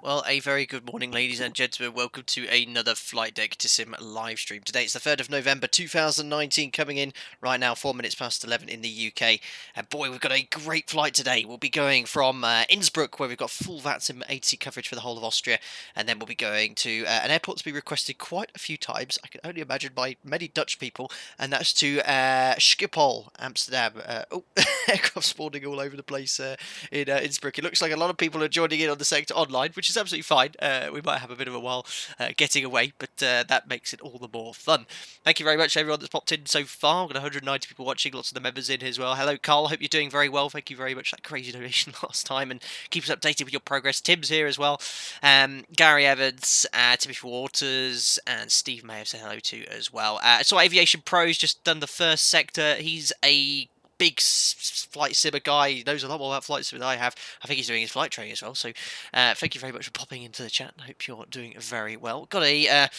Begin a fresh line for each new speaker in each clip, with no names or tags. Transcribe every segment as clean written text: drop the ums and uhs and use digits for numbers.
Well, a very good morning, ladies and gentlemen. Welcome to another Flight Deck to Sim live stream. Today it's the 3rd of November 2019, coming in right now 4 minutes past 11 in the UK. And boy, we've got a great flight today. We'll be going from Innsbruck, where we've got full VATSIM ATC coverage for the whole of Austria, and then we'll be going to an airport that's been requested quite a few times. I can only imagine by many Dutch people, and that's to Schiphol Amsterdam. Aircraft spawning all over the place in Innsbruck. It looks like a lot of people are joining in on the sector online, which is absolutely fine. We might have a bit of a while getting away, but that makes it all the more fun. Thank you very much, everyone that's popped in so far. We've got 190 people watching, lots of the members in as well. Hello, Carl. Hope you're doing very well. Thank you very much for that crazy donation last time, and keep us updated with your progress. Tim's here as well. Gary Evans, Timothy Waters, and Steve may have said hello to as well. So Aviation Pro's just done the first sector. He's a big flight simmer guy. He knows a lot more about flight simmer than I have. I think he's doing his flight training as well. So thank you very much for popping into the chat. I hope you're doing very well. Got a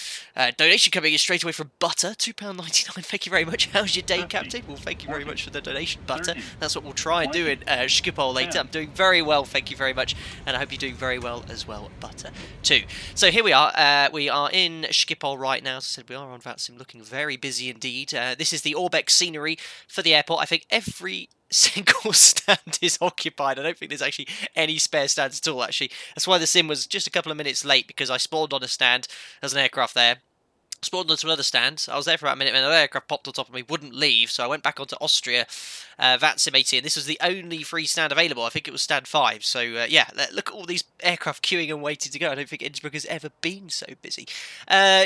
donation coming in straight away from Butter, £2.99. Thank you very much. How's your day, Captain? Well, thank you very much for the donation, Butter. That's what we'll try and do in Schiphol later. I'm doing very well. Thank you very much. And I hope you're doing very well as well, Butter, too. So here we are. We are in Schiphol right now. As I said, we are on VATSIM, looking very busy indeed. This is the Orbeck scenery for the airport. I think every single stand is occupied. I don't think there's actually any spare stands at all, actually. That's why the sim was just a couple of minutes late, because I spawned on a stand. There's an aircraft there. Spawned onto another stand. I was there for about a minute, and another aircraft popped on top of me, wouldn't leave, so I went back onto Austria, VATSIM AT, and this was the only free stand available. I think it was stand 5. So, yeah, look at all these aircraft queuing and waiting to go. I don't think Innsbruck has ever been so busy.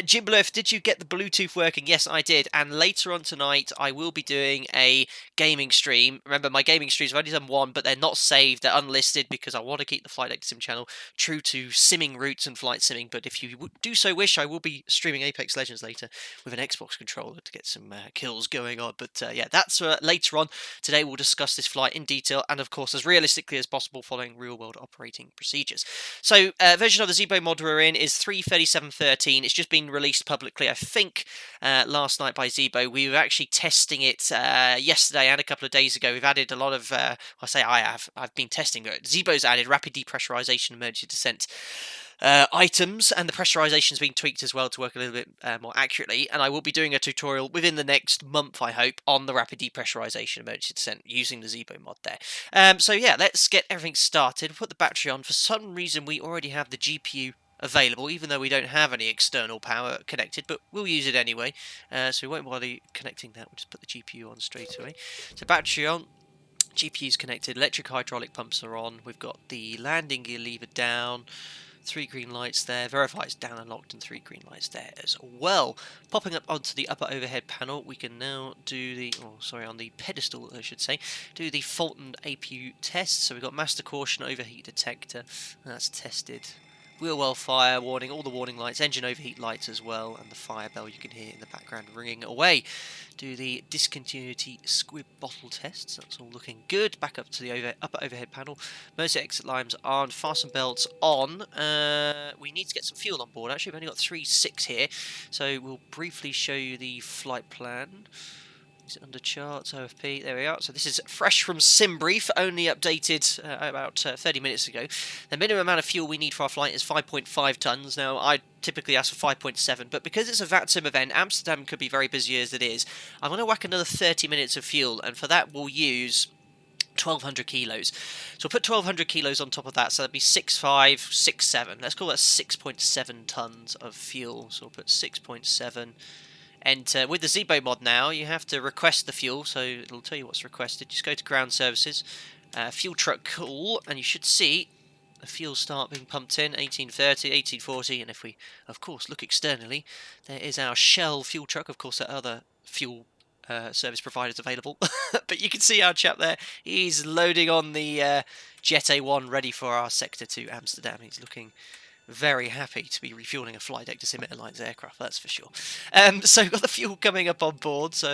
Jim Bluff, did you get the Bluetooth working? Yes, I did. And later on tonight, I will be doing a gaming stream. Remember, my gaming streams, I've only done one, but they're not saved. They're unlisted because I want to keep the Flight Deck Sim channel true to simming roots and flight simming. But if you do so wish, I will be streaming Apex Legends later with an Xbox controller to get some kills going on. But yeah, that's later on. Today we'll discuss this flight in detail, and of course as realistically as possible, following real world operating procedures. So version of the ZIBO mod we're in is 3.37.13. It's just been released publicly, I think, last night by ZIBO. We were actually testing it yesterday and a couple of days ago. We've added a lot of I've been testing, but ZIBO's added rapid depressurization, emergency descent items, and the pressurization's been tweaked as well to work a little bit more accurately. And I will be doing a tutorial within the next month, I hope, on the rapid depressurization emergency descent using the ZIBO mod there. So yeah, let's get everything started. Put the battery on. For some reason, we already have the GPU available, even though we don't have any external power connected, but we'll use it anyway. So we won't bother connecting that. We'll just put the GPU on straight away. So battery on. GPU's connected. Electric hydraulic pumps are on. We've got the landing gear lever down. 3 green lights there, verify it's down and locked, and 3 green lights there as well. Popping up onto the upper overhead panel, we can now do the, on the pedestal I should say, do the fault and APU test. So we've got master caution, overheat detector, that's tested. Wheel well fire warning, all the warning lights, engine overheat lights as well, and the fire bell you can hear in the background ringing away. Do the discontinuity squib bottle tests, that's all looking good. Back up to the upper overhead panel. Motor exit lamps on, fasten belts on. We need to get some fuel on board. Actually, we've only got 3.6 here, so we'll briefly show you the flight plan. Is it under charts, OFP? There we are. So this is fresh from SimBrief, only updated about 30 minutes ago. The minimum amount of fuel we need for our flight is 5.5 tonnes. Now, I typically ask for 5.7, but because it's a VATSIM event, Amsterdam could be very busy as it is. I'm going to whack another 30 minutes of fuel, and for that we'll use 1,200 kilos. So we'll put 1,200 kilos on top of that, so that'd be 6.5, 6.7. Let's call that 6.7 tonnes of fuel. So we'll put 6.7. And with the ZIBO mod now, you have to request the fuel, so it'll tell you what's requested. Just go to ground services, fuel truck call, and you should see the fuel start being pumped in, 1830, 1840, and if we, of course, look externally, there is our Shell fuel truck. Of course, there are other fuel service providers available, but you can see our chap there. He's loading on the Jet A1, ready for our sector to Amsterdam. He's looking very happy to be refueling a Flight Deck to Sim Airline's aircraft, that's for sure. So we've got the fuel coming up on board, so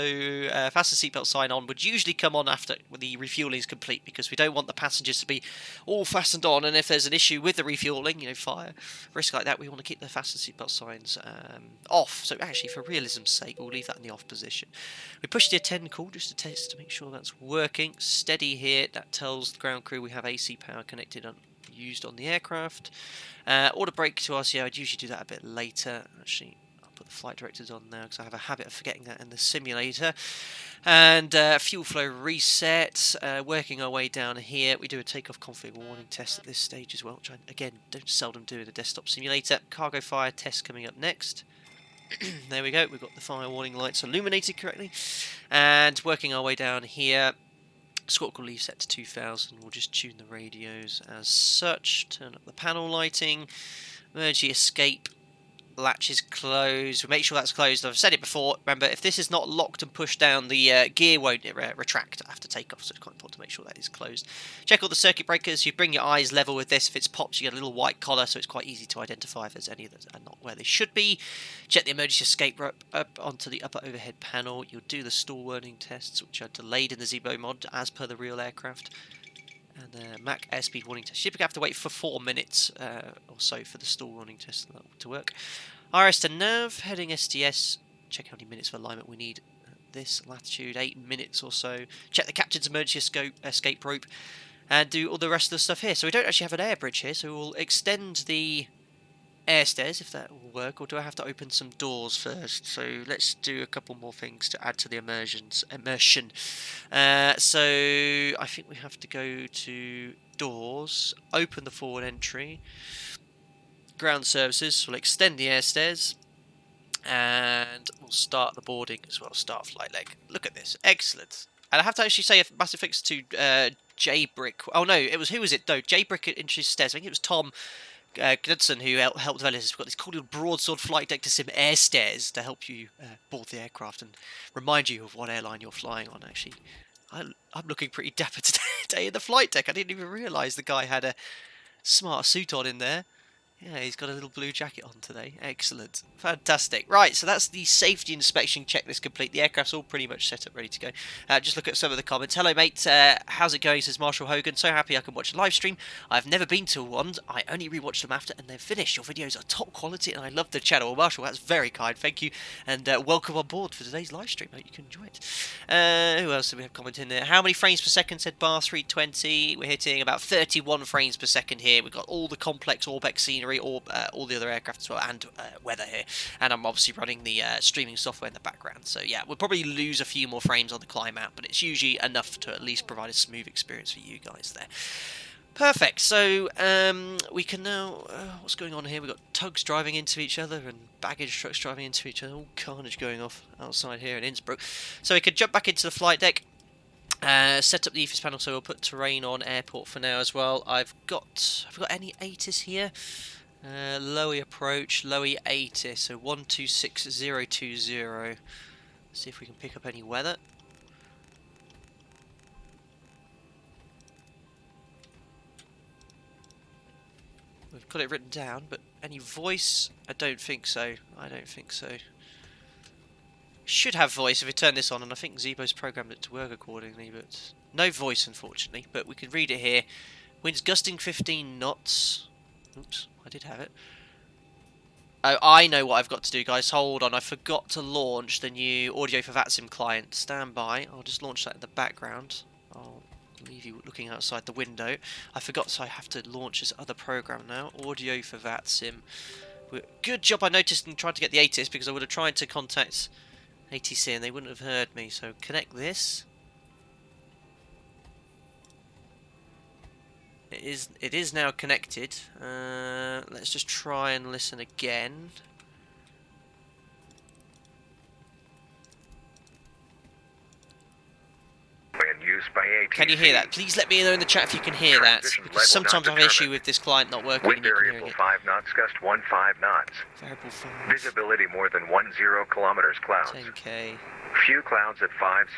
fasten seatbelt sign on would usually come on after the refueling is complete, because we don't want the passengers to be all fastened on, and if there's an issue with the refueling, fire, risk like that, we want to keep the fasten seatbelt signs off. So actually, for realism's sake, we'll leave that in the off position. We push the attend call just to test to make sure that's working. Steady here, that tells the ground crew we have AC power connected on used on the aircraft. Order brake to RCO, I'd usually do that a bit later. Actually, I'll put the flight directors on now because I have a habit of forgetting that in the simulator. And fuel flow reset, working our way down here. We do a takeoff config warning test at this stage as well, which I, again, don't seldom do in a desktop simulator. Cargo fire test coming up next. There we go, we've got the fire warning lights illuminated correctly. And working our way down here, squawk will leave set to 2000. We'll just tune the radios as such. Turn up the panel lighting. Emergency escape. Latch is closed. We'll make sure that's closed. I've said it before. Remember, if this is not locked and pushed down, the gear won't retract after takeoff, so it's quite important to make sure that is closed. Check all the circuit breakers. You bring your eyes level with this. If it's popped, you get a little white collar, so it's quite easy to identify if there's any that are not where they should be. Check the emergency escape rope up onto the upper overhead panel. You'll do the stall warning tests, which are delayed in the ZIBO mod as per the real aircraft. And Mach airspeed warning test. You're going to have to wait for 4 minutes or so for the stall warning test to work. RS to nav, heading STS. Check how many minutes of alignment we need. This latitude, 8 minutes or so. Check the captain's emergency escape rope. And do all the rest of the stuff here. So we don't actually have an air bridge here, so we'll extend the air stairs if that will work, or do I have to open some doors first? So let's do a couple more things to add to the immersion. So I think we have to go to doors, open the forward entry, ground services. We'll extend the air stairs, and we'll start the boarding as well. Start flight leg. Look at this, excellent. And I have to actually say a massive thanks to J-Brick. Oh no, it was, who was it? No, J-Brick introduced stairs. I think it was Tom Knudsen, who helped develop this. We've got these cool little broadsword flight deck to sim air stairs to help you board the aircraft and remind you of what airline you're flying on. Actually, I'm looking pretty dapper today in the flight deck. I didn't even realise the guy had a smart suit on in there. Yeah, he's got a little blue jacket on today. Excellent. Fantastic. Right, so that's the safety inspection checklist complete. The aircraft's all pretty much set up, ready to go. Just look at some of the comments. Hello, mate. How's it going, says Marshall Hogan. So happy I can watch a live stream. I've never been to one. I only rewatch them after and they're finished. Your videos are top quality and I love the channel. Well, Marshall, that's very kind. Thank you. And welcome on board for today's live stream. Hope you can enjoy it. Who else do we have commenting there? How many frames per second, said Bar 320. We're hitting about 31 frames per second here. We've got all the complex Orbeck scenery, or all the other aircraft as well, and weather here, and I'm obviously running the streaming software in the background, so yeah, we'll probably lose a few more frames on the climb out, but it's usually enough to at least provide a smooth experience for you guys there. Perfect. So we can now, what's going on here? We've got tugs driving into each other and baggage trucks driving into each other, all carnage going off outside here in Innsbruck. So we can jump back into the flight deck. Set up the EFIS panel, so we'll put terrain on airport for now as well. Have we got any ATIS here? Lowy approach, Lowy ATIS, so 126020. See if we can pick up any weather. We've got it written down, but any voice? I don't think so. I don't think so. Should have voice if we turn this on, and I think ZIBO's programmed it to work accordingly, but no voice unfortunately, but we can read it here. Winds gusting 15 knots. Oops, I did have it. Oh, I know what I've got to do, guys. Hold on, I forgot to launch the new audio for VATSIM client. Stand by. I'll just launch that in the background. I'll leave you looking outside the window. I forgot, so I have to launch this other program now. Audio for VATSIM. Good job I noticed and tried to get the ATIS, because I would have tried to contact ATC and they wouldn't have heard me. So connect this. It is now connected. Let's just try and listen again. Can you hear that? Please let me know in the chat if you can hear that, because sometimes I have an issue with this client not working.
Wind variable 5 knots, gust 15 knots.
Variable 5.
Visibility more than 10 kilometers, clouds.
10k.
Few clouds at 5000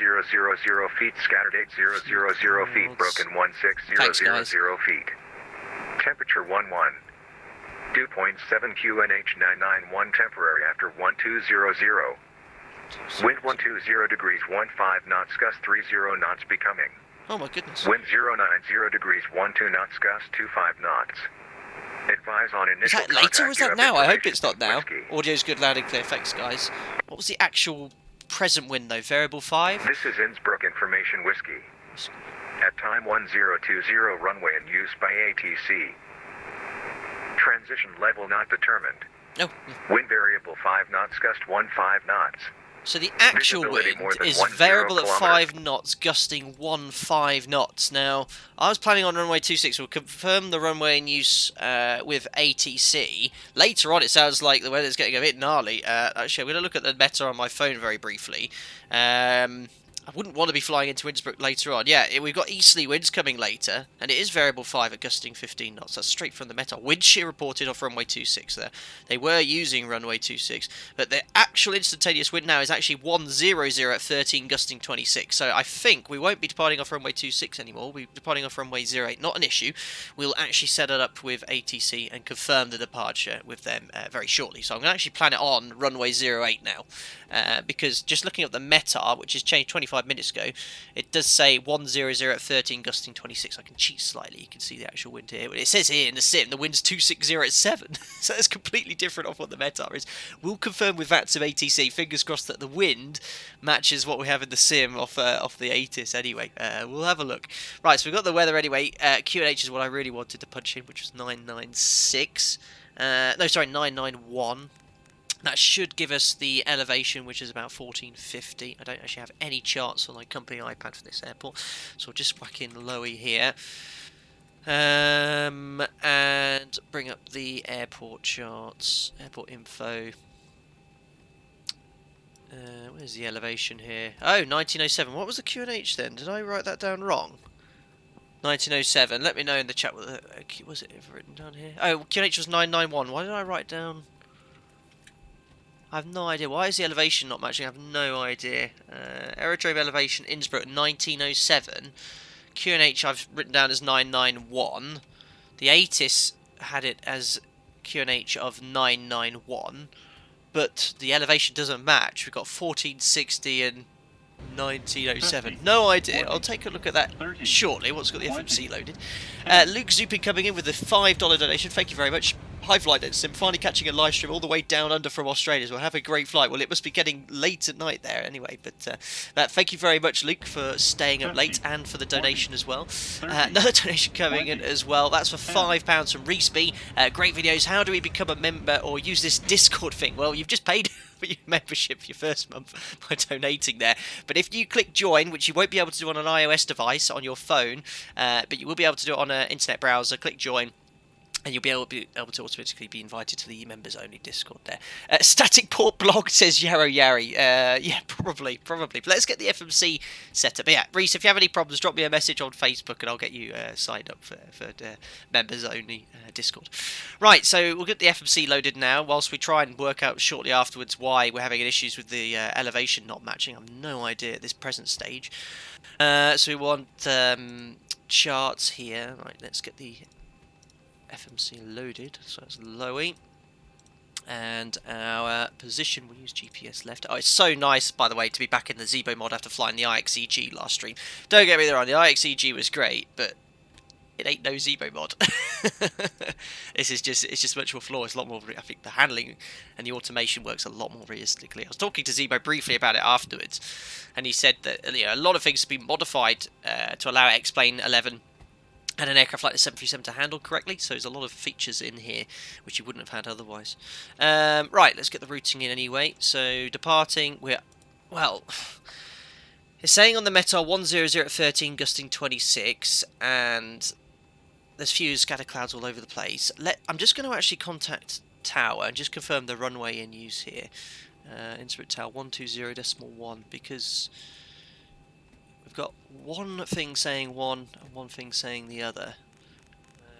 feet, scattered 8000 feet, broken 16000 feet. Temperature 11. Dew point 7 QNH 991 temporary after 1200. Wind 120 degrees 15 knots, gust 30 knots becoming.
Oh my goodness.
Wind 090 degrees 12 knots, gust 25 knots. Advise on initial.
Is that later or is that now? I hope it's not now. Audio's good, loud and clear. Thanks, guys. What was the actual present wind though? Variable 5?
This is Innsbruck Information Whiskey. At time 1020, runway in use by ATC. Transition level not determined.
Oh.
Wind variable 5 knots, gust 15 knots.
So the actual
Visibility
wind is
10
variable at
kilometers.
5 knots, gusting 15 knots. Now, I was planning on runway 26. We'll confirm the runway in use with ATC. Later on, it sounds like the weather's getting a bit gnarly. Actually, I'm going to look at the meta on my phone very briefly. I wouldn't want to be flying into Innsbruck later on. Yeah, we've got easterly winds coming later, and it is variable 5 at gusting 15 knots. That's straight from the meta. Wind shear reported off runway 26 there. They were using runway 26, but the actual instantaneous wind now is actually 100 at 13 gusting 26. So I think we won't be departing off runway 26 anymore. We'll be departing off runway 08. Not an issue. We'll actually set it up with ATC and confirm the departure with them very shortly. So I'm going to actually plan it on runway 08 now, because just looking at the METAR, which has changed 25 minutes ago, it does say 100 at 13 gusting 26. I can cheat slightly. You can see the actual wind here. But it says here in the sim the wind's 260 at 7. So it's completely different off what the METAR is. We'll confirm with VATSIM ATC. Fingers crossed that the wind matches what we have in the sim off the ATIS anyway. We'll have a look. Right, so we've got the weather anyway. QNH is what I really wanted to punch in, which was 996. No, sorry, 991. That should give us the elevation, which is about 1450. I don't actually have any charts on my company iPad for this airport, so I'll just whack in Lowy here. And bring up the airport charts, airport info. Where's the elevation here? Oh, 1907. What was the QNH then? Did I write that down wrong? 1907. Let me know in the chat. Was it ever written down here? Oh, QNH was 991. Why did I write down... I have no idea. Why is the elevation not matching? I have no idea. Aerodrome elevation, Innsbruck, 1907. QNH I've written down as 991. The ATIS had it as QNH of 991. But the elevation doesn't match. We've got 1460 and 1907. No idea. I'll take a look at that shortly. What's got the FMC loaded? Luke Zupin coming in with the $5 donation. Thank you very much. Hi Flight Sim, finally catching a live stream all the way down under from Australia. So have a great flight. Well, it must be getting late at night there anyway. But thank you very much, Luke, for staying up late and for the donation as well. Another donation coming in as well. That's for £5 from Reese B. Great videos. How do we become a member or use this Discord thing? Well, you've just paid for your membership for your first month by donating there. But if you click join, which you won't be able to do on an iOS device on your phone, but you will be able to do it on an internet browser, click join. And you'll be able to automatically be invited to the members-only Discord there. Static Port Blog says Yarrow Yarry. Yeah, probably. But let's get the FMC set up. But yeah, Reese, if you have any problems, drop me a message on Facebook and I'll get you signed up for members-only Discord. Right, so we'll get the FMC loaded now, whilst we try and work out shortly afterwards why we're having issues with the elevation not matching. I have no idea at this present stage. So we want charts here. Right, let's get the FMC loaded, so it's Lowy, and our position, we'll use GPS left. Oh, it's so nice, by the way, to be back in the ZIBO mod after flying the IXEG last stream. Don't get me wrong, the IXEG was great, but it ain't no ZIBO mod. It's just much more flawless, a lot more. I think the handling and the automation works a lot more realistically. I was talking to ZIBO briefly about it afterwards, and he said that a lot of things have been modified to allow X-Plane 11 and an aircraft like the 737 to handle correctly, so there's a lot of features in here which you wouldn't have had otherwise. Right, let's get the routing in anyway. So departing, well, it's saying on the METAR 100 at 13, gusting 26, and there's few scatter clouds all over the place. I'm just going to actually contact Tower and just confirm the runway in use here. Instructor Tower 120.1, because we've got one thing saying one and one thing saying the other.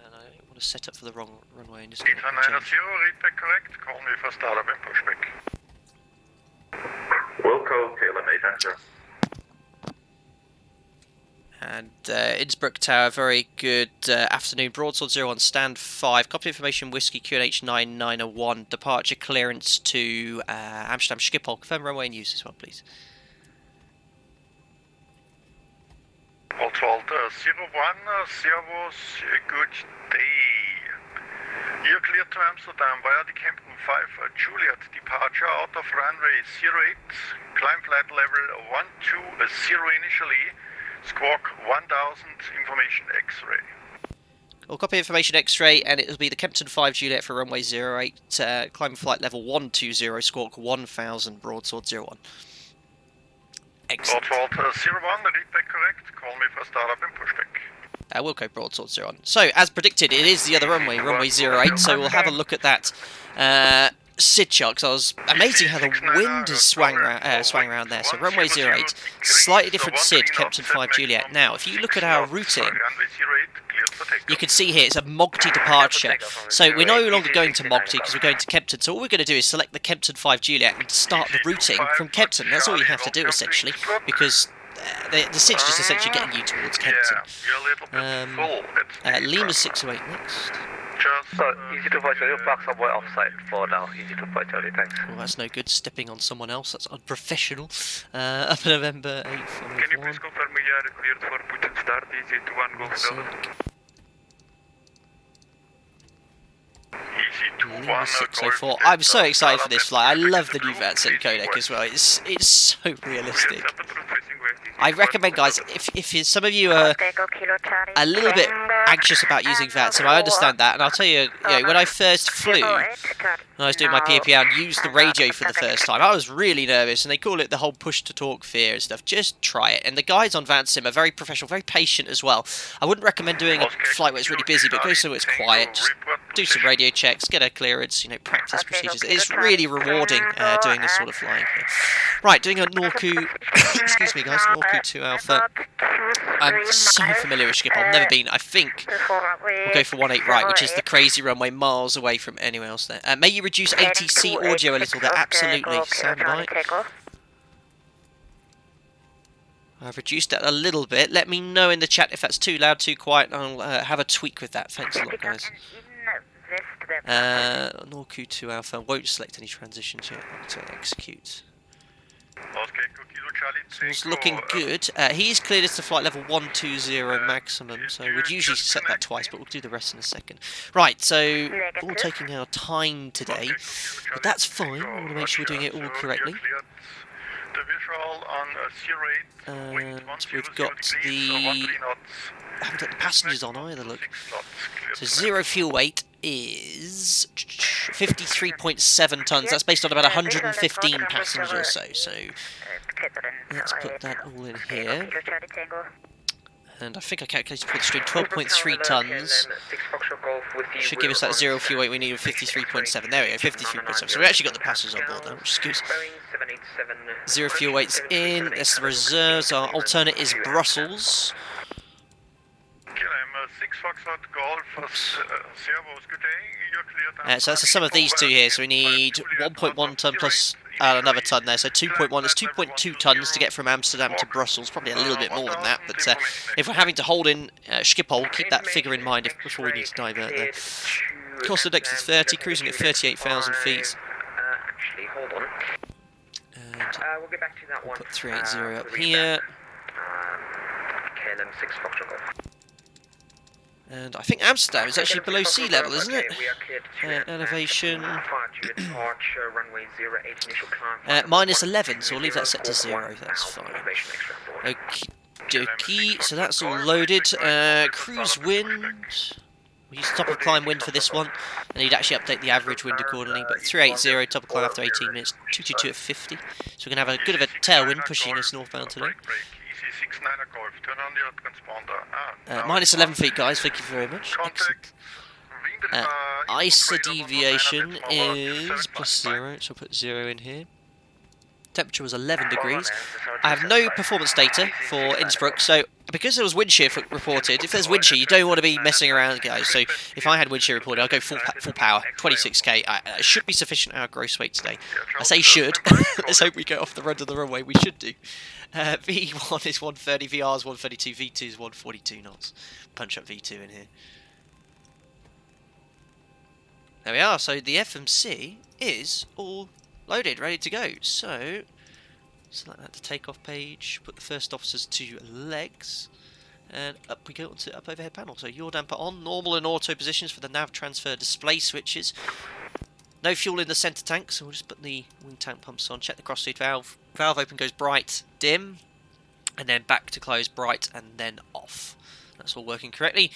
And I want to set up for the wrong runway. And just
read back correct. Call me for startup and pushback.
Wilco, Taylor Made Answer.
And Innsbruck Tower, very good afternoon. Broadsword 01, stand 5. Copy information, Whiskey QNH 9901. Departure clearance to Amsterdam Schiphol. Confirm runway in use as well, please.
Oswald 01, servus, good day. You're cleared to Amsterdam via the Campton 5 Juliet departure out of runway 08, climb flight level 120 initially, squawk 1000, information X-ray.
We'll copy information X-ray, and it will be the Kempton 5 Juliet for runway 08, climbing flight level 120, squawk 1000, broadsword 01. Excellent.
Broadsword 01, read back correct. Call me for startup and pushback.
We'll go broadsword 01. So, as predicted, it is the other runway 08, so we'll have a look at that SID chart, because amazing how the wind has swung around there. So runway 08, slightly different SID, Kempton 5 Juliet. Now, if you look at our routing, you can see here it's a Mogty departure. So we're no longer going to Mogty because we're going to Kempton. So all we're going to do is select the Kempton 5 Juliet and start the routing from Kempton. That's all you have to do essentially, because the SID's just essentially getting you towards Kempton. Lima 608 next.
So, easy to fly, your park somewhere offside for now. Easy to fly, Charlie, thanks.
Well, that's no good, stepping on someone else, that's unprofessional. Up November 8th.
Can you please confirm we are cleared for push and start? Easy to 1, go for
Lima 604. I'm so excited for this flight. I love the new VATSIM codec as well. It's so realistic. I recommend, guys, if some of you are a little bit anxious about using VATSIM, I understand that, and I'll tell you, when I first flew, when I was doing my PPL and used the radio for the first time, I was really nervous, and they call it the whole push-to-talk fear and stuff. Just try it, and the guys on VATSIM are very professional, very patient as well. I wouldn't recommend doing a flight where it's really busy, but go somewhere it's quiet, just do some radio checks, get a clearance, practice procedures. It's really rewarding doing this sort of flying here. Right, doing a Norku, excuse me guys, Norku 2 Alpha. I'm so familiar with Schiphol, I've never been. I think we'll go for 18 right, which is the crazy runway miles away from anywhere else there. May you reduce ATC audio a little bit? Absolutely. Stand by. I've reduced that a little bit. Let me know in the chat if that's too loud, too quiet, and I'll have a tweak with that. Thanks a lot, guys. Norku 2 Alpha. Won't select any transitions yet. To execute. So it's looking good. He's cleared us to flight level 120 maximum, so we'd usually set that twice, but we'll do the rest in a second. Right, so all taking our time today, but that's fine. We want to make sure we're doing it all correctly. And we've got the... I haven't got the passengers on either, look. So zero fuel weight is 53.7 tonnes. That's based on about 115 passengers or so. So let's put that all in here. And I think I calculated for the stream 12.3 tonnes. Should give us that zero fuel weight we need of 53.7. There we go, 53.7. So we actually got the passengers on board now, which is good. Zero fuel weight's in. That's the reserves. Our alternate is Brussels. So that's the sum of these two here. So we need 1.1 tonne plus another tonne there. So 2.1. It's 2.2 tonnes to get from Amsterdam to Brussels. Probably a little bit more than that. But if we're having to hold in Schiphol, keep that figure in mind before we need to divert there. Cost of Dex is 30, cruising at 38,000 feet.
Actually, hold on.
And
we'll get back to that one.
Put 380 up here.
KLM 6 Foxtrot Golf.
And I think Amsterdam is actually below sea level, isn't it? Elevation. Minus 11, so we'll leave that set to 0, that's fine. Okie dokie, so that's all loaded. Cruise wind. We use top of climb wind for this one, and you'd actually update the average wind accordingly, but 380, top of climb after 18 minutes, 222 at 50. So we're going to have a good of a tailwind pushing us northbound today. Minus 11 feet, guys, thank you very much. Excellent. ISA deviation is plus 0, so we'll put 0 in here. Temperature was 11 degrees. I have no performance data for Innsbruck, so because there was wind shear reported, if there's wind shear, you don't want to be messing around, guys. So if I had wind shear reported, I'll go full power, 26k. It should be sufficient our gross weight today. I say should. Let's hope we get off the run of the runway. We should do. V1 is 130, VR is 132, V2 is 142 knots. Punch up V2 in here. There we are. So the FMC is all loaded, ready to go. So select that to takeoff page, put the first officer's 2 legs, and up we go onto up overhead panel. So yaw damper on, normal and auto positions for the nav transfer display switches. No fuel in the centre tank, so we'll just put the wing tank pumps on, check the cross-feed valve. Valve open goes bright, dim, and then back to close, bright, and then off. That's all working correctly.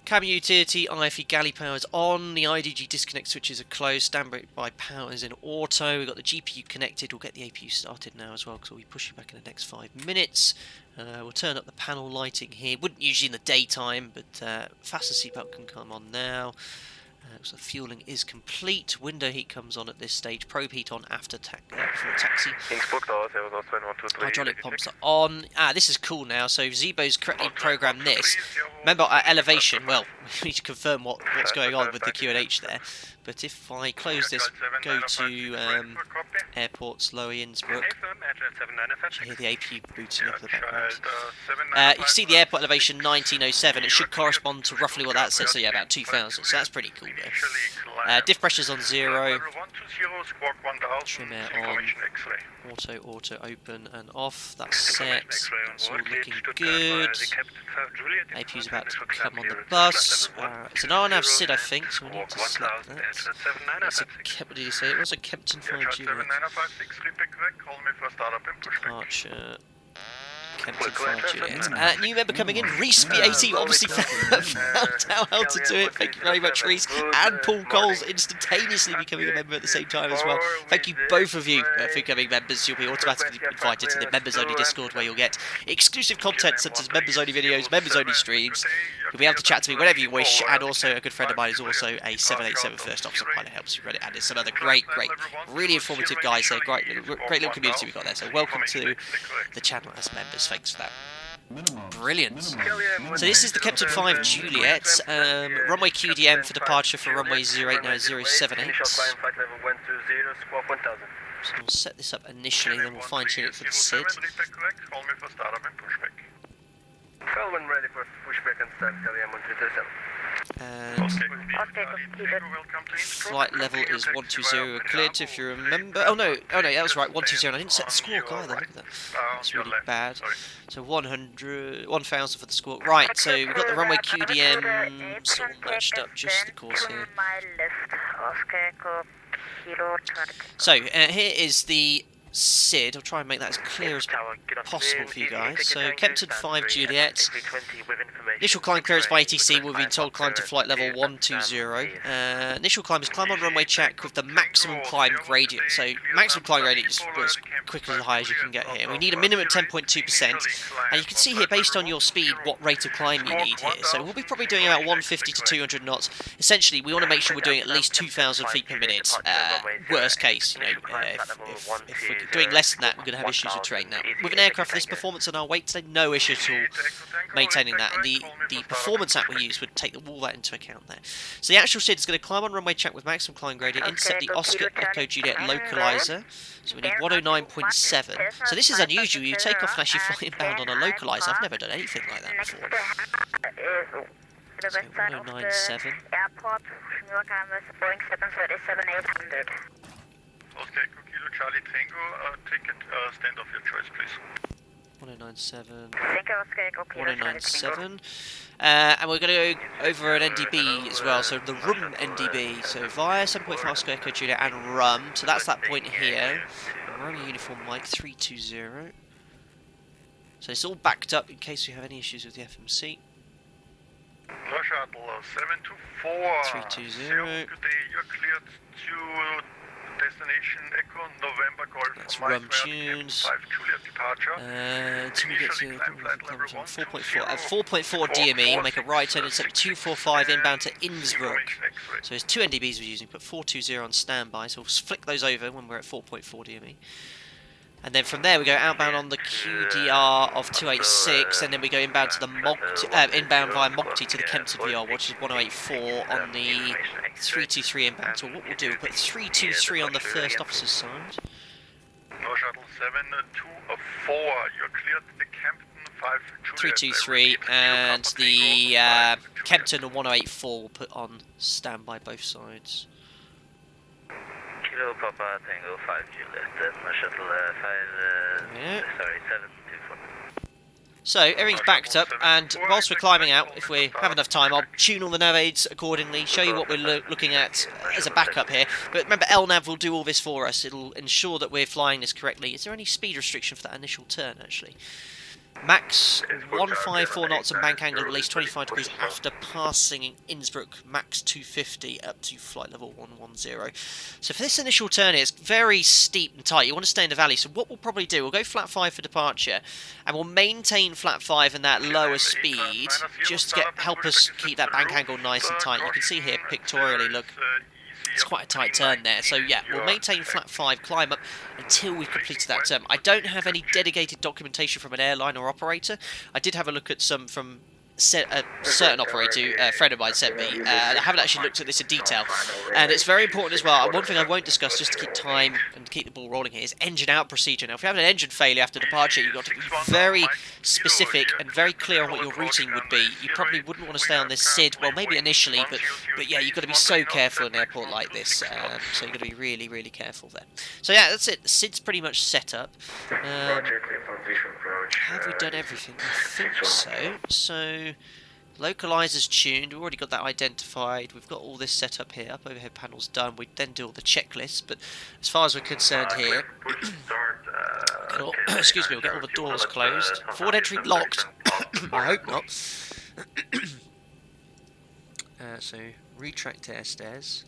Cabin utility, IFE galley power is on, the IDG disconnect switches are closed, standby power is in auto, we've got the GPU connected, we'll get the APU started now as well because we'll be pushing back in the next 5 minutes. We'll turn up the panel lighting here, wouldn't usually in the daytime, but fasten seatbelt can come on now. So fueling is complete, window heat comes on at this stage, probe heat on after before taxi.
Innsbruck, Tower 02123.
Hydraulic pumps are on. This is cool now, so ZIBO's correctly programmed this. Remember our elevation, well, we need to confirm what's going on with the QNH there. But if I close this, go to airports, lower Innsbruck, you hear the APU booting up in the background. You can see the airport elevation 1907, it should correspond to roughly what that says, so yeah, about 2000, so that's pretty cool there. Diff pressure's on 0, trim air on, auto open and off, that's set, that's all looking good. APU's about to come on the bus, it's an RNAV SID I think, so we need to select that. What did you say? It was a Kempton 5 Juliet. Departure. Kempton 5 Juliet. New member coming in, Reese BAT, obviously found out how to do it. Thank you very much, Reese. And Paul Coles instantaneously becoming a member at the same time as well. Thank you both of you for becoming members. You'll be automatically invited to the members only Discord where you'll get exclusive content such as members only videos, members only streams. You'll be able to chat to me whenever you wish, and also a good friend of mine is also a 787 First Officer pilot, helps you run it, and there's some other great, really informative guys there, great little community we've got there, so welcome to the channel as members, thanks for that. Brilliant. So this is the Kempton 5 Juliet, runway QDM for departure for runway 08 now 078. So we'll set this up initially, then we'll fine tune it for the SID.
When ready for pushback and start, Kelly, 1337.
And flight level is 120, we're cleared to, if you remember. Oh no, that was right, 120, and I didn't set the squawk either, look at that. That's really bad. So 1,000 for the squawk. Right, so we've got the runway QDM, it's all matched up, just the course here. So, here is the SID. I'll try and make that as clear as possible for you guys. So, Kempton 5 Juliet. Initial climb clearance by ATC. We've been told climb to flight level 120. Initial climb is climb on runway check with the maximum climb gradient. So, maximum climb gradient is as quick as high as you can get here. We need a minimum of 10.2%. And you can see here, based on your speed, what rate of climb you need here. So, we'll be probably doing about 150 to 200 knots. Essentially, we want to make sure we're doing at least 2,000 feet per minute. Worst case, you know, if we're doing less than that, we're going to have issues with terrain. Now, with an aircraft of this performance and our weight today, no issue at all maintaining that, and the performance app we use would take all that into account there. So the actual SID is going to climb on runway check with maximum climb gradient, intercept the Oscar Echo Juliet localizer, so we need 109.7. So this is unusual, you take off and actually fly inbound on a localizer. I've never done anything like that before. So 109.7.
Okay, Kilo Charlie Tango, ticket stand off your choice, please.
1097. 1097. And we're going to go over an NDB as well, so the RUM NDB. So via 7.5 Oscar Echo Juliet and RUM. So that's that point here. We're on a uniform mic 320. So it's all backed up in case we have any issues with the FMC.
Shuttle 724.
320.
Good day, you're cleared to destination Echo November Golf.
That's rum tunes.
5 Juliet departure.
Until we get to 4.4 DME, make a right turn and set 245 inbound to Innsbruck. So there's two NDBs we're using, put 420 on standby, so we'll flick those over when we're at 4.4 DME. And then from there we go outbound on the QDR of 286, and then we go inbound to the inbound via Mokti to the Kempton VR, which is 1084 on the 323 inbound. So what we'll do, we'll put 323 on the first officer's side.
No shuttle 724, you're cleared the Kempton 5
323, and the Kempton 1084 will put on standby both sides.
Kilo Papa Tango 5 Juliet, shuttle 724.
So everything's backed up, and whilst we're climbing out, if we have enough time, I'll tune all the nav aids accordingly, show you what we're looking at as a backup here. But remember, LNAV will do all this for us. It'll ensure that we're flying this correctly. Is there any speed restriction for that initial turn, actually? Max 154 knots and bank angle at least 25 degrees after passing in Innsbruck, max 250 up to flight level 110. So for this initial turn, it's very steep and tight. You want to stay in the valley. So what we'll probably do, we'll go flat 5 for departure, and we'll maintain flat 5 and that lower speed just to help us keep that bank angle nice and tight. You can see here pictorially, look, it's quite a tight turn there. So yeah, we'll maintain flat 5, climb up until we've completed that turn. I don't have any dedicated documentation from an airline or operator. I did have a look at some from a certain operator, a friend of mine sent me. I haven't actually looked at this in detail, and it's very important as well. One thing I won't discuss, just to keep time and keep the ball rolling here, is engine out procedure. Now, if you have an engine failure after departure, you've got to be very specific and very clear on what your routing would be. You probably wouldn't want to stay on this SID, well, maybe initially, but yeah, you've got to be so careful in an airport like this. So you've got to be really, really careful there. So yeah, that's it. The SID's pretty much set up. Have we done everything? I think so. So, localizer's tuned. We've already got that identified. We've got all this set up here. Up overhead panel's done. We then do all the checklists. But as far as we're concerned here, excuse me, we'll get all the doors closed. Forward entry locked. I hope not. So, retract air stairs.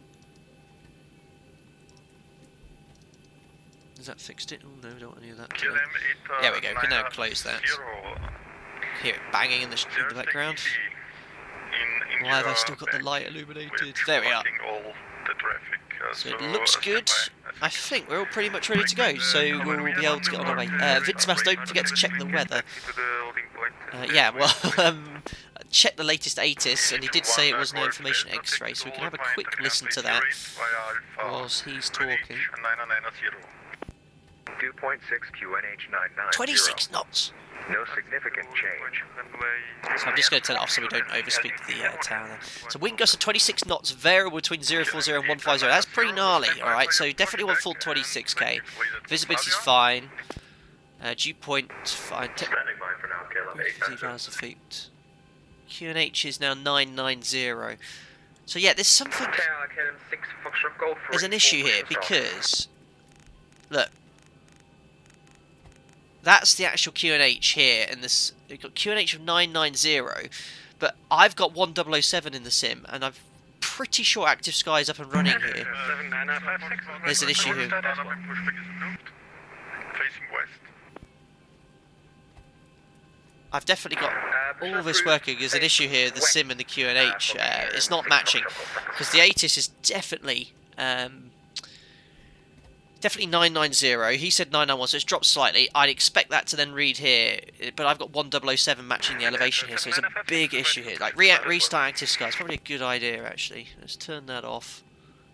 Has that fixed it? Oh no, we don't want any of that today. There we go, we can now close that. Hear it banging in the background. Why have I still got the light illuminated? There we are. So it looks good. I think we're all pretty much ready to go, so we'll be able to get on our way. Vincemas, don't forget to check the weather. Yeah, well, check the latest ATIS, and he did say it was no information X-ray, so we can have a quick listen to that whilst he's talking.
2.6 QNH 990.
26 knots!
No significant change.
So I'm just going to turn it off so we don't overspeed the tower there. So wind gust of 26 knots, variable between 040 and 150. That's pretty gnarly, alright? So definitely want full 26k. Visibility's fine. Dew point fine. 50,000 feet. QNH is now 990. So yeah, there's something... There's an issue here because... Look. That's the actual QNH here, and this we've got QNH of 990, but I've got 1007 in the sim, and I'm pretty sure Active Sky is up and running here. There's an issue here. I've definitely got all this working. There's an issue here, the sim and the QNH. It's not matching, because the ATIS is definitely... Definitely 990. He said 991, so it's dropped slightly. I'd expect that to then read here, but I've got 1007 matching the elevation here, so it's a big issue here. Like, restart Active Sky. It's probably a good idea, actually. Let's turn that off.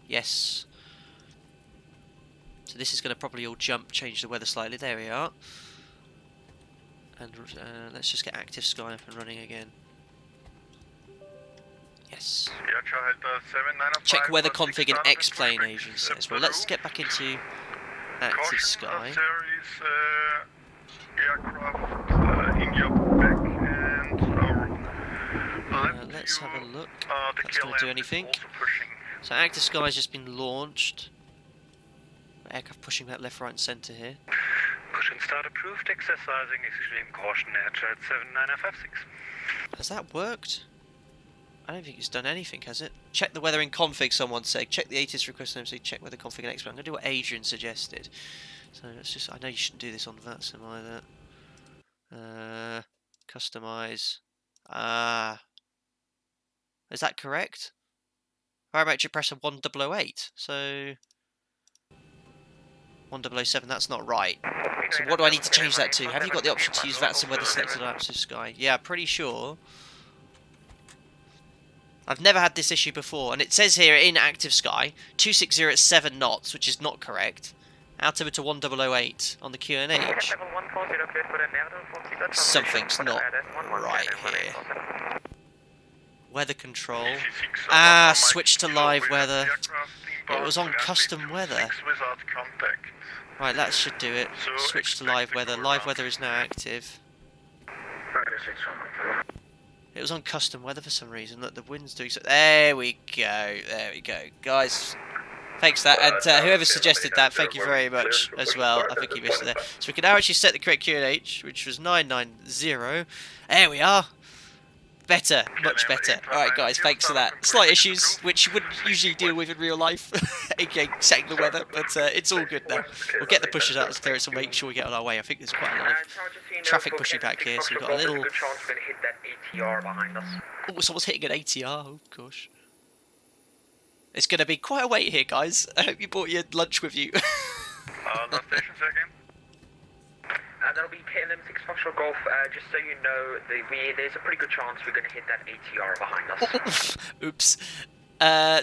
Yes. So this is going to probably all change the weather slightly. There we are. And let's just get Active Sky up and running again. Yes. Check weather config in X-plane, Asian says. Well, let's get back into Active Sky. Let's have a look. That's going to do anything. So Active Sky has just been launched. Aircraft pushing that left, right and centre here.
Push and start approved, exercising extreme caution, air 79956.
Has that worked? I don't think it's done anything, has it? Check the weather in config, someone said. Check the ATIS request and say check weather config in X. I'm going to do what Adrian suggested. So let's just... I know you shouldn't do this on VATSIM either. Customize. Is that correct? Parametric pressure 1008. So... 1007, that's not right. So what do I need to change that to? Have you got the option to use VATSIM weather selected on Active Sky? Yeah, pretty sure. I've never had this issue before, and it says here in Active Sky 260 at 7 knots, which is not correct. Altimeter 1008 on the QNH. Something's not right here. Weather control. Switch to live weather. It was on custom weather. Right, that should do it. Switch to live weather. Live weather is now active. It was on custom weather for some reason. Look, the wind's doing so. There we go. There we go. Guys, Thanks for that, and whoever suggested that, thank you very much as well. I think you missed it there. So we can now actually set the correct QNH, which was 990. There we are. Better, much better. Alright guys, thanks for that. Slight issues, which you wouldn't usually deal with in real life, aka setting the weather, but it's all good now. We'll get the pushers out of clearance and make sure we get on our way. I think there's quite a lot of traffic pushing back here, so we've got a little... Oh, someone's hitting an ATR, oh gosh. It's going to be quite a wait here, guys. I hope you brought your lunch with you.
Last station second.
That'll be KLM 6 Foxtrot Golf. Just so you know, there's a pretty good chance we're going to hit that ATR behind us.
Oops.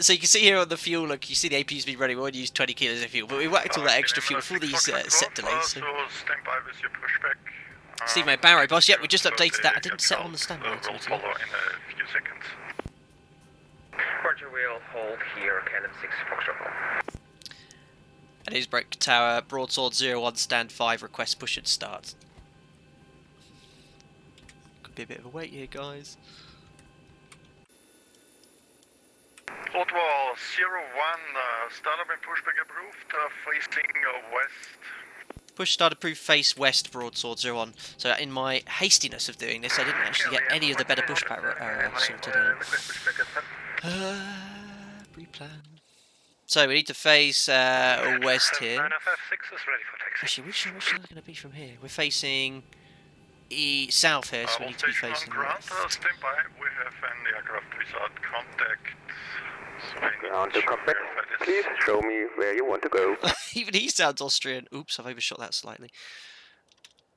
So you can see here on the fuel, look, you see the APU's been running, we only used 20 kilos of fuel, but we whacked all that extra fuel for these set delays. So.
So stand by with your pushback.
Steve, my Barrow boss, yep, we just updated that. I didn't set on the standby.
We'll follow in a few seconds.
Roger, we'll hold here, KLM 6 Foxtrot Golf.
And Innsbruck Tower, broadsword 01, stand 5, request push and start. Could be a bit of a wait here, guys.
Outwall 01, startup and pushback approved, facing west.
Push start approved, face west, broadsword 01. So in my hastiness of doing this, I didn't actually get any of the better pushback sorted out. Pre-plan. So we need to face west here.
956 is ready for taxi.
Actually, which direction are we going to be from here? We're facing south here, so we need to be facing left.
Stand by, we have an aircraft without contact.
Ground to cockpit. Please show me where you want to go.
Even he sounds Austrian. Oops, I've overshot that slightly.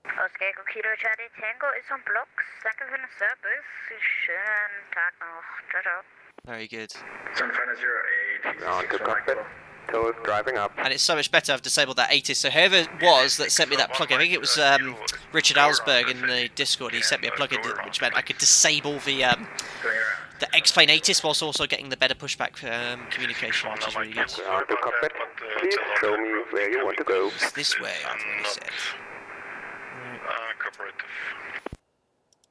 Okay, Kilo Charlie Tango is on blocks. Danke für den Service. Schönen Tag noch. Ciao, ciao.
Very good.
Ground to cockpit. Toes driving up.
And it's so much better I've disabled that ATIS. So whoever it was that sent me that plugin, I think it was Richard Alsberg in the Discord, he sent me a plugin which meant I could disable the X-Plane ATIS whilst also getting the better pushback communication, which is really good.
Ground to cockpit. Please show me where you want to go.
It's this way, I've already said.
Cooperative.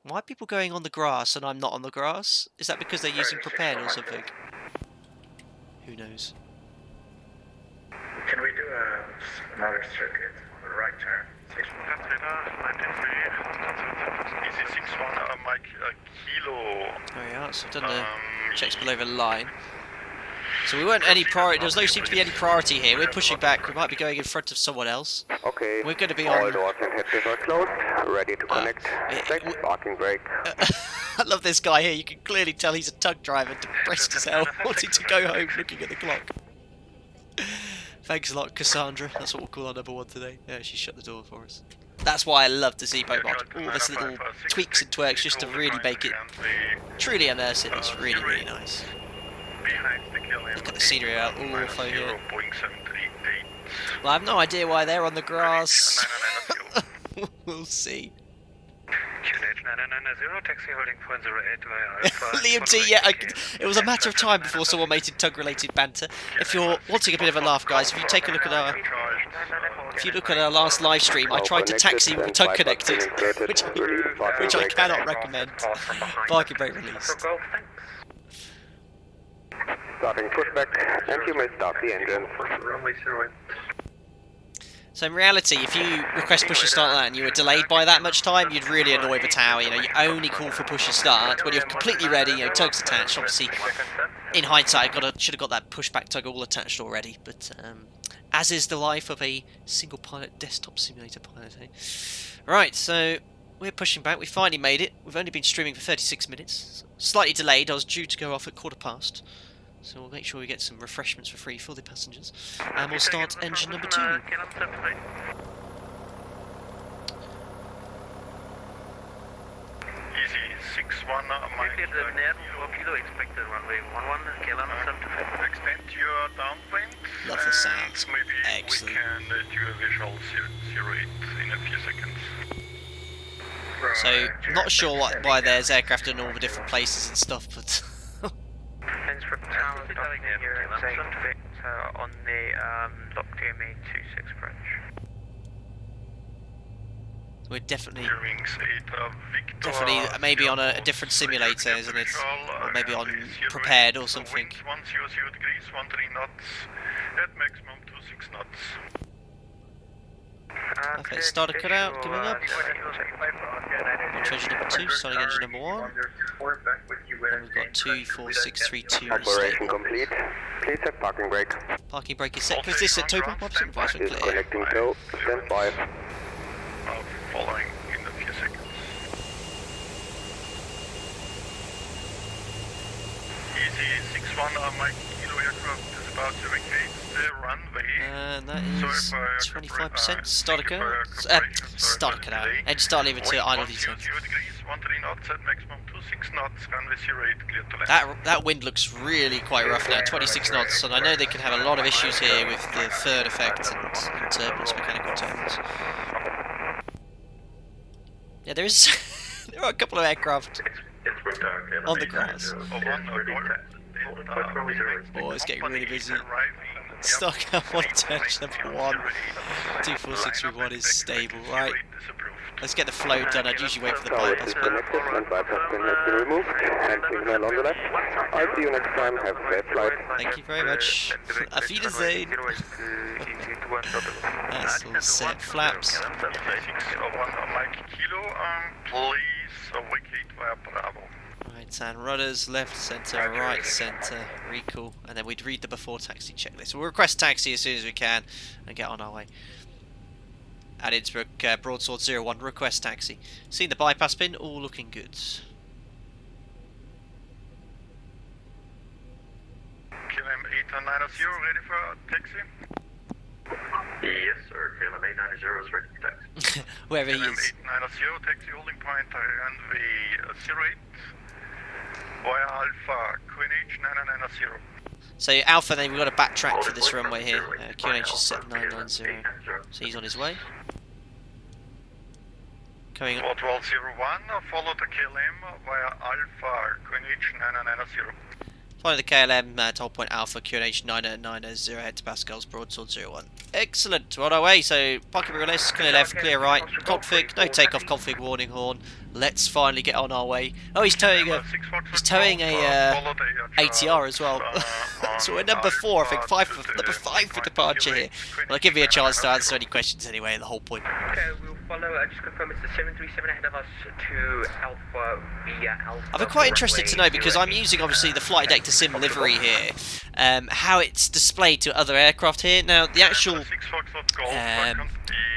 Why are people going on the grass and I'm not on the grass? Is that because they're using prepared or something? Who knows?
Can we do another circuit on the right turn?
Easy 61, Mike, Kilo.
There we are, so I've done the checks below the line. So we weren't any priority, there's no seem to be any priority here. We're pushing back, we might be going in front of someone else.
Okay.
We're going to be
All
on...
doors and hatches are closed. Ready to connect. Check parking brake.
I love this guy here, you can clearly tell he's a tug driver, depressed as hell, wanting to go home looking at the clock. Thanks a lot, Cassandra. That's what we'll call our number one today. Yeah, she shut the door for us. That's why I love the ZIBO mod. All this little tweaks and twerks just to really make it truly immersive. It's really, really nice. Look at the scenery out, all awful here. Well, I have no idea why they're on the grass. We'll see. Liam T, yeah, it was a matter of time before someone made tug-related banter. If you're wanting a bit of a laugh, guys, if you take a look at our last live stream, I tried to taxi with tug connected, which I cannot recommend. Parking brake released.
Starting pushback, and you may start the engine.
So in reality, if you request push and start that and you were delayed by that much time, you'd really annoy the tower. You know, you only call for push and start when you're completely ready. You know, tug's attached. Obviously, in hindsight, should have got that pushback tug all attached already. But as is the life of a single pilot desktop simulator pilot. Eh? Right, so we're pushing back. We finally made it. We've only been streaming for 36 minutes. Slightly delayed. I was due to go off at 1:15. So we'll make sure we get some refreshments for free for the passengers. And we'll start engine number 2.
Easy 61, Mike.
expected runway 11, KLM
Extend your downwind.
Love the sounds.
Maybe
Excellent.
we can do a visual 08 in a few seconds.
So, not sure why there's aircraft in all the different places and stuff, but...
Innsbruck Tower here saying Victor on the lock DME 26 approach.
We're definitely
Wings 8 Victor.
maybe on a different simulator, isn't it? Or maybe on Prepared or something.
Wind 100 degrees, 13 knots, at maximum 26 knots.
Okay, starter cut out, coming up. Engine number 2, starting engine number 1. And we've got 24632.
Acceleration complete. Please set parking brake.
Parking brake is set. Is this at total option? Advisory
Is
clear.
connecting to stand by.
Following in a few seconds. Easy 61 Mike Kilo aircraft is about to vacate the runway.
And that is 25%. Starter cut out. Starter cut out. Edge start lever to idle descent.
0 degrees, 13 knots at maximum 26 knots, runway 08, clear to land.
That wind looks really quite rough now, 26 knots, and I know they can have a lot of issues here with the third effect and turbulence, mechanical turbulence. Yeah, there is. There are a couple of aircraft on the grass. Oh, it's getting really busy. Stock up on turn number 1. 24631 is stable, right? Let's get the flow done. I'd usually wait for the
Tower
bypass
is
pin.
connected and bypass pin has been removed. And signal on the left. I'll see you next time. Have a safe flight.
Thank you very much. Auf Wiedersehen. That's all set. Flaps.
601 Mike Kilo, please vacate via Bravo.
Right hand rudders, left centre, right centre, recall, and then we'd read the before taxi checklist. We'll request taxi as soon as we can and get on our way. At Innsbruck, Broadsword 01, request taxi. Seeing the bypass pin, all looking good.
KLM 890, ready for taxi?
Yes, sir. KLM 890 is ready for taxi.
Wherever he
KLM
is.
890, taxi holding point, runway 08, via Alpha, QNH 990.
So Alpha, then we've got to backtrack for this runway here. QNH is set 990, so he's on his way. Coming up.
Port 01, follow the KLM via Alpha, QNH 990.
Following the KLM to hold point Alpha, QNH 990, head to Pascal's, Broadsword 01. Excellent, we're on our way, so parking release, clear left, clear right, config, no takeoff config warning horn. Let's finally get on our way. Oh, he's towing a ATR as well. So we're number 4, I think, number 5 for departure here. Well, I'll give you a chance to answer any questions anyway, the whole point.
Okay, we'll follow, just confirm it's the 737 ahead of us to Alpha via Alpha.
I've been quite interested to know, because I'm using obviously the flight deck to sim livery here, how it's displayed to other aircraft here. Now the actual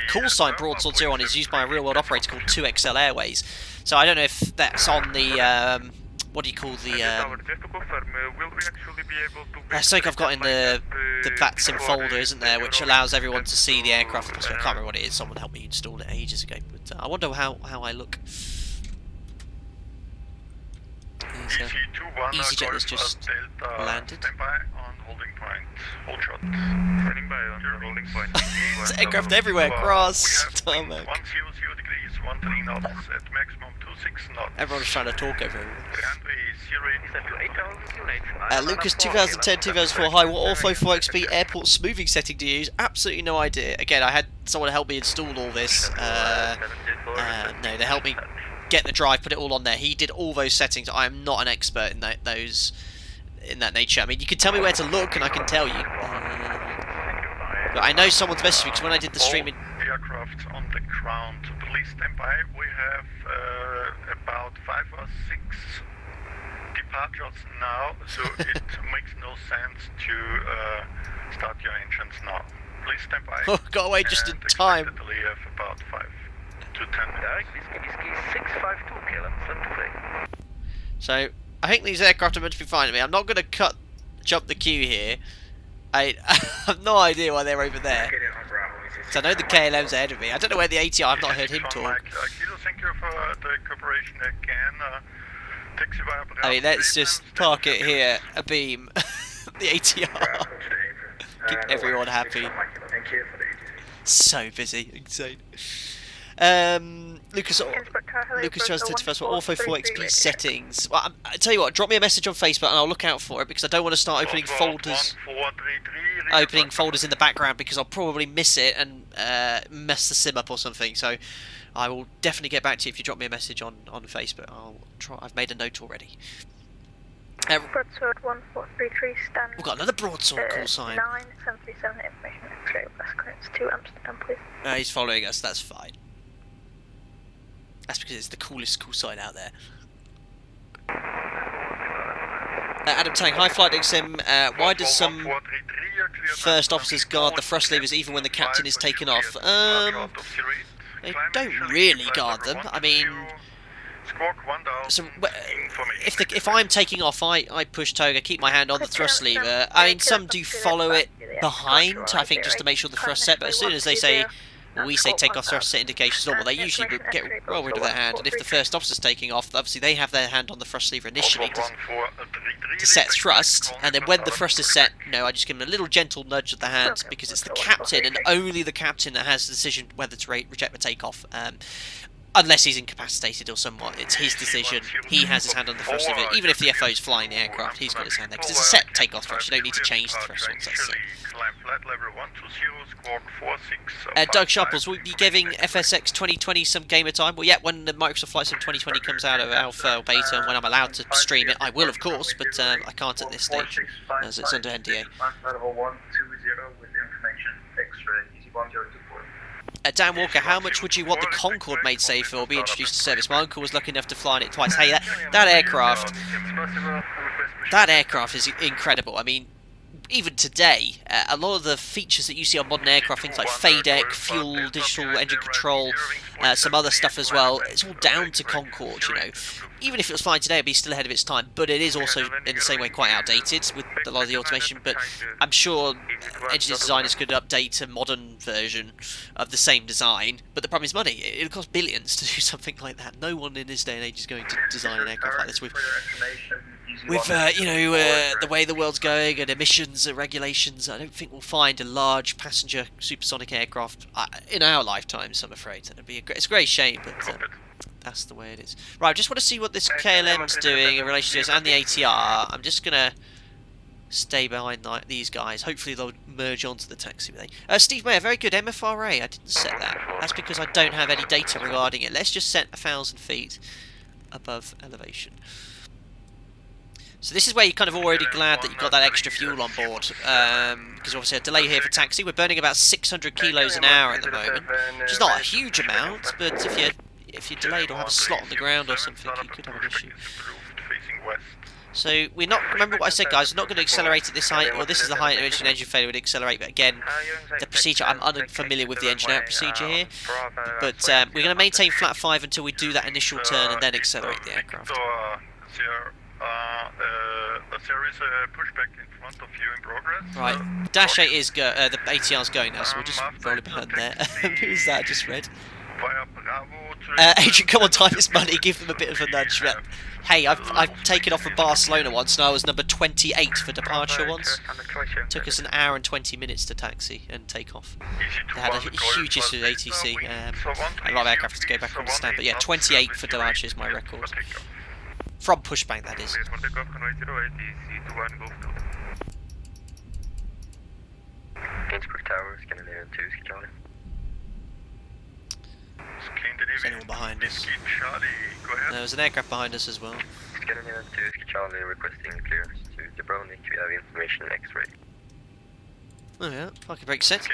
call sign Broadsword 01 is used by a real world operator called 2XL Airways, so I don't know if that's on the what do you call the something I've got in the VATSIM folder, isn't there, which allows everyone to see the aircraft. I can't remember what it is, someone helped me install it ages ago, but I wonder how I look. EasyJet has just landed. There's aircraft everywhere, grass, tarmac.
100 degrees, 13 knots at maximum 26 knots.
Everyone's trying to talk over everyone.
Runway 08.
Lucas, 2010, 2004, hi, what Ortho 4XP airport smoothing setting do you use? Absolutely no idea. Again, I had someone help me install all this. No, they helped me get the drive, put it all on there. He did all those settings. I am not an expert in that nature. I mean, you can tell me where to look and I can tell you. But I know someone's messaged me, because when I did the streaming...
Aircraft on the ground, please stand by. We have about 5 or 6 departures now, so it makes no sense to start your engines now. Please stand by.
Oh, got away just in time.
Expect a delay of about 5 to 10 minutes.
So, I think these aircraft are meant to be fine with me. I'm not going to jump the queue here. I have no idea why they're over there. So I know the KLM's ahead of me. I don't know where the ATR, I've not heard him talk.
Thank you for the cooperation again. Taxi via Bravo.
I mean, let's just park it here, abeam. The ATR. Keep everyone happy. So busy, insane. Lucas
Innsbruck Tower, hello,
Lucas tries to first one, Ortho 4XP
1433.
settings. Well, I tell you what, drop me a message on Facebook and I'll look out for it because I don't want to start opening folders in the background because I'll probably miss it and mess the sim up or something. So I will definitely get back to you if you drop me a message on Facebook. I'll try. I've made a note already.
Broadsword 1433, stand.
We've got another broadsword call sign.
9737, information X-ray, west clearance to Amsterdam, please.
He's following us, that's fine. That's because it's the coolest call sign out there. Adam Tang, hi Flight Deck Sim. Why does some first officers guard the thrust levers even when the captain is taken off? They don't really guard them. I mean, so if I'm taking off, I push toga, keep my hand on the thrust lever. I mean, some do follow it behind, I think, just to make sure the thrust set. But as soon as they say, we say take off thrust set indications normal, they usually get well rid of their hand. And if the first officer's taking off, obviously they have their hand on the thrust lever initially to set thrust, and then when the thrust is set, I just give them a little gentle nudge of the hand because it's the captain and only the captain that has the decision whether to reject the takeoff. Unless he's incapacitated or somewhat, it's his decision. He has his hand on the thrust lever. Even if the FO is flying the aircraft, he's got his hand there. Because it's a set takeoff thrust, you don't need to change the thrust once that's set. Doug Sharples, will you be giving FSX 2020 some gamer time? Well, yeah, when the Microsoft Flight Sim 2020 comes out of alpha or beta, and when I'm allowed to stream it, I will, of course, but I can't at this stage, as it's under NDA. Dan Walker, how much would you want the Concorde made safe or be introduced to service? My uncle was lucky enough to fly in it twice. Hey, that aircraft is incredible. I mean, even today, a lot of the features that you see on modern aircraft, things like FADEC, fuel, digital engine control, some other stuff as well, it's all down to Concorde, Even if it was flying today, it'd be still ahead of its time, but it is also, in the same way, quite outdated with a lot of the automation, but I'm sure engineers designers could update a modern version of the same design, but the problem is money. It'll cost billions to do something like that. No one in this day and age is going to design an aircraft like this with the way the world's going and emissions and regulations. I don't think we'll find a large passenger supersonic aircraft in our lifetimes, I'm afraid. It's a great shame, but that's the way it is. Right, I just want to see what this KLM's doing in relation to this and the ATR. I'm just going to stay behind these guys. Hopefully they'll merge onto the taxi. Steve Mayer, very good. MFRA, I didn't set that. That's because I don't have any data regarding it. Let's just set 1,000 feet above elevation. So this is where you're kind of already glad that you've got that extra fuel on board, because obviously a delay here for taxi. We're burning about 600 kilos an hour at the moment, which is not a huge amount, but if you're delayed or have a slot on the ground or something, you could have an issue. So we're not, remember what I said, guys, we're not going to accelerate at this height, or this is the height at which an engine failure would accelerate, but again, the procedure, I'm unfamiliar with the engine out procedure here, but we're going to maintain flat 5 until we do that initial turn and then accelerate the aircraft.
There is a pushback in front of you in progress.
Right, Dash 8 is the ATR's going now, so we'll just roll it behind there. Who's that I just read? Adrian, come on, time is money, give them a bit of a nudge. Hey, I've taken off from Barcelona once, and I was number 28 for departure once. Took us an hour and 20 minutes to taxi and take off. They had a huge issue with ATC, a lot of aircraft to go back on the stand, but yeah, 28 for departure is my record. From Pushback, that is.
Innsbruck Tower, Scandinavian 2, Ski Charlie.
Is anyone behind us? There's an aircraft behind us as well.
Scandinavian 2, Ski Charlie, requesting clearance to Dubrovnik. We have information X-ray.
Oh yeah, parking brake set.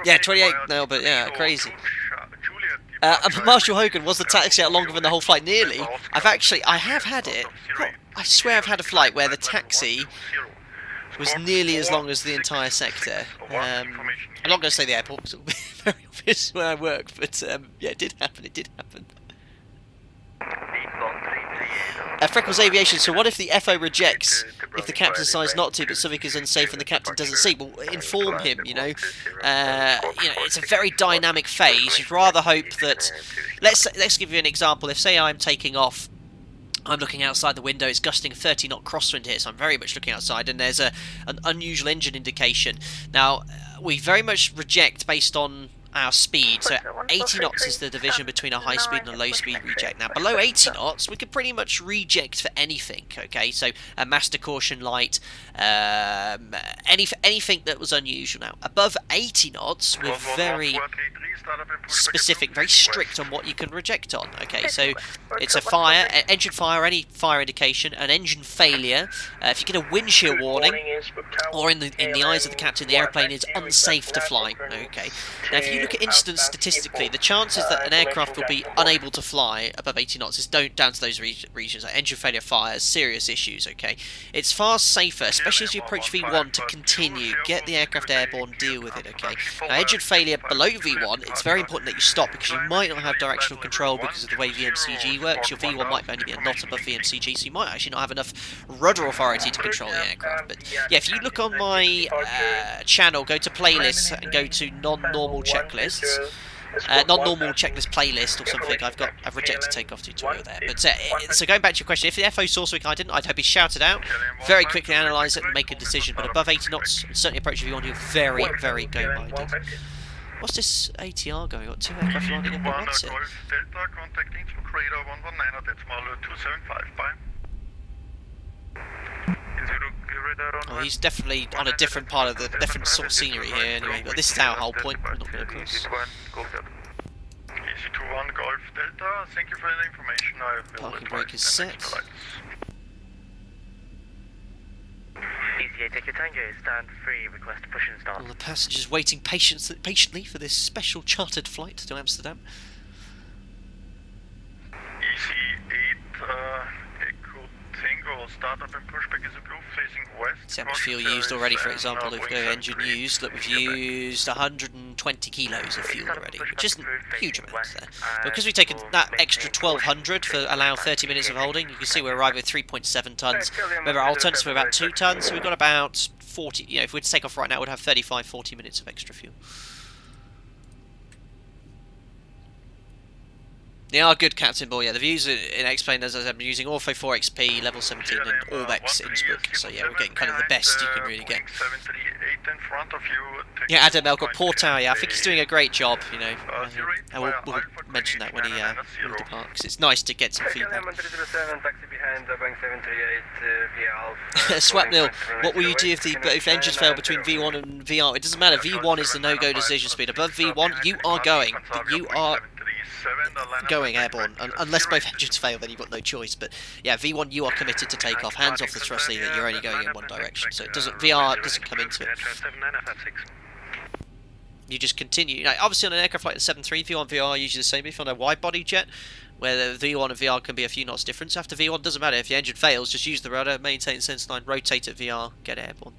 Yeah, 28 now, but yeah, crazy. Marshall Hogan, was the taxi out longer than the whole flight? Nearly. I have had it. I swear I've had a flight where the taxi was nearly as long as the entire sector. I'm not going to say the airport because it will be very obvious where I work, but yeah, it did happen. Freckles Aviation, so what if the FO rejects if the captain decides not to, but something is unsafe and the captain doesn't see? Well, inform him, it's a very dynamic phase. You'd rather hope that, let's give you an example. If, say, I'm taking off, I'm looking outside the window, it's gusting 30 knot crosswind here, so I'm very much looking outside, and there's an unusual engine indication. Now, we very much reject based on our speed. So 80 knots is the division between a high speed and a low speed reject. Now below 80 knots we could pretty much reject for anything, okay? So a master caution light, anything that was unusual. Now above 80 knots we're very specific, very strict on what you can reject on, okay? So it's a fire, engine fire, any fire indication, an engine failure, if you get a windshield warning, or in the eyes of the captain the airplane is unsafe to fly, okay? Now if you look at instance statistically, the chances that an aircraft will be unable to fly above 80 knots is down to those regions, like engine failure, fires, serious issues, okay? It's far safer, especially as you approach V1, to continue, get the aircraft airborne, deal with it, okay? Now engine failure below V1, it's very important that you stop, because you might not have directional control because of the way VMCG works. Your V1 might only be a knot above VMCG, so you might actually not have enough rudder authority to control the aircraft. But yeah, if you look on my channel, go to playlists and go to non-normal checklists, non-normal checklist playlist or something, I've rejected takeoff tutorial there. But so going back to your question, if the FO saw something I didn't, I'd hope he shouted out, very quickly analyse it and make a decision. But above 80 knots, and certainly approaching V1, you're very, very go-minded. What's this ATR going? Got 2 aircraft lining up at once.
Contact Innsbruck radar 119 decimal 275, bye.
Oh, he's definitely on a different part of the different sort of scenery here anyway, but this is our whole point, we're not going to cross.
Easy 21 Golf Delta, thank you for the information. I will
Parking brake is set.
Easy 8, take your tango, stand free, request push and start.
All the passengers waiting patiently for this special chartered flight to Amsterdam.
Easy 8, Echo Tango, start up and pushback is approved, facing west.
See how much fuel used already, for example, if we go engine used. Look, we've used 120 kilos of fuel already, which isn't huge amounts there. But because we've taken that extra 1200 for allow 30 minutes of holding, you can see we're arriving with 3.7 tonnes. Remember, our alternative were about 2 tonnes, so we've got about 40, you know, if we were to take off right now, we'd have 35-40 minutes of extra fuel. They are good, Captain Boy. Yeah, the views in X-Plane, as I said, I'm using Ortho 4XP, level 17, and Orbex Innsbruck. So yeah, we're getting kind of the best you can really get. Yeah, Adam Elcott, poor tower, yeah, I think he's doing a great job, you know. And we'll mention that when he departs. It's nice to get some feedback. Swapnil, what will you do if both engines fail between V1 and VR? It doesn't matter. V1 is the no-go decision speed. Above V1, you are going. You are going airborne, unless both engines fail, then you've got no choice. But yeah, V1 you are committed to take off, hands off the thrust lever, you're only going in one direction, so it doesn't, VR doesn't come into it. You just continue. Now, obviously on an aircraft like the 7.3, V1 and VR are usually the same. If you're on a wide body jet, where the V1 and VR can be a few knots difference, after V1 doesn't matter, if your engine fails, just use the rudder, maintain sense line, rotate at VR, get airborne.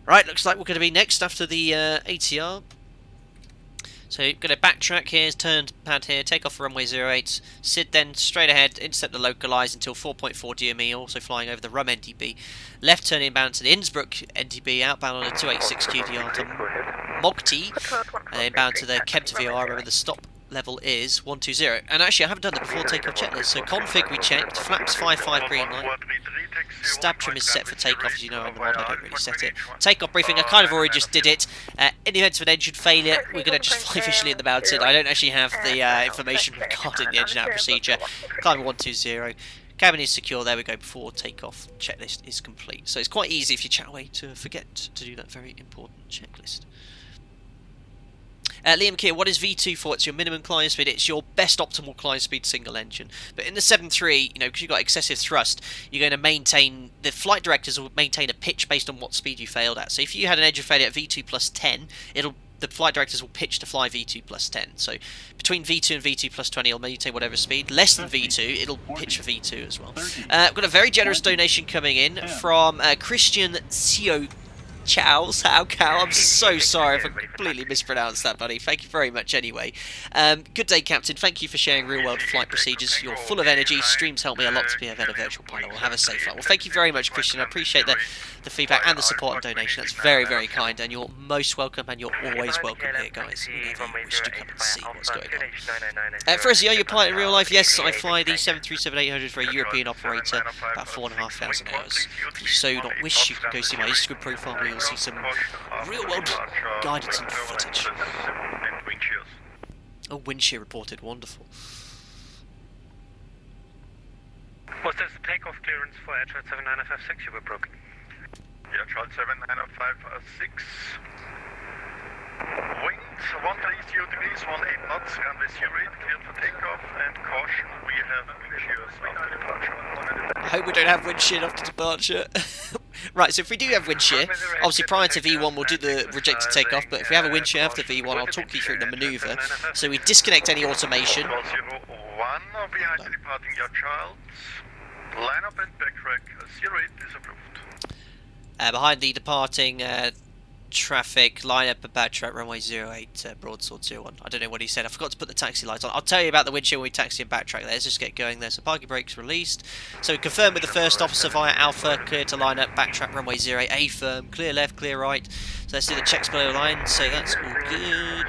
Right, looks like we're going to be next after the ATR. So you're going to backtrack here, turn pad here, take off for runway 08, SID then straight ahead, intercept the localise until 4.4 DME, also flying over the RUM NDB. Left turn inbound to the Innsbruck NDB, outbound on a 286 QDR to Mogti, and inbound to the Kempter VR, remember the stop level is 120. And actually I haven't done the before takeoff checklist, so config we checked, flaps 5.5 green light, stab trim is set for takeoff, as you know on the mod I don't really set it. Takeoff briefing, I kind of already just did it. In the event of an engine failure, we're going to just fly officially in the mountain. I don't actually have the information regarding the engine out procedure. Climb 120. Cabin is secure, there we go, before takeoff checklist is complete. So it's quite easy if you chat away to forget to do that very important checklist. Liam Keir, what is V2 for? It's your minimum climb speed. It's your best optimal climb speed single engine. But in the 7.3, you know, because you've got excessive thrust, you're going to maintain, the flight directors will maintain a pitch based on what speed you failed at. So if you had an engine failure at V2 plus 10, the flight directors will pitch to fly V2 plus 10. So between V2 and V2 plus 20, it'll maintain whatever speed. Less than V2, it'll pitch for V2 as well. We've got a very generous donation coming in from Christian Sio. Cow, I'm so sorry if I completely mispronounced that, buddy. Thank you very much anyway. Good day, Captain. Thank you for sharing real-world flight procedures. You're full of energy. Streams help me a lot to be a better virtual pilot. We'll have a safe flight. Well, thank you very much, Christian. I appreciate the feedback and the support and donation. That's very, very kind, and you're most welcome, and you're always welcome here, guys, whenever you wish to come and see what's going on. Firstly, are you a pilot in real life? Yes, I fly the 737-800 for a European operator, about 4,500 hours. If you so not wish, you can go see my Instagram profile, where you'll you'll see some real-world guidance and footage.
And wind shears.
Oh, wind shear reported, wonderful.
Was this the takeoff clearance for Air Charles 7956 you were broken?
Air Charles 7956. Wind 130 degrees, 18 knots, runway 08, cleared for takeoff, and caution, we have wind shears after departure.
I hope we don't have wind shear after departure. Right, so if we do have wind shear, obviously prior to V1 we'll do the rejected takeoff, but if we have a wind shear after V1 I'll talk you through the manoeuvre. So we disconnect any automation.
01, behind the departing Air Charles. Line up and backtrack, 08 is approved.
Behind the departing traffic, line up and backtrack, runway 08, broadsword 01. I don't know what he said, I forgot to put the taxi lights on. I'll tell you about the windshield when we taxi and backtrack there. Let's just get going there. So parking brakes released. So we confirm with the first officer via Alpha, clear to line up, backtrack, runway 08, A firm, clear left, clear right. So let's do the checks below line, so that's all good.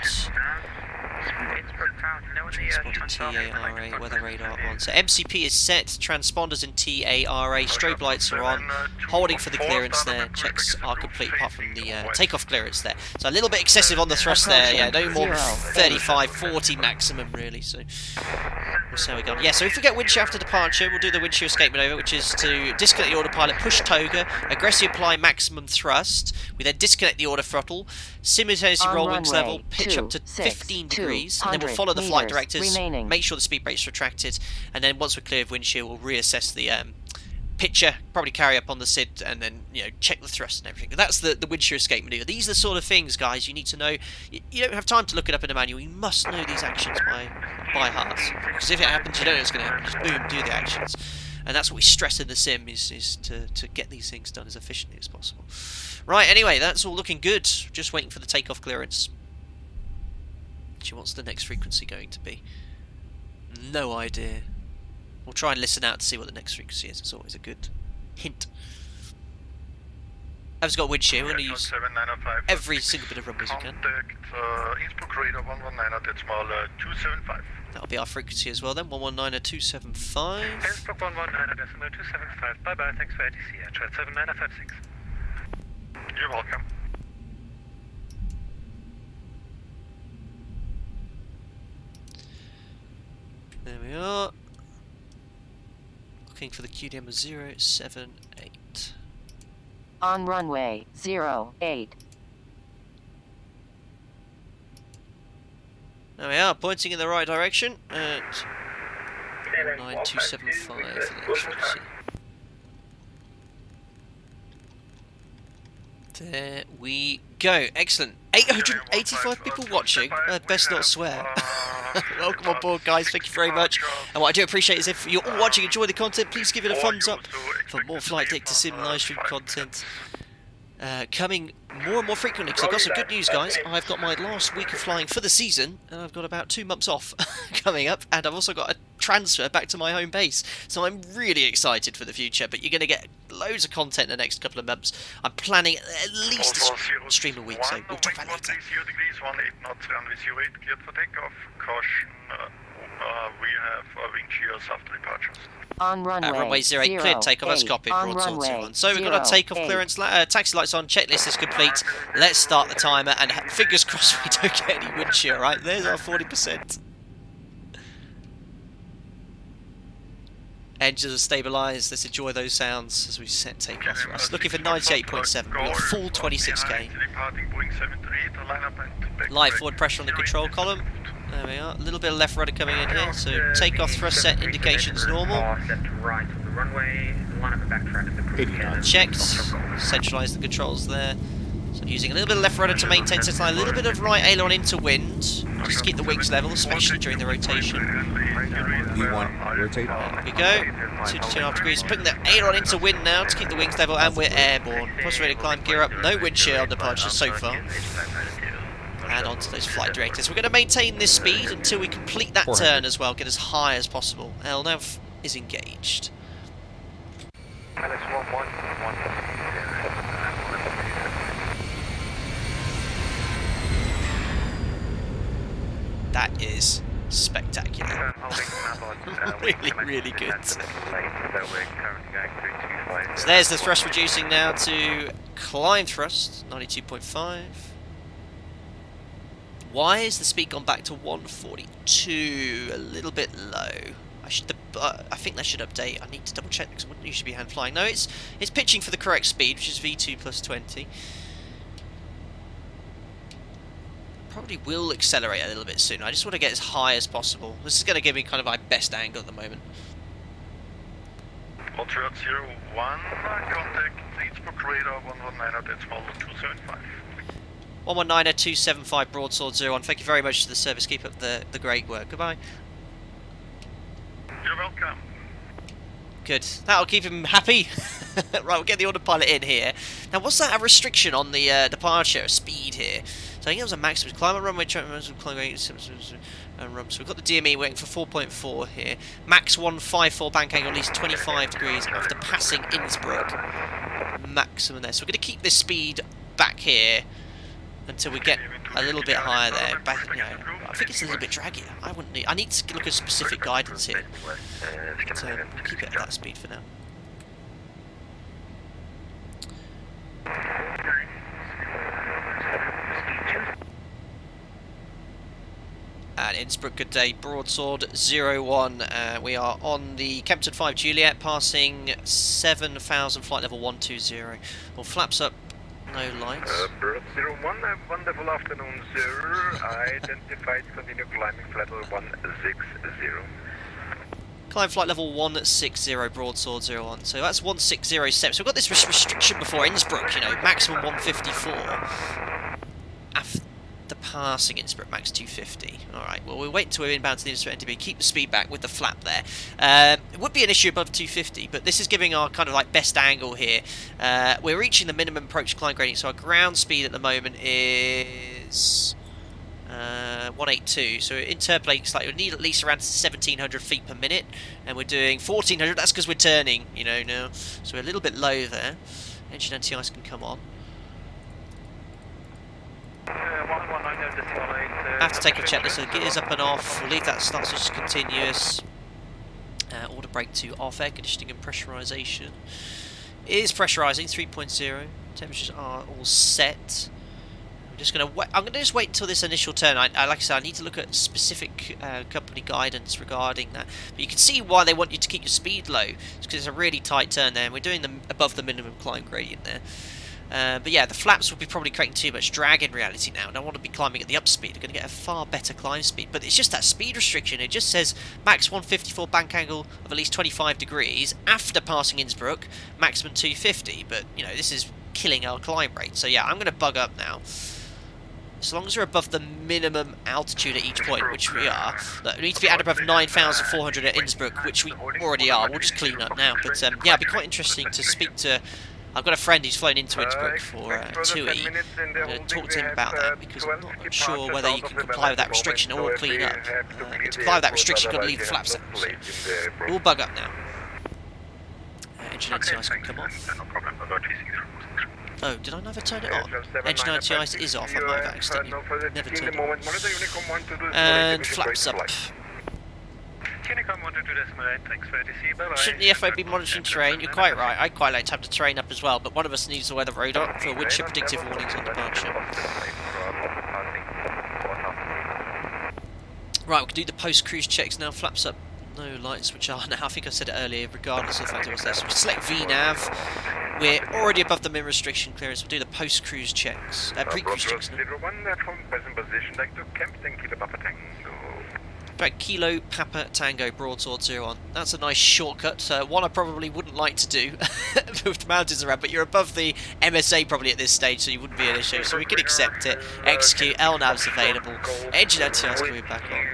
Transponder TARA, weather radar on. So MCP is set, transponders in TARA, strobe lights are on, holding for the clearance there, checks are complete apart from the takeoff clearance there. So a little bit excessive on the thrust there, yeah, no more 35, 40 maximum really, so we'll see how we go on. Yeah, so if we get wind shear after departure, we'll do the wind shear escape maneuver, which is to disconnect the autopilot, push toga, aggressively apply maximum thrust, we then disconnect the auto throttle, simultaneously roll wings level, pitch up to 15 degrees, and then we'll follow the flight directors, make sure the speed brake's retracted, and then once we're clear of wind shear, we'll reassess the picture, probably carry up on the SID, and then, you know, check the thrust and everything. That's the wind shear escape maneuver. These are the sort of things, guys, you need to know. You don't have time to look it up in a manual. You must know these actions by heart, because if it happens, you don't know what's going to happen. Just boom, do the actions. And that's what we stress in the sim, is to get these things done as efficiently as possible. Right, anyway, that's all looking good. Just waiting for the takeoff clearance. Actually, what's the next frequency going to be? No idea. We'll try and listen out to see what the next frequency is. It's always a good hint. I've got wind shear. We're going to use every single bit of runways we can.
Contact Innsbruck radar 119 at decimal 275.
That'll be our frequency as well then, 119 at 275.
Innsbruck 119 at decimal 275. Bye bye, thanks for ATC, Air Charles 7956.
You're welcome.
There we are. Looking for the QDM of 078.
On runway 08.
There we are, pointing in the right direction at 9275 for the next frequency. There we go. Excellent. 885 people watching. Best not swear. Welcome on board, guys. Thank you very much. And what I do appreciate is if you're all watching, enjoy the content, please give it a thumbs up for more Flight Deck to Sim live stream content coming more and more frequently. Because I've got some good news, guys. I've got my last week of flying for the season, and I've got about 2 months off coming up, and I've also got a transfer back to my home base. So I'm really excited for the future, but you're going to get loads of content in the next couple of months. I'm planning at least a stream a week, so we'll talk about it later.
18 knots, runway 08, cleared for takeoff. Caution, we have wind shears after departures.
On runway
08, cleared takeoff, that's copied, broadsword 21. So we've got our takeoff clearance, taxi lights on, checklist is complete. Let's start the timer, and fingers crossed we don't get any wind shear, right? There's our 40%. Engines are stabilised, let's enjoy those sounds as we set takeoff for us. Looking for 98.7, we've got full 26k. Light forward pressure on the control column. There we are, a little bit of left rudder coming in here, so takeoff thrust set indications normal. Checked, centralise the controls there. So using a little bit of left rudder to maintain sense line, a little bit of right aileron into wind, just to keep the wings level, especially during the rotation.
V1, rotate.
There we go, 2 to 2.5 degrees, putting the aileron into wind now to keep the wings level, and we're airborne. Possibility to climb gear up, no wind shear on departure so far. And onto those flight directors. We're going to maintain this speed until we complete that turn as well, get as high as possible. LNAV is engaged. That is spectacular. Really, really good. So there's the thrust reducing now to climb thrust, 92.5. Why is the speed gone back to 142? A little bit low. I think that should update. I need to double check because it wouldn't usually be hand flying. No, it's pitching for the correct speed, which is V2 plus 20. Probably will accelerate a little bit soon. I just want to get as high as possible. This is going to give me kind of my best angle at the moment.
Ultra 01, contact Innsbruck radar 119 at small 275.
119er 275 broadsword 01. Thank you very much to the service. Keep up the great work. Goodbye.
You're welcome.
Good. That'll keep him happy. Right, we'll get the autopilot in here. Now, was that a restriction on the departure speed here? So I think it was a maximum climb on runway. So we've got the DME waiting for 4.4 here. Max 154 bank angle, at least 25 degrees after passing Innsbruck. Maximum there. So we're going to keep this speed back here until we get a little bit higher there. But, you know, I think it's a little bit draggy. I need to look at specific guidance here. So keep it at that speed for now. And Innsbruck, good day, broadsword 01. We are on the Kempton 5 Juliet, passing 7,000, flight level 120. Well, flaps up, no lights.
Broad 01, a wonderful afternoon, sir. Identified, continue climbing flight level 160.
Climb flight level 160, broadsword 01. So that's 160 steps. We've got this restriction before Innsbruck, you know, maximum 154. After passing Innsbruck, max 250. Alright, well, we'll wait until we're inbound to the Instructor NTB, keep the speed back with the flap there. It would be an issue above 250, but this is giving our kind of like best angle here. We're reaching the minimum approach climb gradient, so our ground speed at the moment is 182, so it interpolates like we need at least around 1,700 feet per minute, and we're doing 1,400. That's because we're turning, you know, now, so we're a little bit low there. Engine anti-ice can come on. I have to take a checklist, so the gears up and off. We'll leave that start switch as continuous. Order brake to off, air conditioning and pressurisation. It is pressurising, 3.0. Temperatures are all set. I'm just going to wait. I'm going to just wait until this initial turn. Like I said, I need to look at specific company guidance regarding that. But you can see why they want you to keep your speed low. It's because it's a really tight turn there, and we're doing them above the minimum climb gradient there. But yeah, the flaps will be probably creating too much drag in reality now. I don't want to be climbing at the up speed. I'm going to get a far better climb speed. But it's just that speed restriction. It just says max 154 bank angle of at least 25 degrees after passing Innsbruck, maximum 250. But, you know, this is killing our climb rate. So yeah, I'm going to bug up now. As long as we're above the minimum altitude at each point, which we are. Look, we need to be at above 9,400 at Innsbruck, which we already are. We'll just clean up now. But yeah, it'd be quite interesting to speak to... I've got a friend who's flown into Innsbruck for TUI. I'm going to talk to him about that because I'm not sure whether you can comply with that restriction or clean up. But to comply with that restriction, you've got to leave the flaps up. So we'll bug up now. Engine anti-ice can come off. Oh, did I never turn it on? Engine anti-ice is off. I might have accidentally never turned it on. And flaps up. Shouldn't the FO be monitoring terrain? You're quite right. I'd quite like to have the terrain up as well, but one of us needs to wear the radar for wind shear predictive warnings on departure. Right, we can do the post-cruise checks now. Flaps up, no lights, which are now. I think I said it earlier, regardless of the fact it was there. So we select VNAV. We're already above the min restriction clearance. We'll do the post-cruise checks. Pre-cruise checks now. Right, Kilo Papa Tango broadsword 01. That's a nice shortcut. One I probably wouldn't like to do with the mountains around, but you're above the MSA probably at this stage, so you wouldn't be an issue. So we can accept it. Execute. LNAV's available. Engine anti-ice coming back on.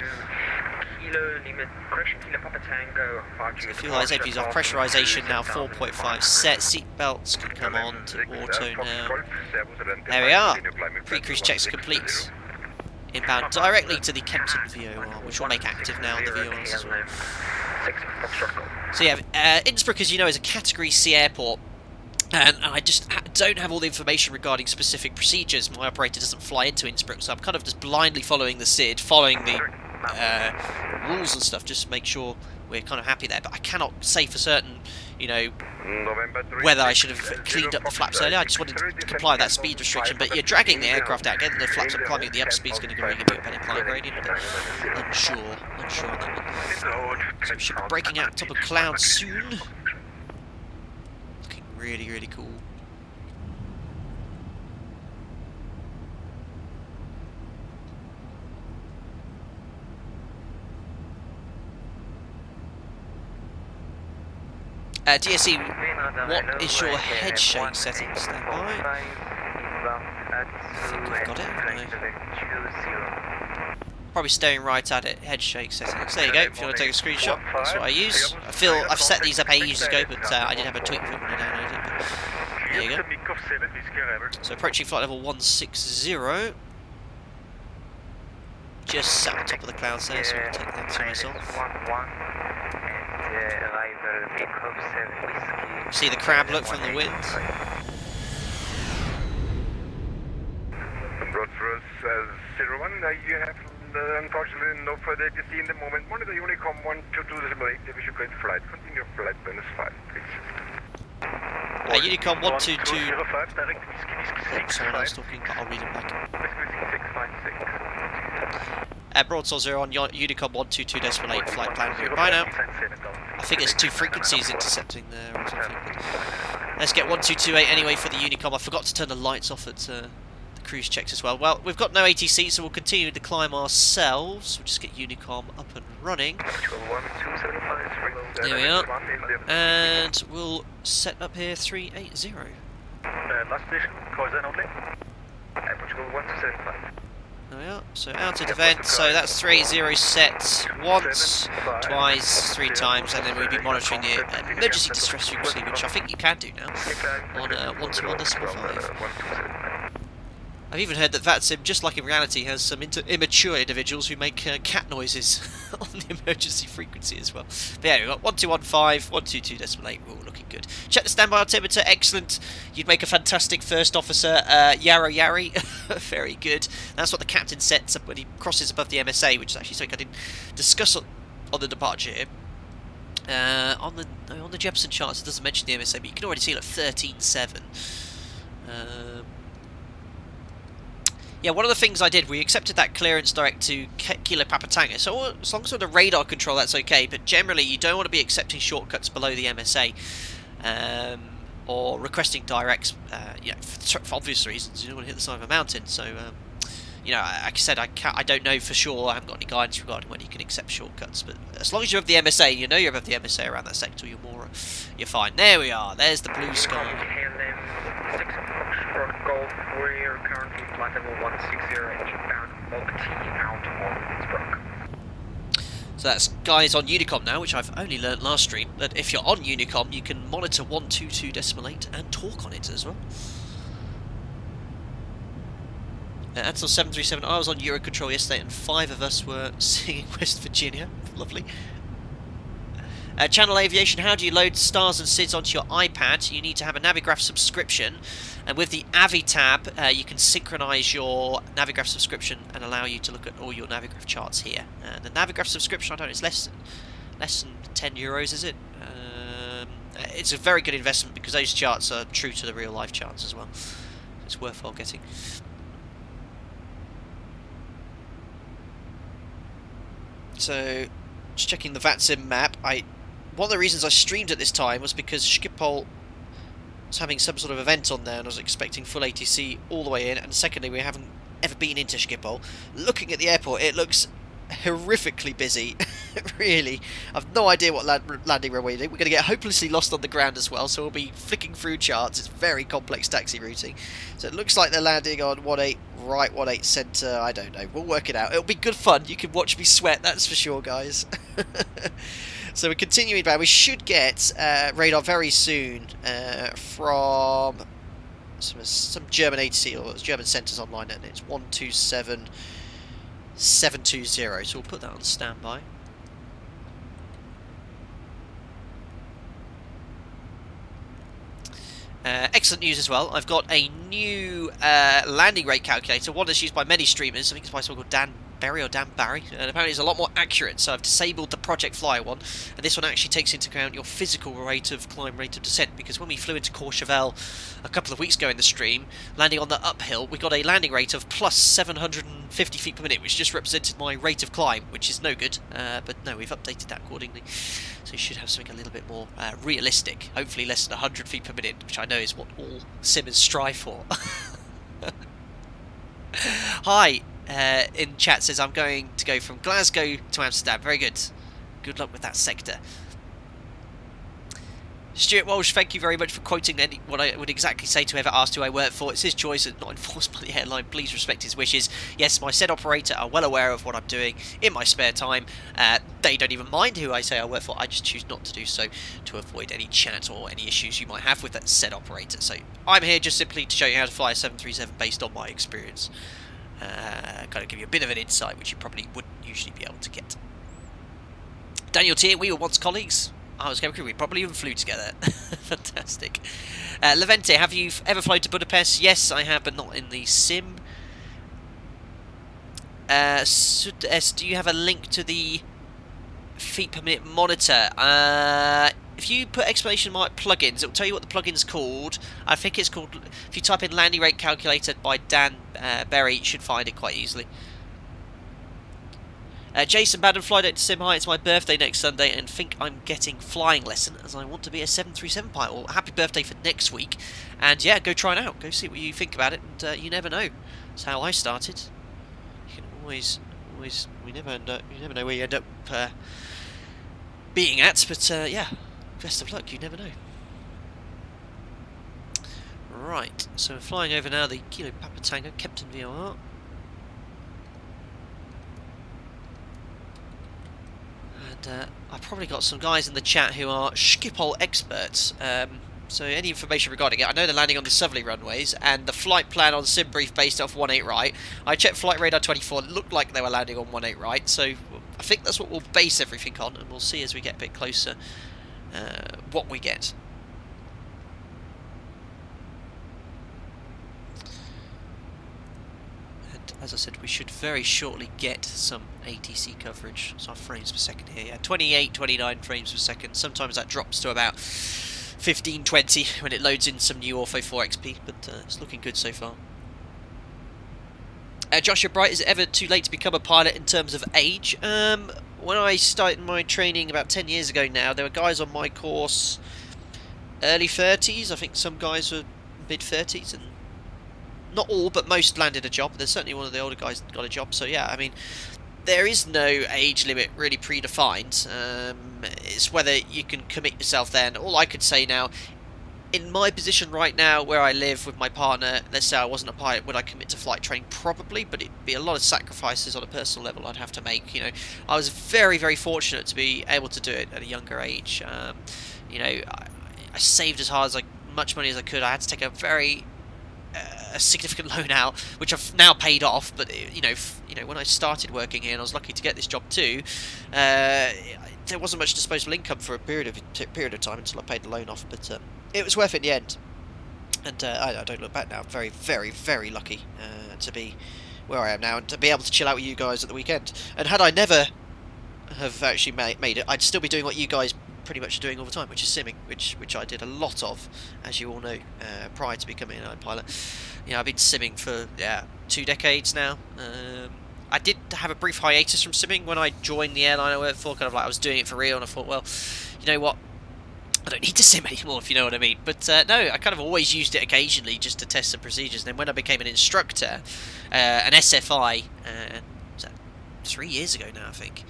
Fuel eyes AP's off. Pressurization now 4.5 set. Seat belts can come on to auto now. There we are. Pre-cruise checks complete. Inbound directly to the Kempton VOR, which will make active now on the VORs as well. So yeah, Innsbruck, as you know, is a Category C airport, and I just don't have all the information regarding specific procedures. My operator doesn't fly into Innsbruck, so I'm kind of just blindly following the SID, following the rules and stuff, just to make sure we're kind of happy there. But I cannot say for certain, you know, whether I should have cleaned up the flaps earlier. I just wanted to comply with that speed restriction. But you're dragging the aircraft out, getting the flaps up, climbing the up speed is going to really give you a better climb gradient. Unsure on that one. So we should be breaking out top of clouds soon. Looking really, really cool. DSE, what is your head shake setting? Stand by. I think I've got it, haven't I? Probably staring right at it. Head shake settings. There you go. If you want to take a screenshot, that's what I use. I feel I've set these up ages ago, but I did have a tweak for it when I downloaded it. But there you go. So approaching flight level 160. Just sat on top of the clouds there, so we'll take that to myself. See the crab look from the wind.
Rolls-Royce 01, you have unfortunately no further ATC in the moment. Monitor Unicom 122.8, division grade flight. Continue flight minus 5, please.
Unicom 122. Oh, someone else talking, but I'll read it back. Broadside 0 on Unicom 122.8 flight plan. Bye now. I think there's 2 frequencies intercepting there or something. Let's get 1228 anyway for the Unicom. I forgot to turn the lights off at the cruise checks as well. Well, we've got no ATC, so we'll continue the climb ourselves. We'll just get Unicom up and running. There we are. And we'll set up here 380.
Last station, cars in only.
Portugal 1275.
There we are. So out of event. So that's 380 set once, twice, 3 times, and then we'll be monitoring the emergency distress frequency, which I think you can do now on 121.5. I've even heard that VATSIM, just like in reality, has some immature individuals who make cat noises on the emergency frequency as well. But yeah, we've got 1215, 122.8, we're all looking good. Check the standby altimeter, excellent. You'd make a fantastic first officer, Yari. Very good. That's what the captain sets up when he crosses above the MSA, which is actually something I didn't discuss on the departure here. On the Jepson charts, it doesn't mention the MSA, but you can already see it at 13.7. Yeah, one of the things I did, we accepted that clearance direct to Kilo Papa Tango, so as long as we're on the radar control, that's okay, but generally you don't want to be accepting shortcuts below the MSA, or requesting directs, you know, for obvious reasons. You don't want to hit the side of a mountain, so, you know, like I said, I don't know for sure, I haven't got any guidance regarding when you can accept shortcuts, but as long as you're above the MSA, you know you're above the MSA around that sector, you're fine. There we are, there's the blue sky.
Golf, we're currently flight level 160 inbound log T out on Innsbruck.
So that's guys on Unicom now, which I've only learnt last stream, that if you're on Unicom, you can monitor 122.8 and talk on it as well. Ansel 737, I was on Eurocontrol yesterday and 5 of us were singing West Virginia. Lovely. Channel Aviation, how do you load stars and SIDS onto your iPad? You need to have a Navigraph subscription, and with the Avi tab, you can synchronise your Navigraph subscription and allow you to look at all your Navigraph charts here. The Navigraph subscription, I don't know, it's less than €10, is it? It's a very good investment because those charts are true to the real life charts as well. It's worthwhile getting. So, just checking the VATSIM map, one of the reasons I streamed at this time was because Schiphol was having some sort of event on there and I was expecting full ATC all the way in, and secondly, we haven't ever been into Schiphol. Looking at the airport, it looks horrifically busy. Really, I've no idea what landing runway we're going to get hopelessly lost on the ground as well, so we'll be flicking through charts. It's very complex taxi routing, so it looks like they're landing on 18 right, 18 centre. I don't know, we'll work it out. It'll be good fun. You can watch me sweat, that's for sure, guys. So we're continuing back. We should get radar very soon from some German ATC or German centres online, and it's 127720. So we'll put that on standby. Excellent news as well. I've got a new landing rate calculator, one that's used by many streamers. I think it's by someone called Dan Barry or Dan Barry, and apparently it's a lot more accurate, so I've disabled the Project Fly one, and this one actually takes into account your physical rate of climb, rate of descent, because when we flew into Courchevel a couple of weeks ago in the stream, landing on the uphill, we got a landing rate of plus 750 feet per minute, which just represented my rate of climb, which is no good, but no, we've updated that accordingly, so you should have something a little bit more realistic, hopefully less than 100 feet per minute, which I know is what all simmers strive for. Hi, in chat says I'm going to go from Glasgow to Amsterdam. Very good. Good luck with that sector. Stuart Walsh, thank you very much for quoting what I would exactly say to whoever asked who I work for. It's his choice and not enforced by the airline. Please respect his wishes. Yes, my said operator are well aware of what I'm doing in my spare time. They don't even mind who I say I work for. I just choose not to do so to avoid any chat or any issues you might have with that said operator. So I'm here just simply to show you how to fly a 737 based on my experience. Kind of give you a bit of an insight which you probably wouldn't usually be able to get. Daniel T, we were once colleagues. I was going to we probably even flew together. Fantastic. Levente, have you ever flown to Budapest? Yes, I have, but not in the sim. Do you have a link to the feet per minute monitor? If you put exclamation mark plugins, it will tell you what the plugin's called. I think it's called, if you type in landing rate calculator by Dan Berry, you should find it quite easily. Jason Baden, fly date to sim. Hi, it's my birthday next Sunday and think I'm getting flying lesson as I want to be a 737 pilot. Well, happy birthday for next week. And yeah, go try it out. Go see what you think about it. And you never know. That's how I started. You can always, you never know where you end up being at. But yeah, best of luck. You never know. Right, so we're flying over now the Kilo Papa Tango, Captain VOR. And I've probably got some guys in the chat who are Schiphol experts. So any information regarding it, I know they're landing on the southerly runways, and the flight plan on SimBrief based off 18 right. I checked Flight Radar 24, it looked like they were landing on 18 right, so I think that's what we'll base everything on, and we'll see as we get a bit closer what we get. As I said, we should very shortly get some ATC coverage. So our frames per second here, yeah, 28, 29 frames per second. Sometimes that drops to about 15, 20 when it loads in some new Ortho 4XP, but it's looking good so far. Joshua Bright, is it ever too late to become a pilot in terms of age? When I started my training about 10 years ago now, there were guys on my course early 30s. I think some guys were mid 30s, and not all, but most landed a job. There's certainly one of the older guys that got a job. So yeah, I mean, there is no age limit really predefined. It's whether you can commit yourself then. All I could say now, in my position right now, where I live with my partner, let's say I wasn't a pilot, would I commit to flight training? Probably, but it'd be a lot of sacrifices on a personal level I'd have to make. You know, I was very, very fortunate to be able to do it at a younger age. You know, I saved as hard as much money as I could. I had to take a significant loan out, which I've now paid off. But you know, when I started working here, and I was lucky to get this job too, there wasn't much disposable income for a period of time until I paid the loan off. But it was worth it in the end, and I don't look back now. I'm very, very, very lucky to be where I am now and to be able to chill out with you guys at the weekend. And had I never have actually made it, I'd still be doing what you guys pretty much doing all the time, which is simming, which I did a lot of, as you all know, prior to becoming an airline pilot. You know, I've been simming for 2 decades now. I did have a brief hiatus from simming when I joined the airline I worked for. Kind of like I was doing it for real, and I thought, well, you know what, I don't need to sim anymore, if you know what I mean. But no, I kind of always used it occasionally just to test the procedures. And then when I became an instructor, an SFI, was that 3 years ago now, I think.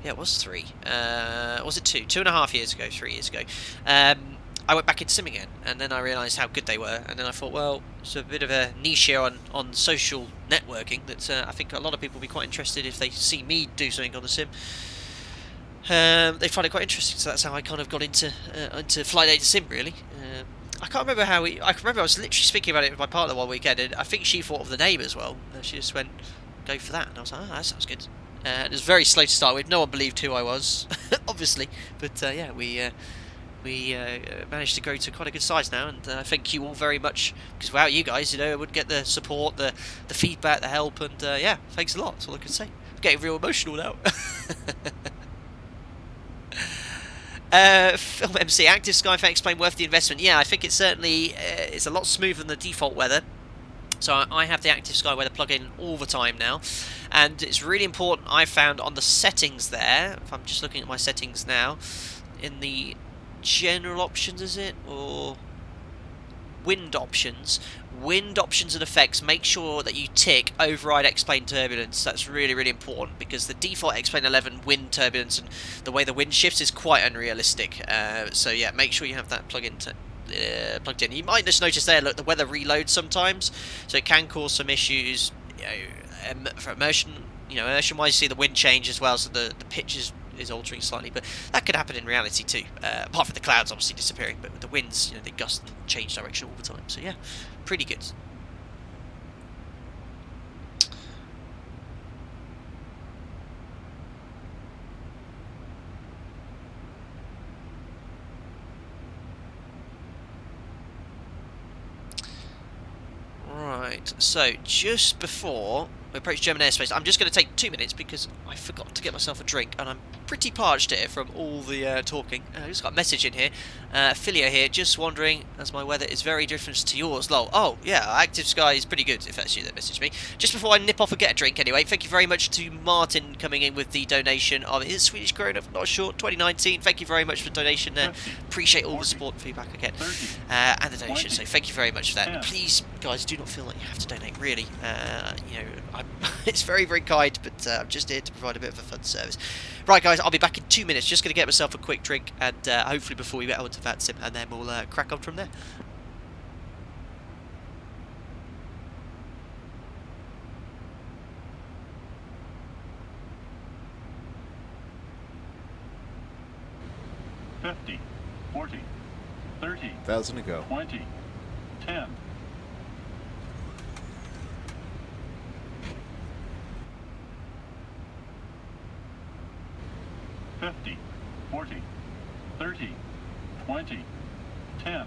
Yeah, it was 3. Was it 2? 2.5 years ago, 3 years ago. I went back into simming again, and then I realised how good they were, and then I thought, well, it's a bit of a niche here on social networking that I think a lot of people will be quite interested if they see me do something on the sim. They find it quite interesting, so that's how I kind of got into flight data sim, really. I can't remember how I remember I was literally speaking about it with my partner one weekend, and I think she thought of the name as well. She just went, go for that, and I was like, oh, that sounds good. It was very slow to start with. No one believed who I was, obviously. But yeah, we managed to grow to quite a good size now, and thank you all very much. Because without you guys, you know, I wouldn't get the support, the feedback, the help, and yeah, thanks a lot. That's all I can say. getting real emotional now. Film MC, active sky effect explain worth the investment. Yeah, I think it's certainly it's a lot smoother than the default weather. So I have the active sky weather plug-in all the time now, and it's really important. I found on the settings there, if I'm just looking at my settings now, in the general options, is it, or wind options and effects, make sure that you tick override X-plane turbulence. That's really, really important, because the default X-plane 11 wind turbulence and the way the wind shifts is quite unrealistic. So yeah, make sure you have that plugged in. You might just notice there, look, the weather reloads sometimes, so it can cause some issues, you know, for immersion. You know, immersion-wise, you see the wind change as well, so the pitch is altering slightly, but that could happen in reality too. Apart from the clouds obviously disappearing, but with the winds, you know, they gust and change direction all the time. So yeah, pretty good. Right, so just before we approach German airspace, I'm just going to take 2 minutes because I forgot to get myself a drink, and I'm pretty parched here from all the talking. I just got a message in here. Filio here, just wondering, as my weather is very different to yours. Lol. Oh, yeah, active sky is pretty good, if that's you that messaged me. Just before I nip off and get a drink anyway, thank you very much to Martin coming in with the donation of his Swedish krona, I'm not sure, 2019. Thank you very much for the donation there. Appreciate all the support and feedback again. And the donation, so thank you very much for that. Please, guys, do not feel like you have to donate, really. You know, it's very, very kind, but I'm just here to provide a bit of a fun service. Right, guys, I'll be back in 2 minutes. Just going to get myself a quick drink, and hopefully before we get on to VATSIM, and then we'll crack on from there.
$50, $40, $30,
1,000 to go.
$20, $10. $50, $40, $30, $20, $10.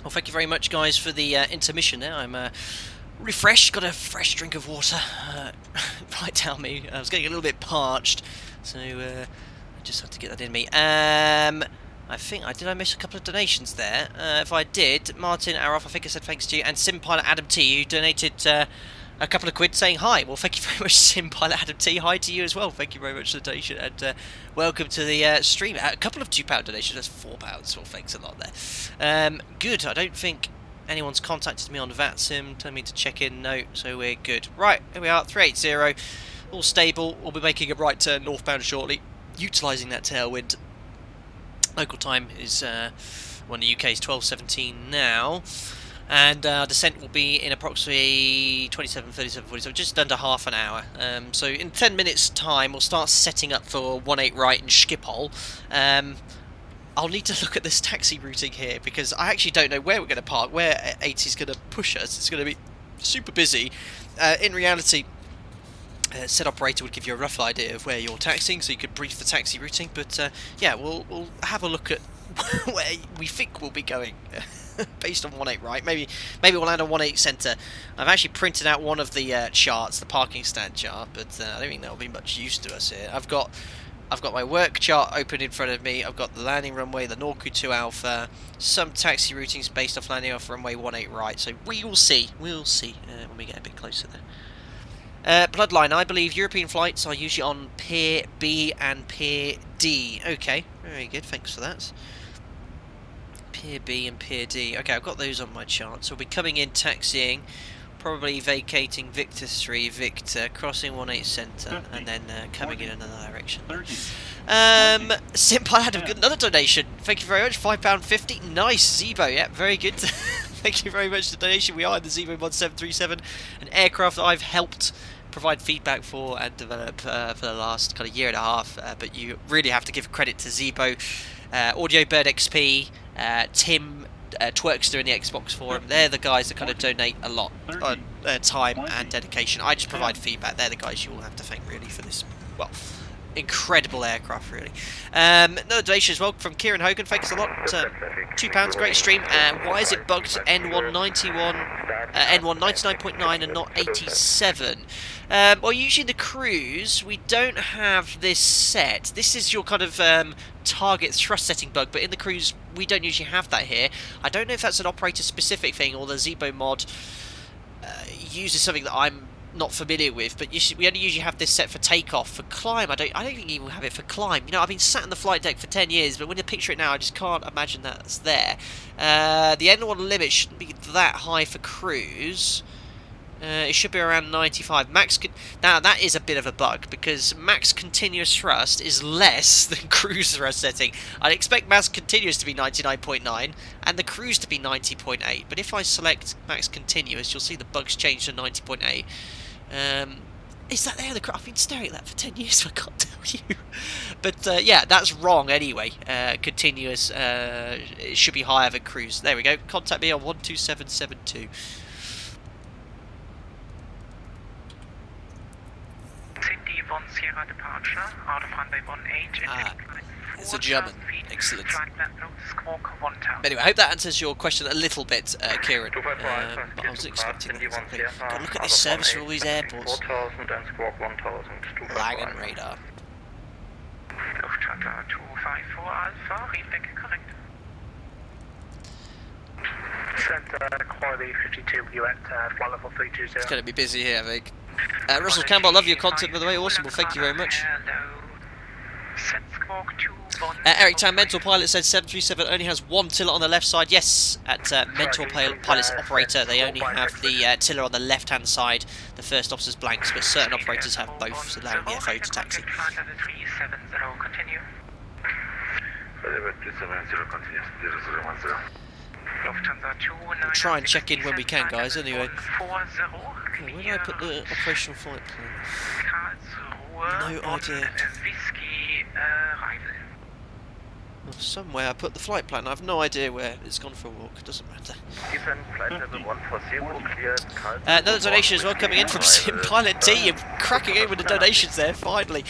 Well, thank you very much, guys, for the intermission there. I'm refreshed, got a fresh drink of water right down me. I was getting a little bit parched, so I just had to get that in me. I think did I miss a couple of donations there? If I did, Martin Aroff, I think I said thanks to you, and Sim Pilot Adam T, who donated a couple of quid saying hi. Well, thank you very much, Sim Pilot Adam T. Hi to you as well. Thank you very much for the donation, and welcome to the stream. A couple of £2 donations, that's £4. Well, thanks a lot there. Good. I don't think anyone's contacted me on VATSIM, telling me to check in. No, so we're good. Right, here we are, 380. All stable. We'll be making a right turn northbound shortly, utilising that tailwind. Local time is, well, in the UK is 12:17 now. And descent will be in approximately 27, 37, 47, just under half an hour. So in 10 minutes time, we'll start setting up for 18 right in Schiphol. I'll need to look at this taxi routing here, because I actually don't know where we're going to park, where 80 is going to push us. It's going to be super busy. In reality, set operator would give you a rough idea of where you're taxiing, so you could brief the taxi routing. But yeah, we'll have a look at where we think we'll be going. Based on 18 right, maybe we'll land on 18 centre. I've actually printed out one of the charts, the parking stand chart, but I don't think that'll be much use to us here. I've got my work chart open in front of me. I've got the landing runway, the Norku 2 Alpha, some taxi routings based off landing off runway 18 right. So we'll see when we get a bit closer there. Bloodline, I believe European flights are usually on Pier B and Pier D. Okay, very good, thanks for that. Pier B and Pier D. Okay, I've got those on my chart. So we'll be coming in, taxiing, probably vacating Victor 3, Victor, crossing 18 Centre, and then coming in another direction. Simple had another donation. Thank you very much, £5.50. Nice, ZIBO, yeah, very good. Thank you very much for the donation. We are in the ZIBO Mod 737, an aircraft that I've helped provide feedback for and develop for the last kind of year and a half. But you really have to give credit to ZIBO, Audio Bird XP, Tim, Twerkster in the Xbox forum. They're the guys that kind of donate a lot on time and dedication. I just provide feedback. They're the guys you all have to thank really for this, well, incredible aircraft really. Another donation as well from Kieran Hogan, thanks a lot. £2, great stream. Why is it bugged N191, N199.9 and not 87? Well, usually the cruise we don't have this set. This is your kind of target thrust setting bug, but in the cruise we don't usually have that here. I don't know if that's an operator specific thing or the ZIBO mod uses something that I'm not familiar with, but we only usually have this set for takeoff. For climb, I don't think you will have it for climb. You know, I've been sat in the flight deck for 10 years, but when you picture it now, I just can't imagine that's there. The N1 limit shouldn't be that high for cruise. It should be around 95. Now that is a bit of a bug because max continuous thrust is less than cruise thrust setting. I'd expect max continuous to be 99.9 and the cruise to be 90.8. But if I select max continuous, you'll see the bugs change to 90.8. Is that there? I've been staring at that for 10 years, so I can't tell you. But yeah, that's wrong anyway. Continuous, it should be higher than cruise. There we go. Contact me on 12772.
Cindy 10 departure, out of runway 18.
It's a German. Excellent. Anyway, I hope that answers your question a little bit, Kieran. I was expecting something. God, look at this service for all these airports. Lagging radar.
Lufthansa 254 Alpha, readback correct. Center quality 52 you at flight level 320.
It's going to be busy here, I think. Russell Campbell, I love your content by the way, awesome, well thank you very much. Eric Tan, Mentor Pilot said 737 only has one tiller on the left side. Yes, at Mentor Pilot's operator they only have the tiller on the left hand side, the first officer's blanks, but certain operators have both, allowing the FO to taxi. We'll try and check in when we can, guys, anyway. Okay, where do I put the operational flight plan? No idea. Well, somewhere I put the flight plan. I have no idea where. It's gone for a walk. It doesn't matter. Another donation as well coming in from Sim Pilot D. You're cracking in with the donations there, finally.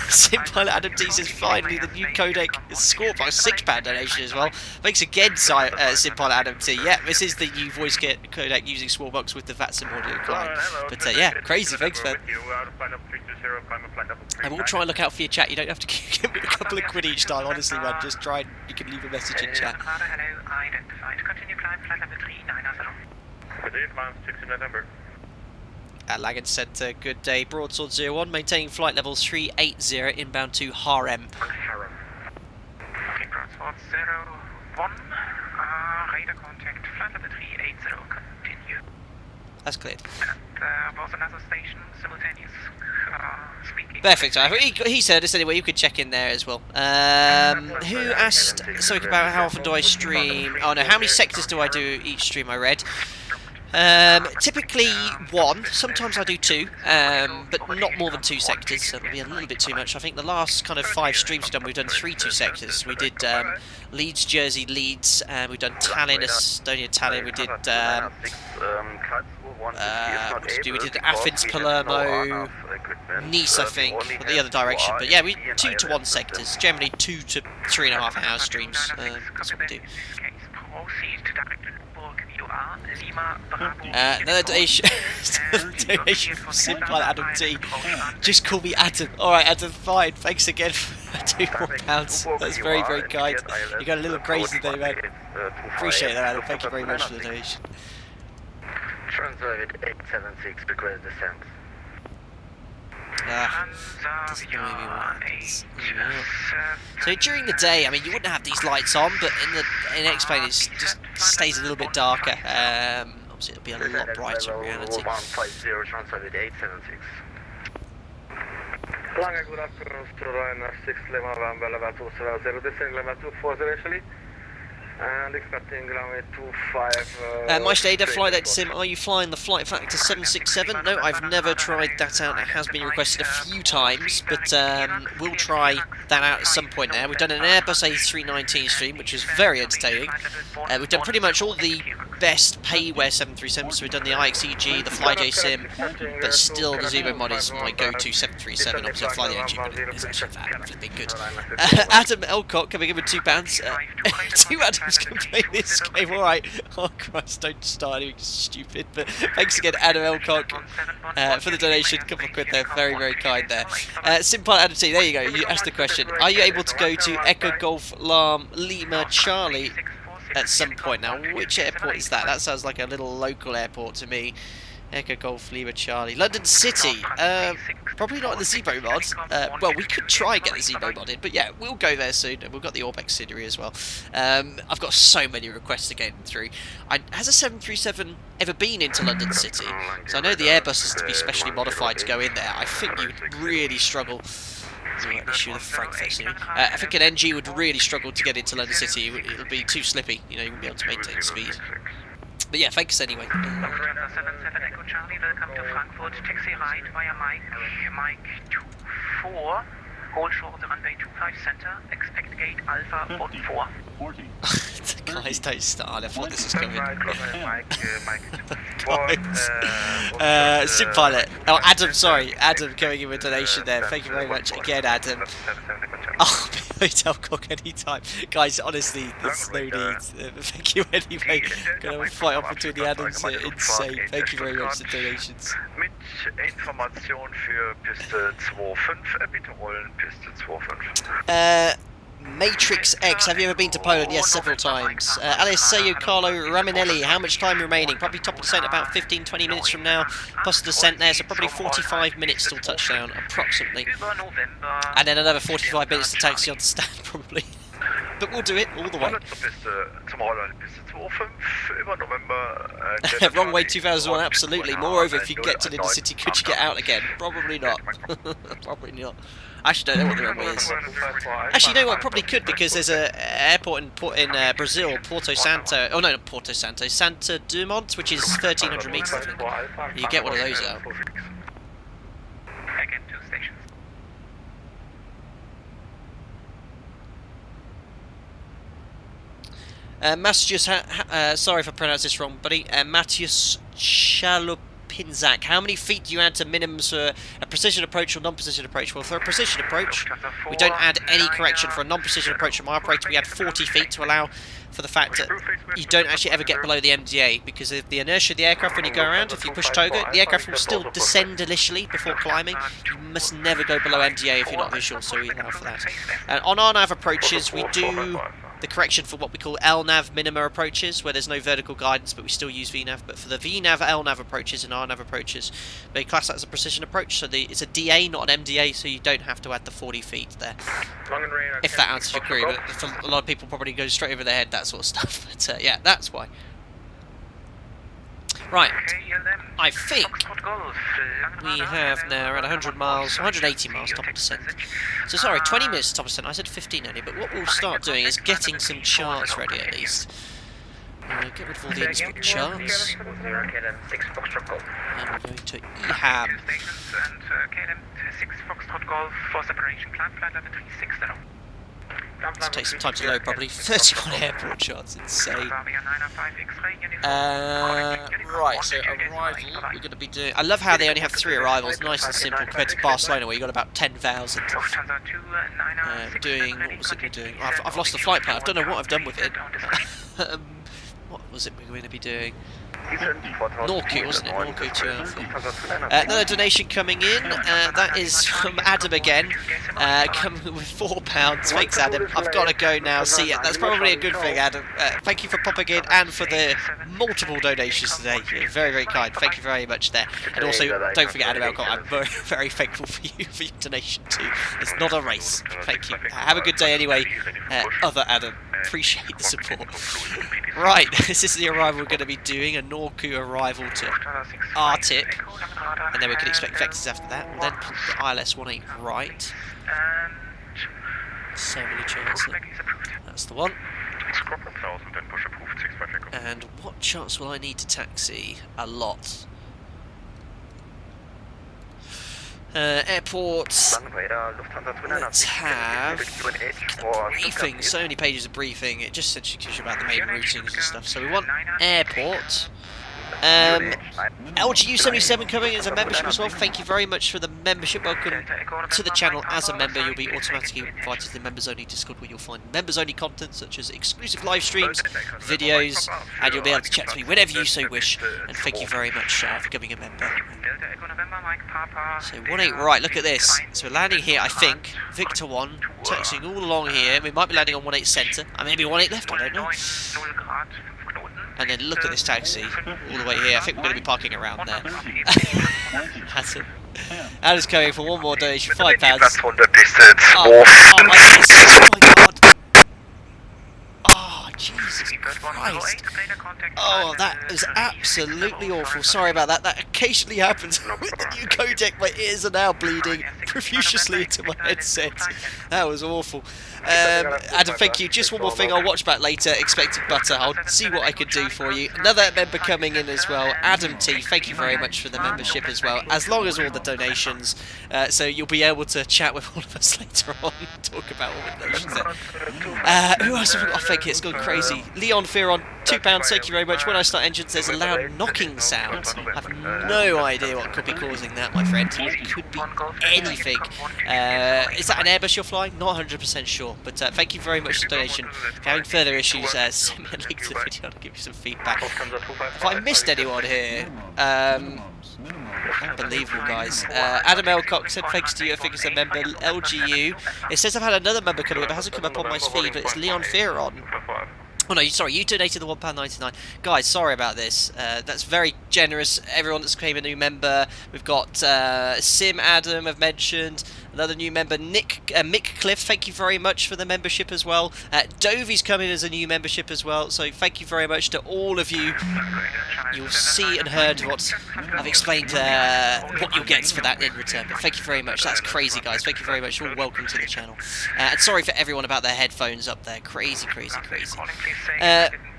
Sim Pilot Adam D says finally the new codec is scored by a £6 donation as well. Thanks again, Sim Pilot Adam T. Yeah, this is the new voice codec using Smallbox with the VATSIM audio client. But yeah, crazy, thanks, man. I will try and look out for your chat. You don't have to give me a couple of quid each time, honestly, man. Just try and you can leave a message in chat. At Lagan Centre, good day. Broadsword 01, maintaining flight level 380 inbound to Harem.
Okay, Broadsword 01, radar contact, flight level 380, continue.
That's cleared.
And was another station, simultaneous speaking.
Perfect. He said us anyway. You could check in there as well. Who asked something about how often do I stream? Oh no, how many sectors do I do each stream? I read. Typically one. Sometimes I do two, but not more than 2 sectors. So it'll be a little bit too much. I think the last kind of 5 streams we've done 3 2-sectors. We did Leeds, Jersey, Leeds. We've done Tallinn, Estonia, Tallinn. We did. We did Athens, Palermo, Nice, I think, the other direction. But yeah, we 2 to 1 sectors. Generally 2 to 3.5 hour streams. That's what we do. Another donation from Simple Adam T. Just call me Adam. Alright, Adam, fine. Thanks again for £2 more. That's very, very kind. You got a little crazy there, man. Appreciate that, Adam. Thank you very much for the donation.
Transit 876, request descent.
Doesn't maybe what happens. Yeah. So during the day, I mean, you wouldn't have these lights on, but in X-Plane it just stays a little bit darker. Obviously, it'll be a lot brighter in reality.
150, translate 876. Lange, good afternoon, Airline 6 Lima, level 270, descending level 240 initially, and expecting runway 25.
My Data, flight deck sim, are you flying the flight factor 767? No, I've never tried that out. It has been requested a few times, but we'll try that out at some point now. We've done an Airbus A319 stream, which is very entertaining. We've done pretty much all the best payware 737s, so we've done the IXEG, the FlyJ sim, but still the ZIBO mod is my go-to 737. Obviously I fly the NG, but it's actually flipping good. Adam Elcock coming in with £2. 2 Adams can play this game, alright. Oh Christ, don't start anything stupid, but thanks again Adam Elcock for the donation, a couple of quid there, very, very kind there. Simple Adam T, there you go, you asked the question, are you able to go to Echo Golf Lima Charlie at some point? Now, which airport is that? That sounds like a little local airport to me. Echo Golf Lima Charlie. London City. Probably not in the ZIBO mod. Well, we could try and get the ZIBO mod in, but yeah, we'll go there soon. And we've got the Orbex scenery as well. I've got so many requests to get them through. Has a 737 ever been into London City? So I know the Airbus is to be specially modified to go in there. I think you'd really struggle. Issue the Frankfurt soon. I think an NG would really struggle to get into London City. It'll be too slippy. You know, you wouldn't be able to maintain speed. But yeah, thanks anyway.
77 Echo Charlie, welcome to Frankfurt. Taxi right via Mike 24. Hold short the runway 25 center. Expect gate Alpha 44.
40.
Guys, don't start. I thought this was coming. Sim Pilot. Oh, Adam, sorry. Adam coming in with a donation there. Thank you very much again, Adam. Oh, hotel cock anytime. Guys, honestly, there's no need. Thank you anyway. Gonna fight off between the Adams here. Insane. Thank you very much for the donations.
Mit Information für Piste 25, bitte rollen Piste 25.
Matrix X, have you ever been to Poland? Yes, several times. Alessio Carlo Raminelli, how much time remaining? Probably top of descent about 15-20 minutes from now, plus the descent there, so probably 45 minutes till touchdown, approximately. And then another 45 minutes to taxi on stand, probably. But we'll do it all the way. Wrong way 2001, absolutely. Moreover, if you can get to the city, could you get out again? Probably not. Probably not. I actually don't know what the runway is. Actually, you know what? Probably could, because there's an airport in Brazil, Porto Santo. Oh no, not Porto Santo. Santa Dumont, which is 1,300 meters. I think. You get one of those out.
Again, 2 stations.
Sorry if I pronounced this wrong, buddy. Matthias Chalupinzak. How many feet do you add to minimums for a precision approach or non-precision approach? Well, for a precision approach, we don't add any correction. For a non-precision approach from our operator, we add 40 feet to allow for the fact that you don't actually ever get below the MDA, because of the inertia of the aircraft when you go around. If you push toga, the aircraft will still descend initially before climbing. You must never go below MDA if you're not visual, so we allow for that. On our nav approaches, we do the correction for what we call LNAV minima approaches, where there's no vertical guidance, but we still use VNAV. But for the VNAV, LNAV approaches and RNAV approaches, they class that as a precision approach, so it's a DA, not an MDA, so you don't have to add the 40 feet there. If that answers your query, but for a lot of people probably goes straight over their head, that sort of stuff. But yeah, that's why. Right, I think we have now around 100 miles, 180 miles top of descent. So sorry, 20 minutes top of descent. I said 15 only, but what we'll start doing is getting some charts ready at least. Get rid of all the Innsbruck charts. And we're going to EHAM. This takes some time to load, probably. 31 airport charts, insane. Right, so arrival, we're going to be doing... I love how they only have 3 arrivals, nice and simple, compared to Barcelona, where you got about 10,000. Doing... What was it we're doing? Oh, I've lost the flight plan, I don't know what I've done with it. What was it we were going to be doing? Norku, wasn't it? Norku 2 Alpha. Another donation coming in. That is from Adam again. Coming with £4. Thanks, Adam. I've got to go now. See ya. That's probably a good thing, Adam. Thank you for popping in and for the multiple donations today. You're very, very kind. Thank you very much there. And also, don't forget, Adam Elcott, I'm very, very thankful for you for your donation too. It's not a race. Thank you. Have a good day anyway, other Adam. Appreciate the support. Right, this is the arrival we're going to be doing, a Norku arrival to R-tip, and then we can expect vectors after that. We'll then put the ILS 18 right. So many charts there. That's the one. And what charts will I need to taxi? A lot. Airports. Let's have briefing. So many pages of briefing. It just essentially gives you about the main routings and stuff. So we want airport. LGU77 coming as a membership as well. Thank you very much for the membership. Welcome to the channel as a member. You'll be automatically invited to the members only Discord, where you'll find members only content such as exclusive live streams, videos, and you'll be able to chat to me whenever you so wish. And thank you very much for becoming a member. So 18 right, look at this. So we're landing here, I think. Victor 1, taxiing all along here. We might be landing on 18 centre. And maybe 18 left, I don't know. And then look at this taxi all the way here. I think we're going to be parking around there. That's it. That is coming for one more donation, £5. Oh my god. Oh, Jesus Christ. Oh, that is absolutely awful. Sorry about that. That occasionally happens with the new codec. My ears are now bleeding profusely into my headset. That was awful. Adam, thank you. Just one more thing. I'll watch back later. Expected butter. I'll see what I can do for you. Another member coming in as well. Adam T. Thank you very much for the membership as well, as long as all the donations. So you'll be able to chat with all of us later on. Talk about all the donations there. Who else have we got? I think it's gone crazy. Leon Fearon, £2. Thank you very much. When I start engines, there's a loud knocking sound. I have no idea what could be causing that, my friend. It could be anything. Is that an Airbus you're flying? Not 100% sure. But thank you very much for the donation. If you're having further issues, send me a link to the video and I'll give you some feedback. If I missed anyone here, unbelievable, guys. Adam Elcock said thanks to you. I think it's a member. LGU. It says I've had another member coming up. It hasn't come up on my feed, but it's Leon Fearon. Oh no, sorry, you donated the £1.99. Guys, sorry about this. That's very generous. Everyone that's became a new member. We've got Sim Adam, I've mentioned. Another new member, Mick Cliff, thank you very much for the membership as well. Dovey's coming as a new membership as well, so thank you very much to all of you. You'll see and heard what I've explained, what you'll get for that in return. But thank you very much. That's crazy, guys. Thank you very much. You're all welcome to the channel. And sorry for everyone about their headphones up there. Crazy, crazy, crazy.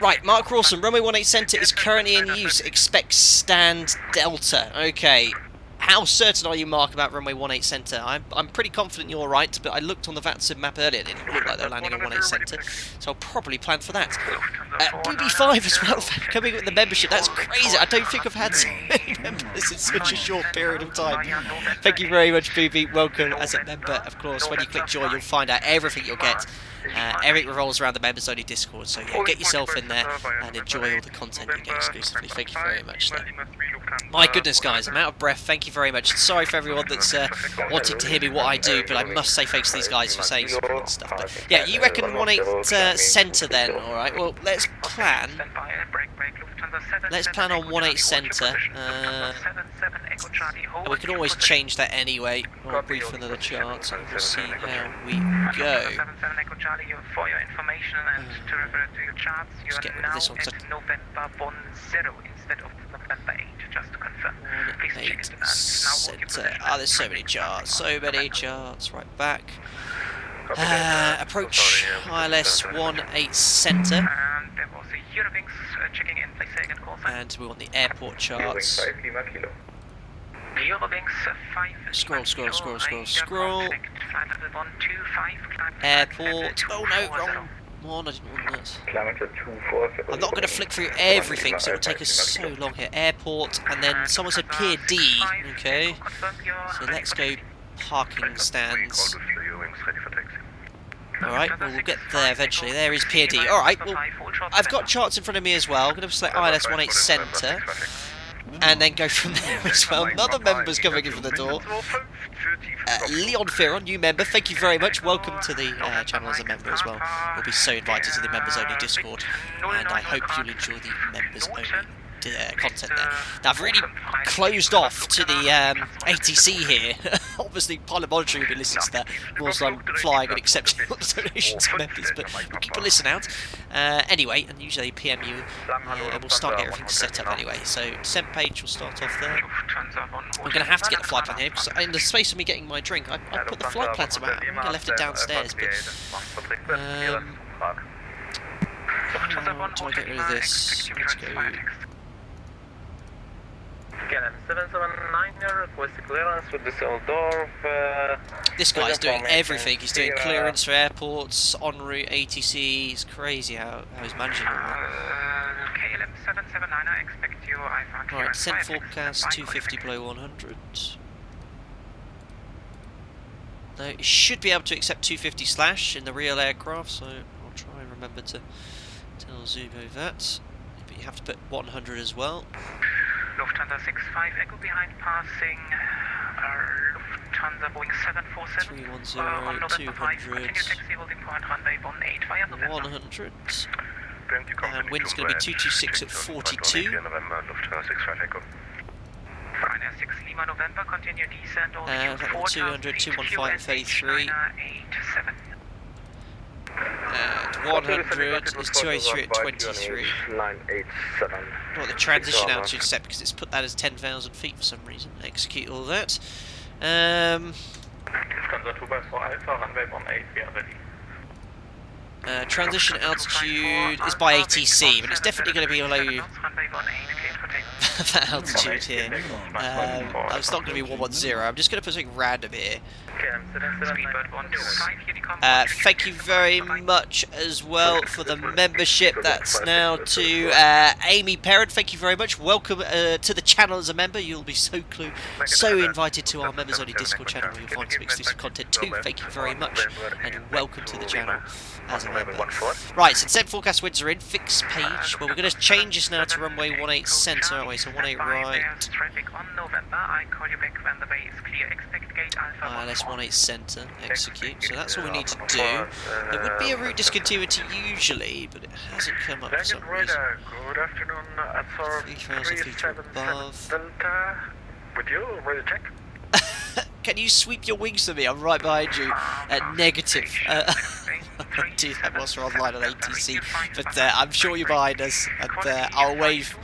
Right, Mark Rawson, runway 18 centre is currently in use. Expect stand Delta. Okay. How certain are you, Mark, about runway 18 centre? I'm pretty confident you're right, but I looked on the VATSIM map earlier and it didn't look like they were landing on 18 centre, so I'll probably plan for that. BB5 as well, coming with the membership. That's crazy. I don't think I've had so many members in such a short period of time. Thank you very much, BB. Welcome as a member, of course. When you click join, you'll find out everything you'll get. Everything revolves around the members only Discord, so yeah, get yourself in there and enjoy all the content you get exclusively. Thank you very much there. My goodness, guys, I'm out of breath. Thank you very much. Sorry for everyone that's wanting to hear me what I do, but I must say thanks to these guys for saying support and stuff. But yeah, you reckon 18 centre then? All right. Well, let's plan. Let's plan on 18 centre. We can always change that anyway. I'll brief another chart and we'll see how we go.
For your information and to refer to your charts, you are now at November 10 instead of November 8, just to confirm. Please check it.
Centre. Ah, there's so many charts. So many charts. Right back. Approach ILS 18 centre.
And there was a Eurowings checking in. Please say again, call sign.
And we want the airport charts. Scroll. Airport. Oh no, wrong one. I didn't want that. I'm not going to flick through everything, so it'll take us so long here. Airport, and then someone said Pier D. Okay. So let's go parking stands. Alright, well, we'll get there eventually. There is PAD. Alright, well, I've got charts in front of me as well. I'm going to select ILS 18 Centre. And then go from there as well. Another member's coming in from the door. Leon Fearon, new member. Thank you very much. Welcome to the channel as a member as well. You'll be so invited to the members only Discord. And I hope you'll enjoy the members only content there. Now, I've really closed off to the ATC here. Obviously, pilot monitoring will be listening to that whilst I'm flying and accepting donations from members, but we'll keep a listen out. Anyway, and usually PMU will start getting everything set up anyway. So, descent page will start off there. I'm going to have to get the flight plan here because in the space of me getting my drink, I put the flight plan somewhere. I think I left it downstairs, but how do I get rid of this? Let's go.
KLM 779, request clearance with Düsseldorf.
This guy's doing everything. He's doing clearance for airports, en route ATC. It's crazy how he's managing all that.
KLM 779, I expect you.
Right, descent forecast 250 below 100. No, it should be able to accept 250 slash in the real aircraft, so I'll try and remember to tell ZIBO that. But you have to put 100 as well.
Lufthansa 65 Echo behind passing Lufthansa Boeing 747 on November 5, continue taxi holding point runway 18 via November.
100. And wind's going to be 226 at 42.
Ryanair 6 Lima November, continue descent altitude
200, 215 at 33.
87.
And 100 is 283 at 23.
987.
Not the transition altitude set because it's put that as 10,000 feet for some reason. Execute all that. Transition altitude is by ATC, but it's definitely going to be below that altitude here. It's not going to be 110. I'm just going to put something random here. Thank you very much as well for the membership. That's now to Amy Parent. Thank you very much. Welcome to the channel as a member. You'll be so invited to our members only Discord channel where you'll find some exclusive content too. Thank you very much and welcome to the channel as a member. Right, so descent forecast winds are in. Fixed page. Well, we're going to change this now to runway 18 centre, aren't we? So 18 right. ILS 18 centre, execute. So that's all we need to do. It would be a route discontinuity usually, but it hasn't come up for some reason.
Good afternoon,
3,000 feet above.
With you, ready to check?
Can you sweep your wings to me? I'm right behind you. Negative. I do that whilst we're online on ATC, but I'm sure you're behind us, and I'll wave.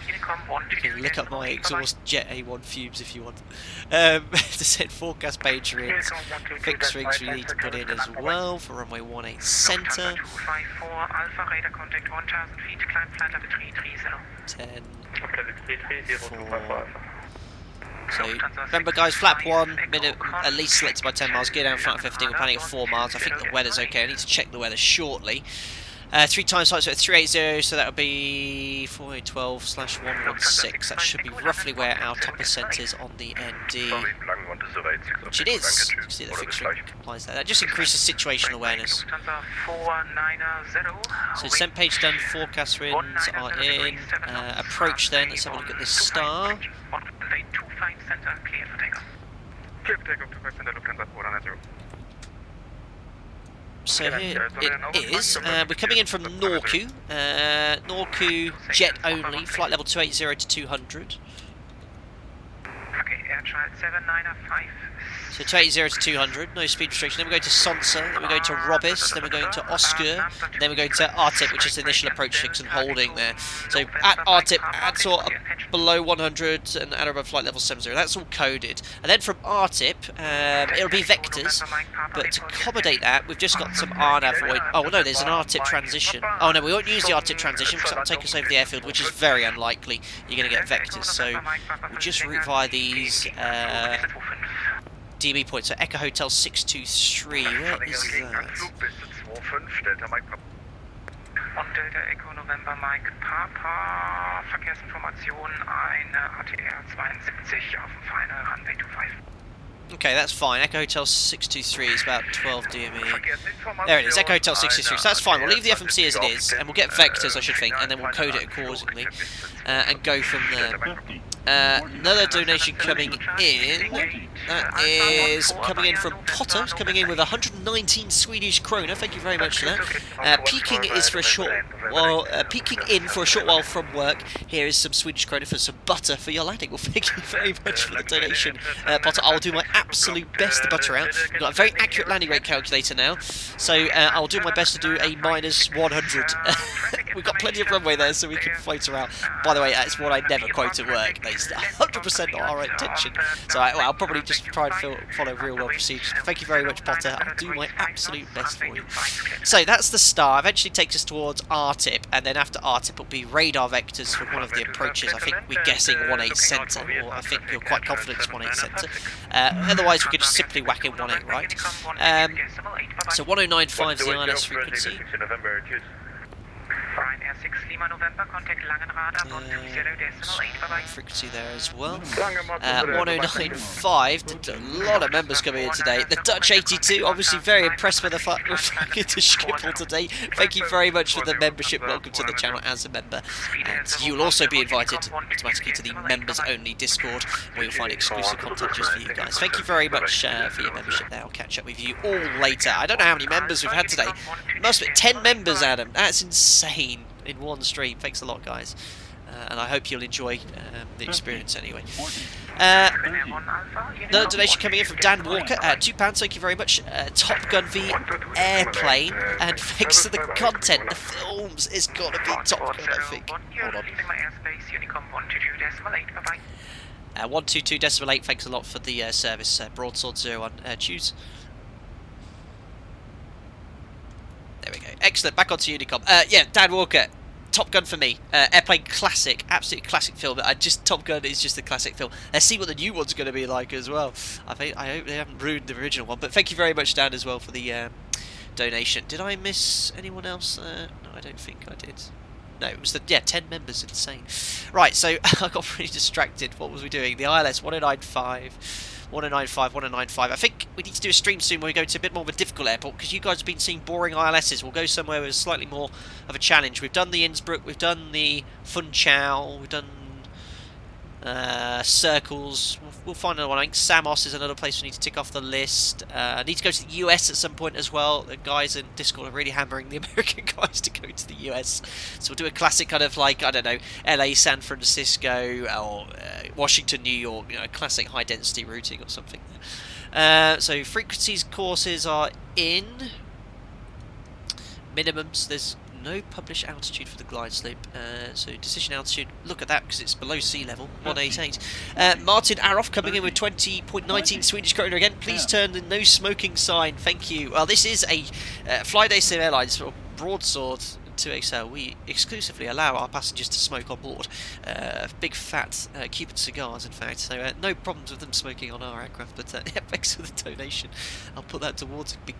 You can look up my exhaust jet A1 fumes if you want. Descent forecast page are in. Fixed rings we need to put in as well for runway 18 centre. 10. 4. So remember guys, flap 1, minute, at least selected by 10 miles, gear down flight 15, we're planning at 4 miles, I think the weather's okay, I need to check the weather shortly. 3 times flights at 380, so that would be 4812/116, that should be roughly where our top ascent is on the ND, which it is. You can see the fixture implies that. That just increases situational awareness. So descent page done, forecast winds are in, approach then, let's have a look at this star. So here it is, we're coming in from Norku, Norku jet only, flight level 280 to 200.
Okay, air child 795.
So 280 to 200, no speed restriction, then we're going to Sonsa, then we're going to Robis, then we're going to Oscar, and then we're going to Artip, which is the initial approach fix and holding there. So at Artip, at or below 100 and at above flight level 70, that's all coded. And then from Artip, it'll be vectors, but to accommodate that, we've just got some RNAV void. Oh no, there's an Artip transition. Oh no, we won't use the Artip transition because that'll take us over the airfield, which is very unlikely. You're going to get vectors, so we'll just route via these DB points. So Echo Hotel 623, where is that?
Und Delta Echo November Mike Papa, Verkehrsinformation, eine ATR 72 auf dem Final Runway 25.
Okay, that's fine. Echo Hotel 623 is about 12 DME. There it is, Echo Hotel 623. So that's fine. We'll leave the FMC as it is, and we'll get vectors, I should think, and then we'll code it accordingly, and go from there. Another donation coming in. That is coming in from Potter. It's coming in with 119 Swedish krona. Thank you very much for that. Peeking is for a short while. Peeking in for a short while from work. Here is some Swedish krona for some butter for your landing. Well, thank you very much for the donation, Potter. I'll do my absolute best to butter out. We've got a very accurate landing rate calculator now, so I'll do my best to do a -100. We've got plenty of runway there, so we can float her out. By the way, that's what I never quote at work. That's 100% not our intention. So I'll probably just try and follow real-world procedures. Thank you very much, Potter. I'll do my absolute best for you. So that's the star. Eventually takes us towards R-tip, and then after R-tip will be radar vectors for one of the approaches. I think we're guessing 18 centre, or I think you're quite confident it's 18 centre. Otherwise, we could just simply whack in 18 right. So 1095 is the ILS frequency.
Ryanair 6 Lima November, contact Langenrad, Bond 30.8, bye-bye.
Frequency there as well. 1095, a lot of members coming in today. The Dutch 82, obviously very impressed with the fact we're flying into Schiphol today. Thank you very much for the membership. Welcome to the channel as a member. And you will also be invited automatically to the members-only Discord, where you'll find exclusive content just for you guys. Thank you very much for your membership there. I'll catch up with you all later. I don't know how many members we've had today. Must be 10 members, Adam. That's insane. In one stream. Thanks a lot, guys, and I hope you'll enjoy the experience anyway. Another donation coming in from Dan Walker, £2, thank you very much. Top Gun v Airplane, and thanks to the content, the films, it's got to be Top Gun, I think. Hold on. 122.8, thanks a lot for the service. Broadsword 01, choose. There we go. Excellent. Back onto Unicom. Yeah, Dan Walker. Top Gun for me. Airplane classic. Absolutely classic film. Top Gun is just a classic film. Let's see what the new one's going to be like as well. I hope they haven't ruined the original one. But thank you very much, Dan, as well for the donation. Did I miss anyone else? No, I don't think I did. No, it was 10 members. Insane. Right, so I got pretty distracted. What was we doing? The ILS 1095. 1095, 1095. I think we need to do a stream soon where we go to a bit more of a difficult airport, because you guys have been seeing boring ILSs. We'll go somewhere with slightly more of a challenge. We've done the Innsbruck, we've done the Funchal, we've done Circles. We'll find another one. I think Samos is another place we need to tick off the list. I need to go to the US at some point as well. The guys in Discord are really hammering the American guys to go to the US. So we'll do a classic kind of like, I don't know, LA, San Francisco, or Washington, New York, you know, classic high density routing or something. So frequencies courses are in. Minimums, there's no published altitude for the glide slope, so decision altitude, look at that because it's below sea level, 188. Martin Aroff coming in with 20.19 Swedish krona again. Please turn the no smoking sign, thank you. Well, this is a Flyday Sim Airlines broadsword to XL. We exclusively allow our passengers to smoke on board. Big fat Cuban cigars, in fact, so no problems with them smoking on our aircraft, but thanks for the donation. I'll put that towards a big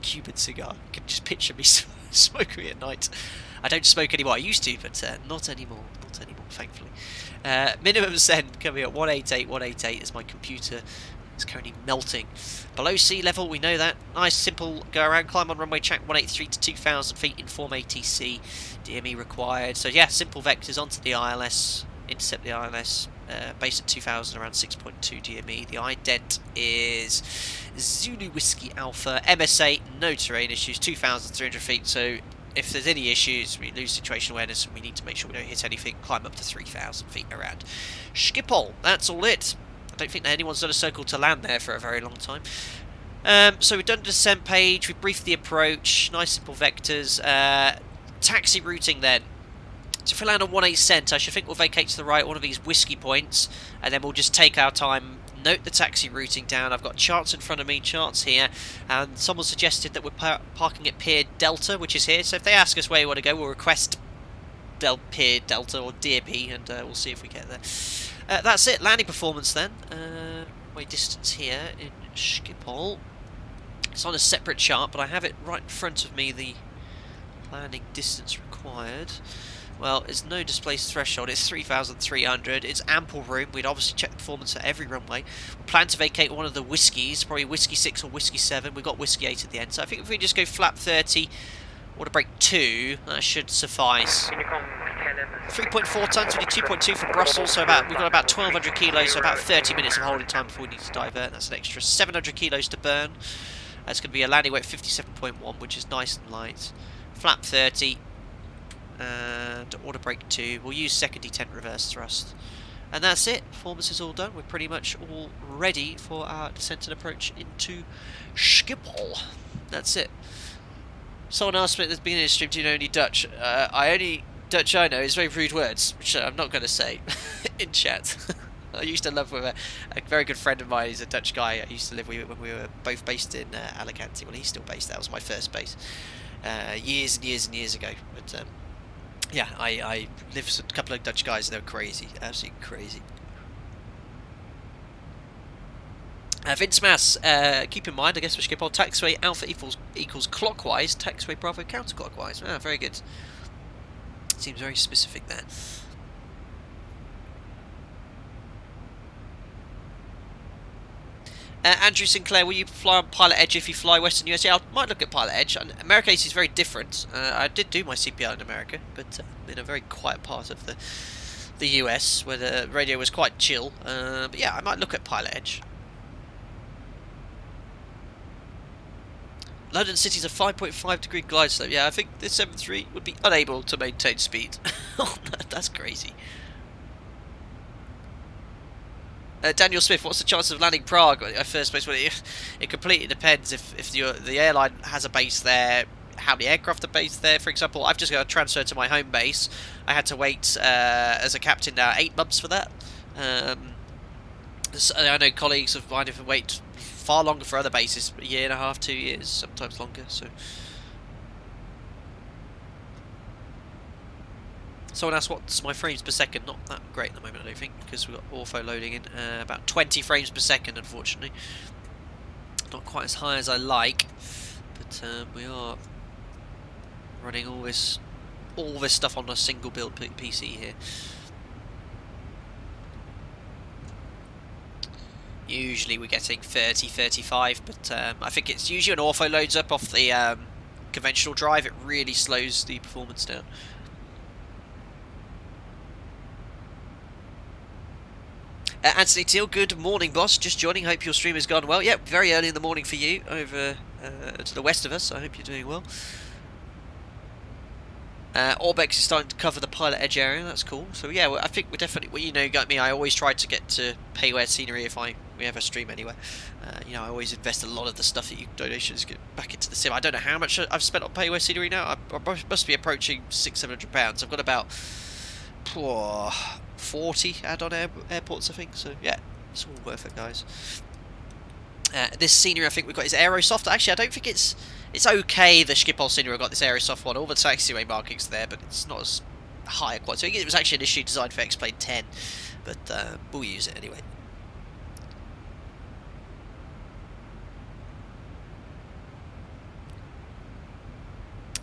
Cuban cigar. You can just picture me smoking at night. I don't smoke anymore. I used to, but not anymore. Not anymore, thankfully. Minimum send coming at 188, 188 as my computer is currently melting. Below sea level, we know that. Nice, simple go around, climb on runway track 183 to 2,000 feet, inform ATC, DME required. So yeah, simple vectors onto the ILS, intercept the ILS, base at 2,000, around 6.2 DME. The ident is Zulu Whiskey Alpha, MSA, no terrain issues, 2,300 feet. So if there's any issues, we lose situation awareness and we need to make sure we don't hit anything, climb up to 3,000 feet around Schiphol. That's all it. I don't think that anyone's done a circle to land there for a very long time. So we've done the descent page, we've briefed the approach, nice simple vectors. Taxi routing then. So if we land on 18 cent, I should think we'll vacate to the right, one of these whiskey points, and then we'll just take our time, note the taxi routing down. I've got charts in front of me, charts here, and someone suggested that we're parking at Pier Delta, which is here. So if they ask us where you want to go, we'll request Pier Delta or DP, and we'll see if we get there. That's it, landing performance then. My distance here in Schiphol. It's on a separate chart, but I have it right in front of me, the landing distance required. Well, there's no displaced threshold. It's 3,300. It's ample room. We'd obviously check the performance at every runway. We plan to vacate one of the whiskies, probably Whiskey 6 or Whiskey 7. We've got Whiskey 8 at the end. So I think if we just go flap 30, order break 2, that should suffice. 3.4 tons, we need 2.2 from Brussels, so we've got about 1,200 kilos, so about 30 minutes of holding time before we need to divert. That's an extra 700 kilos to burn. That's going to be a landing weight 57.1, which is nice and light. Flap 30. And order break 2. We'll use second detent reverse thrust. And that's it. Performance is all done. We're pretty much all ready for our descent and approach into Schiphol. That's it. Someone asked me at the beginning of the stream, do you know any Dutch? Only Dutch I know is very rude words, which I'm not going to say in chat. I used to live with a very good friend of mine. He's a Dutch guy I used to live with when we were both based in Alicante. Well, he's still based there. That was my first base. Years and years and years ago. But yeah, I lived with a couple of Dutch guys and they were crazy, absolutely crazy. Vince Mass, keep in mind, I guess for Schiphol, taxiway alpha equals clockwise, taxiway bravo counterclockwise. Ah, very good. Seems very specific there. Andrew Sinclair, will you fly on Pilot Edge if you fly Western USA? I might look at Pilot Edge. America is very different. I did do my CPR in America, but in a very quiet part of the US where the radio was quite chill. But yeah, I might look at Pilot Edge. London City's a 5.5 degree glide slope. Yeah, I think the 7.3 would be unable to maintain speed. That's crazy. Daniel Smith, what's the chance of landing Prague at first place? Well, it completely depends if the airline has a base there, how many aircraft are based there. For example, I've just got to transfer to my home base. I had to wait as a captain now 8 months for that. So I know colleagues of mine have waited far longer for other bases, a year and a half, 2 years, sometimes longer. So. Someone asked what's my frames per second. Not that great at the moment, I don't think, because we've got ortho loading in. About 20 frames per second, unfortunately. Not quite as high as I like, but we are running all this stuff on a single build PC here. Usually we're getting 30, 35, but I think it's usually when ortho loads up off the conventional drive, it really slows the performance down. Anthony Teal, good morning, boss. Just joining. Hope your stream has gone well. Yep, very early in the morning for you over to the west of us. I hope you're doing well. Orbex is starting to cover the Pilot Edge area. That's cool. So yeah, I think we're definitely. Well, you know, got me. I always try to get to payware scenery if we ever stream anywhere. You know, I always invest a lot of the stuff that you donations get back into the sim. I don't know how much I've spent on payware scenery now. I must be approaching £600-700. I've got about 40 add-on airports, I think. So yeah, it's all worth it, guys. This scenery I think we've got is Aerosoft. Actually, I don't think it's okay. The Schiphol scenery I've got this Aerosoft one. All the taxiway markings there, but it's not as high a quality. So it was actually initially designed for X-Plane 10, but we'll use it anyway.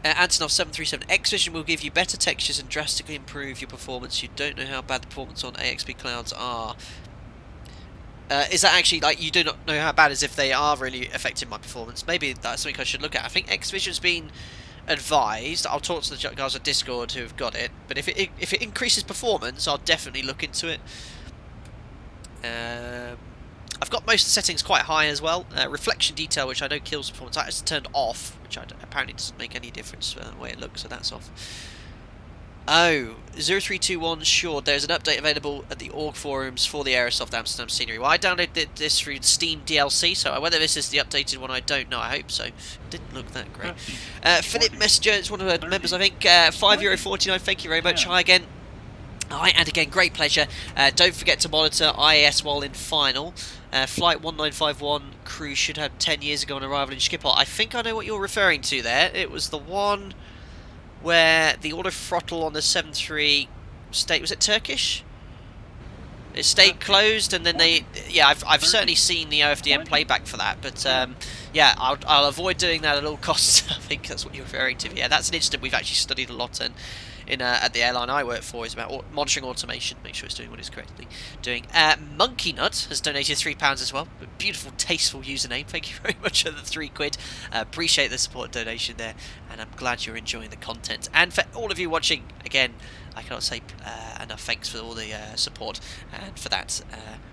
Antonov 737 X-Vision will give you better textures and drastically improve your performance. You don't know how bad the performance on AXP clouds are. Is that actually, like, you do not know how bad as if they are really affecting my performance? Maybe that's something I should look at. I think X-Vision's been advised. I'll talk to the guys at Discord who have got it. But if it increases performance, I'll definitely look into it. I've got most of the settings quite high as well. Reflection detail, which I know kills performance, that is turned off, which apparently doesn't make any difference the way it looks, so that's off. Oh, 0321, sure, there's an update available at the org forums for the Airsoft Amsterdam scenery. Well, I downloaded this through Steam DLC, so whether this is the updated one, I don't know. I hope so. Didn't look that great. Philip Messenger is one of the members, I think. €5.49, thank you very much. Hi again. Hi, and again, great pleasure. Don't forget to monitor IAS while in final. Flight 1951 crew should have 10 years ago on arrival in Schiphol. I think I know what you're referring to there. It was the one where the auto throttle on the 7.3 stayed, was it Turkish? It stayed closed, and then they, yeah, I've certainly seen the OFDM playback for that, but yeah, I'll avoid doing that at all costs. I think that's what you're referring to. Yeah, that's an incident we've actually studied a lot, and at the airline I work for is about monitoring automation, make sure it's doing what it's correctly doing. Monkey Nut has donated £3 as well. A beautiful, tasteful username. Thank you very much for the £3. Appreciate the support donation there, and I'm glad you're enjoying the content. And for all of you watching, again, I cannot say enough thanks for all the support, and for that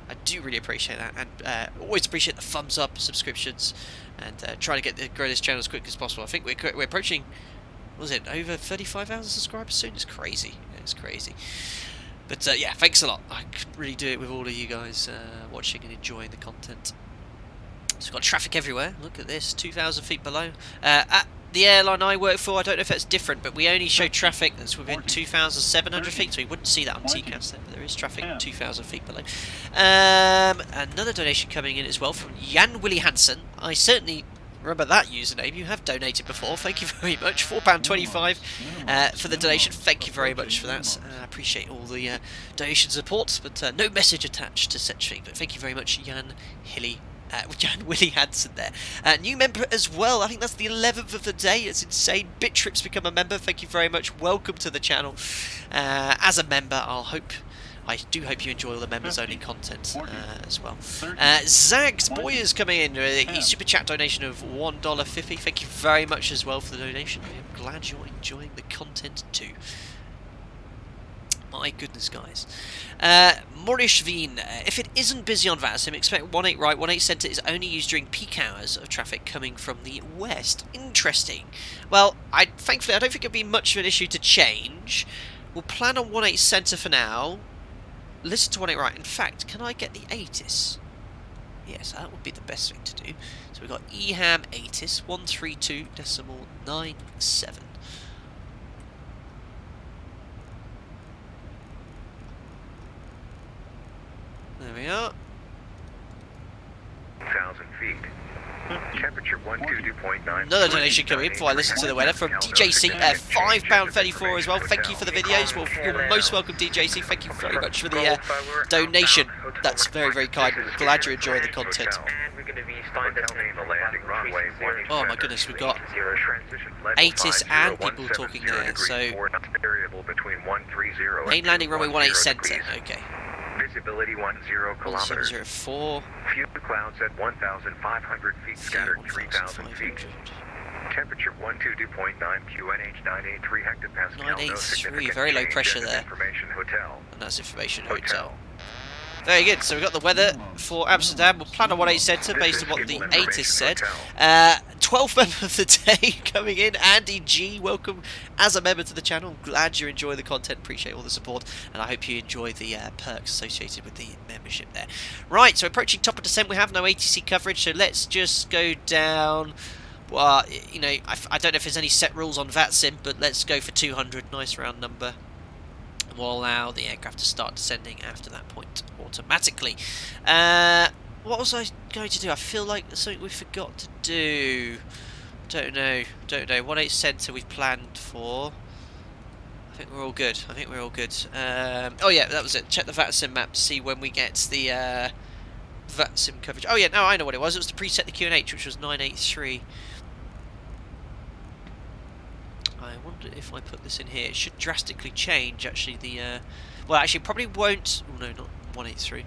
I do really appreciate that, and always appreciate the thumbs up, subscriptions, and try to grow this channel as quick as possible. I think we're approaching, what was it, over 35,000 subscribers soon? It's crazy. It's crazy. But yeah, thanks a lot. I couldn't really do it with all of you guys watching and enjoying the content. So we've got traffic everywhere. Look at this, 2,000 feet below. At the airline I work for, I don't know if that's different, but we only show traffic that's within 2,700 feet, so you wouldn't see that on TCAS there, but there is traffic 2,000 feet below. Another donation coming in as well from Jan Willy Hansen. I certainly remember that username. You have donated before. Thank you very much. £4.25 for the donation. Thank you very much for that. I appreciate all the donation support, but no message attached to such thing. But thank you very much, Jan Willy Hansen there. New member as well. I think that's the 11th of the day. It's insane. BitTrip's become a member. Thank you very much. Welcome to the channel. As a member, I do hope you enjoy all the members-only content as well. Zags Boyers coming in with a super chat donation of $1.50. Thank you very much as well for the donation. I am glad you're enjoying the content too. My goodness, guys. Morish Veen, if it isn't busy on VATSIM, expect 18 right, 18 centre is only used during peak hours of traffic coming from the west. Interesting. Well, thankfully, I don't think it'll be much of an issue to change. We'll plan on 18 centre for now. Listen to 18 right. In fact, can I get the ATIS? Yes, that would be the best thing to do. So we've got EHAM ATIS 132.97. There we are.
1,000 feet. Temperature 122.9.
Another donation coming in before I listen to the weather from DJC. £5.34 as well. Thank you for the videos. Well, you're most welcome, DJC. Thank you very much for the donation. That's very, very kind. I'm glad you're enjoying the content. Oh my goodness, we've got ATIS and people talking there. So, main landing runway 18 centre. Okay.
Visibility 10 kilometers.
104.
Few clouds at 1,500 feet, scattered 3,000 feet. Temperature 122.9 QNH 983 hectopascal.
983, very low pressure there.
Information hotel.
And that's information hotel. Very good. So we've got the weather for Amsterdam. We'll plan on 18 centre based on what the ATIS said. 12th member of the day coming in, Andy G. Welcome as a member to the channel. I'm glad you're enjoying the content. Appreciate all the support, and I hope you enjoy the perks associated with the membership there. Right, so approaching top of descent. We have no ATC coverage, so let's just go down. Well, you know, I don't know if there's any set rules on VATSIM, but let's go for 200. Nice round number. And we'll allow the aircraft to start descending after that point automatically. What was I going to do? I feel like there's something we forgot to do. Don't know. 18 centre we've planned for. I think we're all good. Oh yeah, that was it. Check the VATSIM map to see when we get the VATSIM coverage. Oh yeah, no, I know what it was. It was to preset the QNH, which was 983. I wonder if I put this in here. It should drastically change, actually, the... well, actually, probably won't... Oh, no, not 183.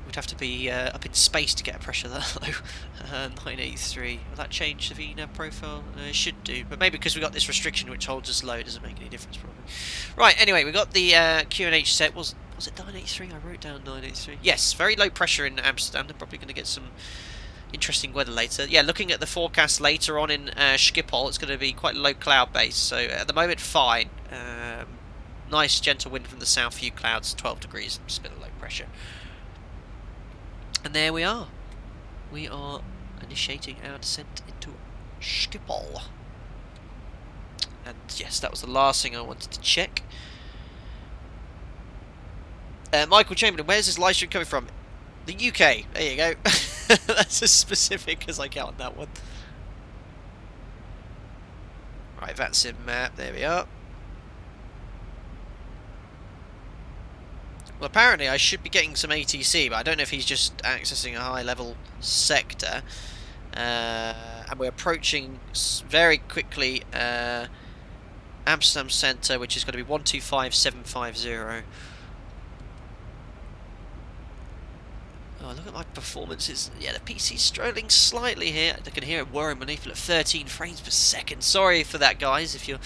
We'd have to be up in space to get a pressure that low. 983. Will that change the VNAV profile? It should do. But maybe because we've got this restriction which holds us low, it doesn't make any difference, probably. Right, anyway, we got the QNH set. Was it 983? I wrote down 983. Yes, very low pressure in Amsterdam. They're probably going to get some interesting weather later. Yeah, looking at the forecast later on in Schiphol, it's going to be quite low cloud base. So at the moment, fine. Nice gentle wind from the south, few clouds, 12 degrees, just a bit of low pressure. And there we are. We are initiating our descent into Schiphol. And yes, that was the last thing I wanted to check. Michael Chamberlain, where's this live stream coming from? The UK. There you go. That's as specific as I get on that one. Right, VATSIM map. There we are. Well, apparently I should be getting some ATC, but I don't know if he's just accessing a high-level sector. And we're approaching very quickly Amsterdam Centre, which is going to be 125750. Oh, look at my performances. Yeah, the PC's struggling slightly here. I can hear it whirring beneath it at 13 frames per second. Sorry for that, guys, if you're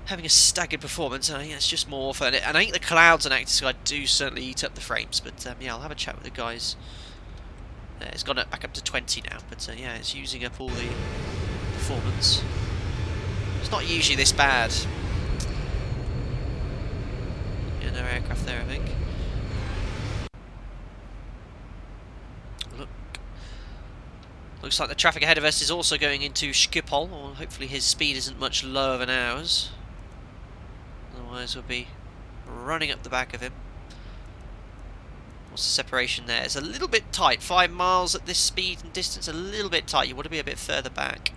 having a staggered performance. I think it's just more fun. And I think the clouds and active sky do certainly eat up the frames. But yeah, I'll have a chat with the guys. It's gone back up to 20 now. But yeah, it's using up all the performance. It's not usually this bad. Yeah, no aircraft there, I think. Looks like the traffic ahead of us is also going into Schiphol, or hopefully his speed isn't much lower than ours. Otherwise we'll be running up the back of him. What's the separation there? It's a little bit tight. 5 miles at this speed and distance, a little bit tight. You want to be a bit further back.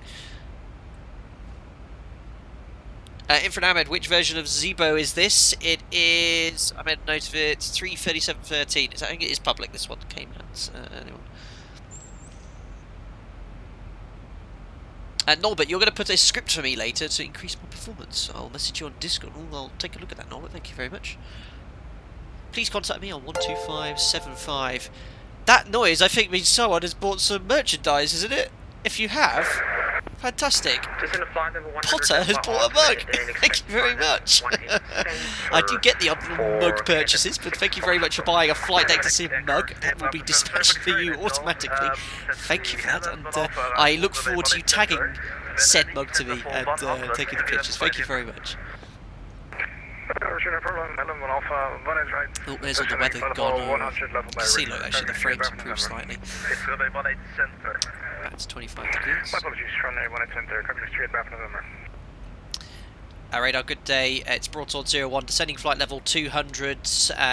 Infrared Ahmed, which version of ZIBO is this? It is, I made a note of it, 33713. I think it is public, this one came out. Anyone? Norbert, you're going to put a script for me later to increase my performance. I'll message you on Discord. I'll take a look at that, Norbert. Thank you very much. Please contact me on 12575. That noise, I think, means someone has bought some merchandise, isn't it? If you have, fantastic. Potter has bought a mug. Thank you very much. I do get the mug purchases, but thank you very much for buying a Flight Deck to Sim mug. That will be dispatched for you automatically. Thank you for that, and I look forward to you tagging said mug to me and taking the pictures. Thank you very much. Oh, there's all the weather gone. You can see, look, actually the frames improved slightly. That's 25 degrees.
My apologies, runway 18 Center, copy 3 at Bravo November.
Radar, good day. It's broadsword 01, descending flight level 200,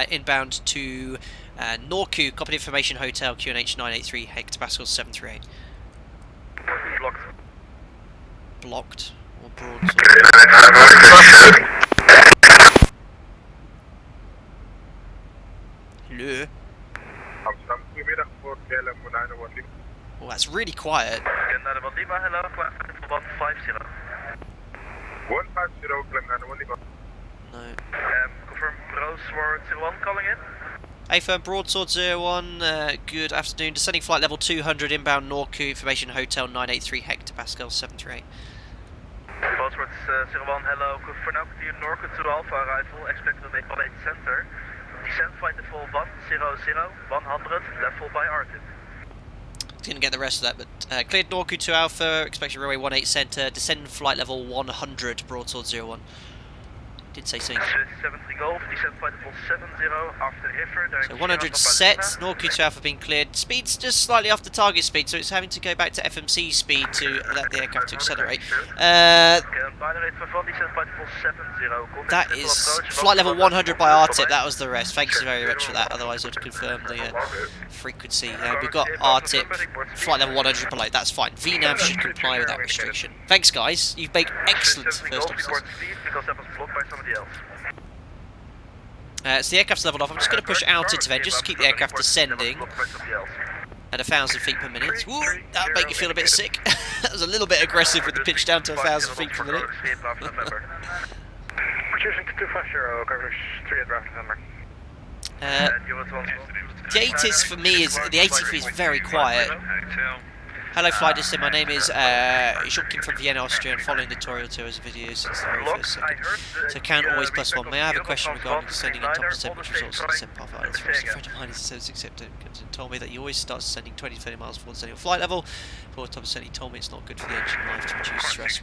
inbound to Norku, copy information hotel, QNH 983, hectopascal 738.
Blocked.
Blocked? Or broadsword? Hello? Oh, that's really quiet. No.
Confirm Broadsword 01 calling in.
Hey firm, Broadsword 01, good afternoon. Descending flight level 200, inbound Norku, information hotel 983, hectopascal 738.
Broadsword 01, hello. Confirm now to Norku to Alpha arrival, expected to make 18 Center. Descent flight level 100, 100, level by Arctic.
Didn't get the rest of that, but cleared Norku to Alpha, expected runway 18 Center, descend flight level 100, Broadsword 01. Did say something.
70 Golf, descend flight level 70 after Hiffer.
So 100 set, Norku to Alpha being cleared. Speed's just slightly off the target speed, so it's having to go back to FMC speed to let the aircraft to accelerate. That is flight level 100 by RTIP, that was the rest. Thanks very much for that, otherwise I'd confirm the frequency. We've got RTIP, flight level 100 below, that's fine. VNAV should comply with that restriction. Thanks guys, you've made excellent first officers. So the aircraft's leveled off. I'm just going to push out into vent just to keep the aircraft descending at 1,000 feet per minute. Woo, that'll make you feel a bit sick. That was a little bit aggressive with the pitch down to 1,000 feet per minute. The 80s for me is the 80 is very quiet. Hello Flight Sim, my name is Joachim from Vienna, Austria, and following the tutorial tours video since the very first second. So count always +1. May I have a question regarding descending at top descent, which results in descent path islands for us? A friend of mine is descending accepted and told me that he always starts descending 20 to 30 miles before descending flight level. Before top descent, he told me it's not good for the engine life to reduce stress.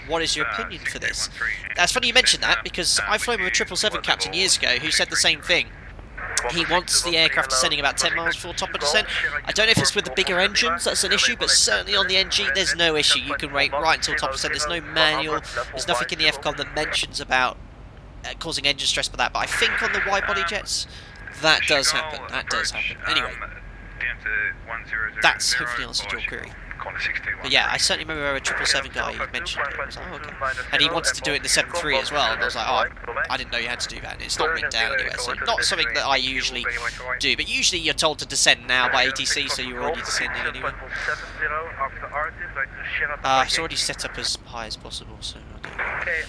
What is your opinion for this? That's funny you mentioned that, because I flew with a 777 captain years ago who said the same thing. He wants the aircraft descending about 10 miles before top of descent. I don't know if it's with the bigger engines that's an issue, but certainly on the NG there's no issue. You can rate right until top of descent. There's no manual, there's nothing in the FCOM that mentions about causing engine stress for that. But I think on the wide body jets, that does happen. That does happen. Anyway, That's hopefully answered your query. But yeah, I certainly remember a 777 guy who mentioned it. I was like, oh, okay. And he wanted to do it in the 7.3 as well, and I was like, oh, I didn't know you had to do that. And it's not written down anywhere, so not something that I usually do. But usually you're told to descend now by ATC, so you're already descending anyway. It's already set up as high as possible, so
okay,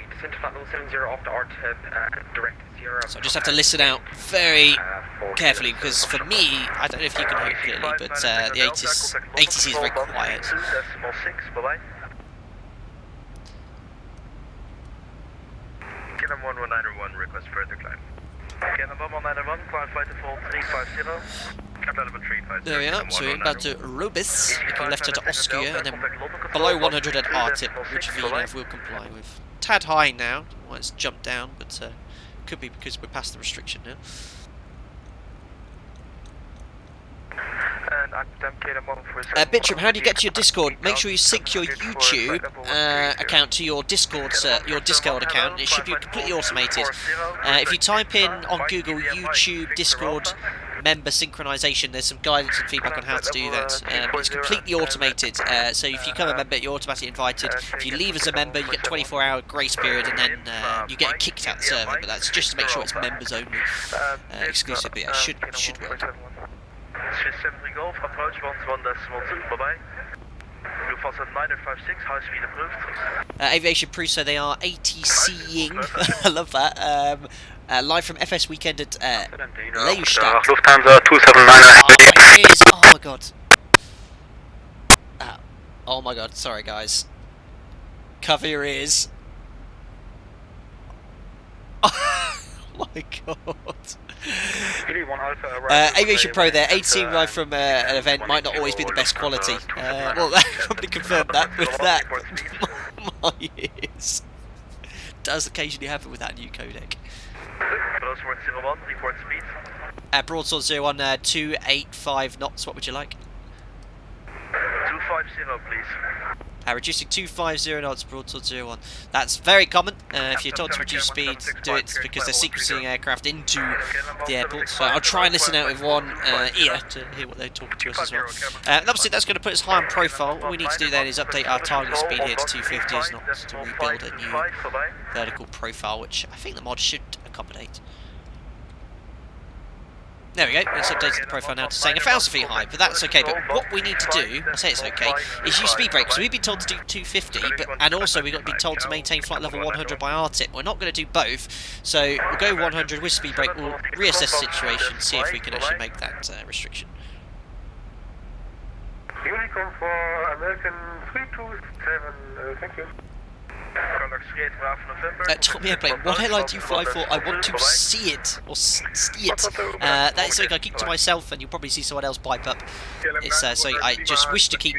descend to flight level 70 after RTIP, direct 0.
So I just have to listen out very carefully, because for me, I don't know if you can hear it clearly, but the ATC is very quiet.
KLM 1191, request further climb. KLM 1191, climb flight default 350.
There we are, so we're about to Robis, making left to Oscar, and then below 100 at RTIP, which VNAV will comply with. Tad high now, well, it's jumped down, but could be because we're past the restriction now. Bitcham, how do you get to your Discord? Make sure you sync your YouTube account to your Discord account. It should be completely automated. If you type in on Google YouTube Discord member synchronization, there's some guidance and feedback on how to do that. It's completely automated, so if you become a member, you're automatically invited. If you leave as a member, you get a 24-hour grace period, and then you get kicked out the server. But that's just to make sure it's members only, exclusive. But yeah, it should work.
Swiss 73 Golf, approach 1.1.2, bye-bye. Lufthansa 9056, high speed approved.
Aviation Pro, so they are ATC-ing, I love that, live from FS Weekend at Leustadt.
Lufthansa 279.
Oh my god. Oh my god, sorry guys. Cover your ears. Oh my god. Aviation Pro there, 18 live from an event might not always be the best quality. Well, I probably confirmed that with that. My ears. Does occasionally happen with that new codec.
Broadsword 01, report speed.
Broadsword 01, 285 knots, what would you like?
250, please.
Reducing 250 knots, broadsword 01. That's very common. If you're told to reduce speed, do it because they're sequencing aircraft into the airport. So I'll try and listen out with one ear to hear what they're talking to us as well. And obviously that's going to put us high on profile. All we need to do then is update our target speed here to 250 knots to rebuild a new vertical profile, which I think the mod should accommodate. There we go, it's updated the profile now to saying 1,000 feet high, but that's okay. But what we need to do, I say it's okay, is use speed brake. So we've been told to do 250, and also we've been told to maintain flight level 100 by RTIP. We're not going to do both, so we'll go 100 with speed brake, we'll reassess the situation, see if we can actually make that restriction.
Unicorn for American 327, thank you.
Tommy Airplane, what airline do you fly for? I want to see it, or see it. That is something I keep to myself, and you'll probably see someone else pipe up. It's so I just wish to keep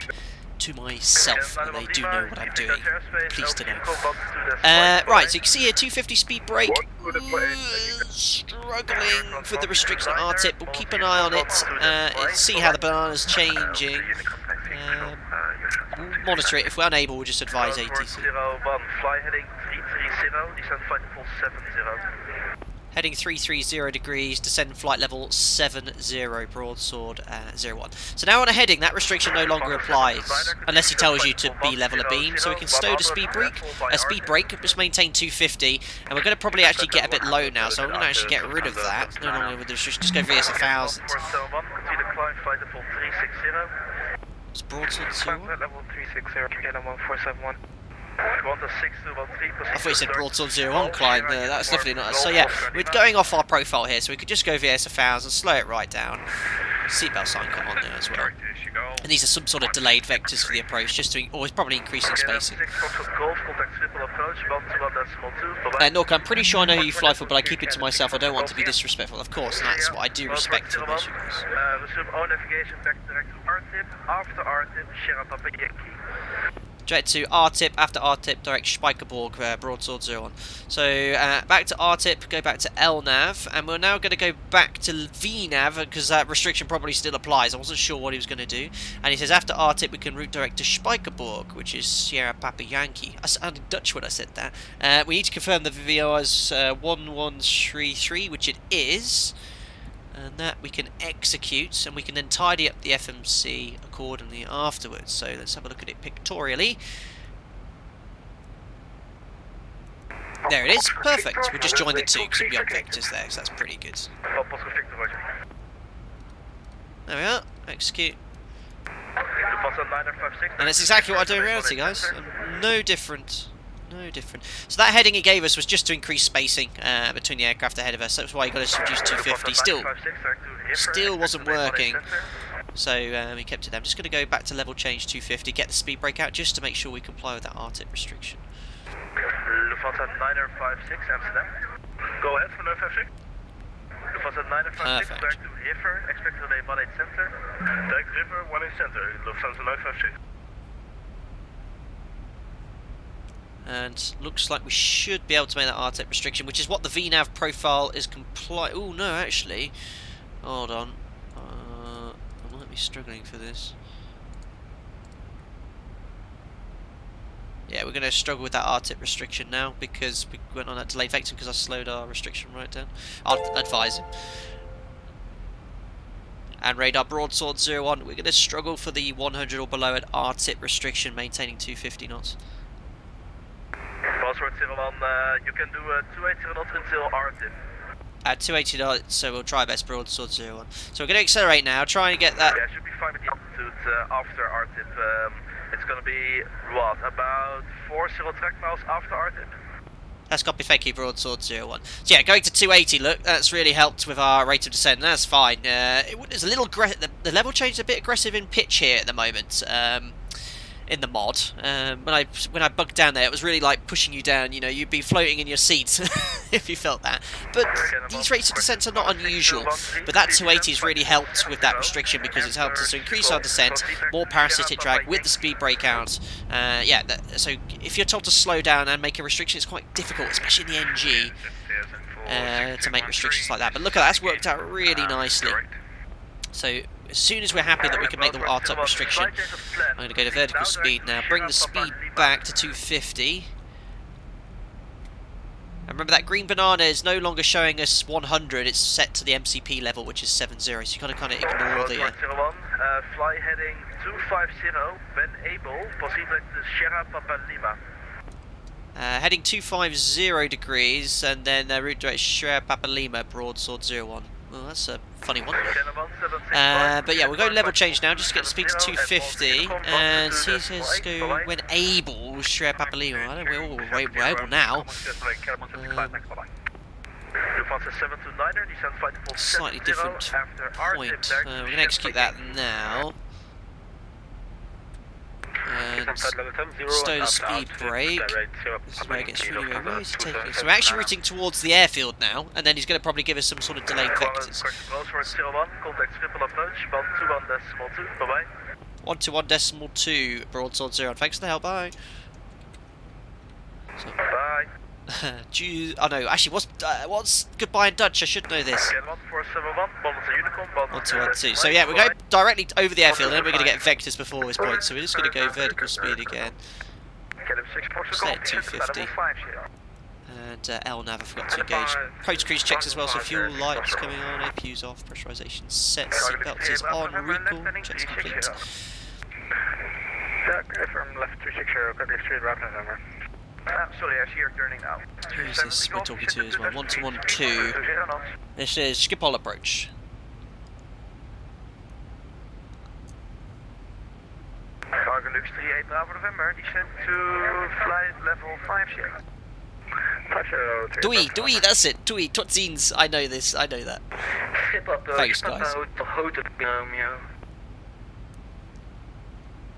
to myself, and they do know what I'm doing. Pleased to know. Right, so you can see here 250 speed brake. Struggling with the restriction at RTIP. We'll keep an eye on it, see how the banana's changing. We'll monitor it. If we're unable, we'll just advise ATC.
Fly heading 330, descend flight level 70.
Heading 330 degrees, descend flight level 70, broadsword 01. So now on a heading, that restriction no longer applies, unless he tells you to be level a beam. So we can stow to speed brake, just maintain 250, and we're going to probably actually get a bit low now, so I'm going to actually get rid of that. No longer with the restriction, just go VS 1000. It's broadsword 01.
Level 360, KLM 1471.
I thought you said broadsword 01 climb, that's definitely not us. So yeah, we're going off our profile here, so we could just go VS 1000, slow it right down. Seatbelt sign come on there as well. And these are some sort of delayed vectors for the approach, just to, or probably increasing spacing. Nork, I'm pretty sure I know who you fly for, but I keep it to myself. I don't want to be disrespectful, of course, and that's what I do respect to most of us.
Resume all navigation back direct to RTIP. After RTIP, Sierra Papa Yankee.
Direct to RTIP, after RTIP, direct Spikeborg, broadsword 01. So back to RTIP, go back to LNAV, and we're now going to go back to VNAV because that restriction probably still applies. I wasn't sure what he was going to do. And he says after RTIP we can route direct to Spikeborg, which is Sierra Papa Yankee. I sounded Dutch when I said that. We need to confirm the VO as 1133, which it is. And that we can execute, and we can then tidy up the FMC accordingly afterwards. So let's have a look at it pictorially. There it is, perfect. We just joined the two because we on vectors there, so that's pretty good. There we are, execute. And that's exactly what I do in reality, guys. No different. No different. So that heading he gave us was just to increase spacing between the aircraft ahead of us. That's why he got us to reduce 250. Still wasn't working. So he kept it there. I'm just going to go back to level change 250, get the speed brake out just to make sure we comply with that RTIP restriction.
Lufthansa 9056 Amsterdam. Go ahead for 956. Lufthansa 9056 back to River. Expect delay 18 center. Direct River 18 center. Lufthansa 956.
And looks like we should be able to make that RTIP restriction, which is what the VNAV profile is comply. Oh no, actually, hold on. I might be struggling for this. Yeah, we're going to struggle with that RTIP restriction now because we went on that delayed vector because I slowed our restriction right down. I'll advise him. And radar broadsword 01, we're going to struggle for the 100 or below at RTIP restriction, maintaining 250 knots.
Broadsword 01, you can do 280 knots until RTIP.
At 280 knots, so we'll try best broadsword 01. So we're going to accelerate now, try and get that.
Yeah, should be fine with the altitude after RTIP. It's going to be, what, about 40 track miles after RTIP?
That's copy, thank you, broadsword 01. So yeah, going to 280, look, that's really helped with our rate of descent, that's fine. It's a little, the level change is a bit aggressive in pitch here at the moment. In the mod, when I bugged down there, it was really like pushing you down. You know, you'd be floating in your seat if you felt that. But these rates of descent are not unusual. But that 280 has really helped with that restriction because it's helped us to increase our descent, more parasitic drag with the speed brake out. Yeah, so if you're told to slow down and make a restriction, it's quite difficult, especially in the NG, to make restrictions like that. But look at that, that's worked out really nicely. So as soon as we're happy that we can make the RTIP restriction, I'm going to go to vertical speed now, bring the speed back to 250. And remember that green banana is no longer showing us 100, it's set to the MCP level, which is 70, so you've got to kind of ignore the...
fly heading 250, when able, proceed with the Sierra Papa Lima.
Heading 250 degrees, and then route direct Sierra Papa Lima, broadsword 01. Well, that's a funny one. But yeah, we'll go level change now, just to get the speed to 250. And he says go when able, Sierra Papa Lima. I don't know, we're able now. Slightly different point. We're going to execute that now. And stow the speed brake. This is where it gets really weird. Where is he taking us? So we're actually routing towards the airfield now, and then he's going to probably give us some sort of delayed vectors. 121.2, broadsword 0. Thanks for the help, bye. So,
bye.
Oh no, actually, what's goodbye in Dutch? I should know this. 121.2. So yeah, we're going directly over the airfield, and then we're going to get vectors before this point. So we're just going to go vertical speed again. Stay at 250. And LNAV, I forgot to engage. Post-cruise checks as well, so fuel lights coming on, APU's off, pressurization set, seatbelt is on, recall, checks complete.
From left 360, contact street route November. Sorry, I see you're turning now.
Who is this we're talking to as well? 121.2. This is Schiphol approach.
Cargo Lux 38 Bravo November, descent to flight level 50.
Dewey, that's it. Dewey, tot ziens. I know this, I know that. Thanks, guys.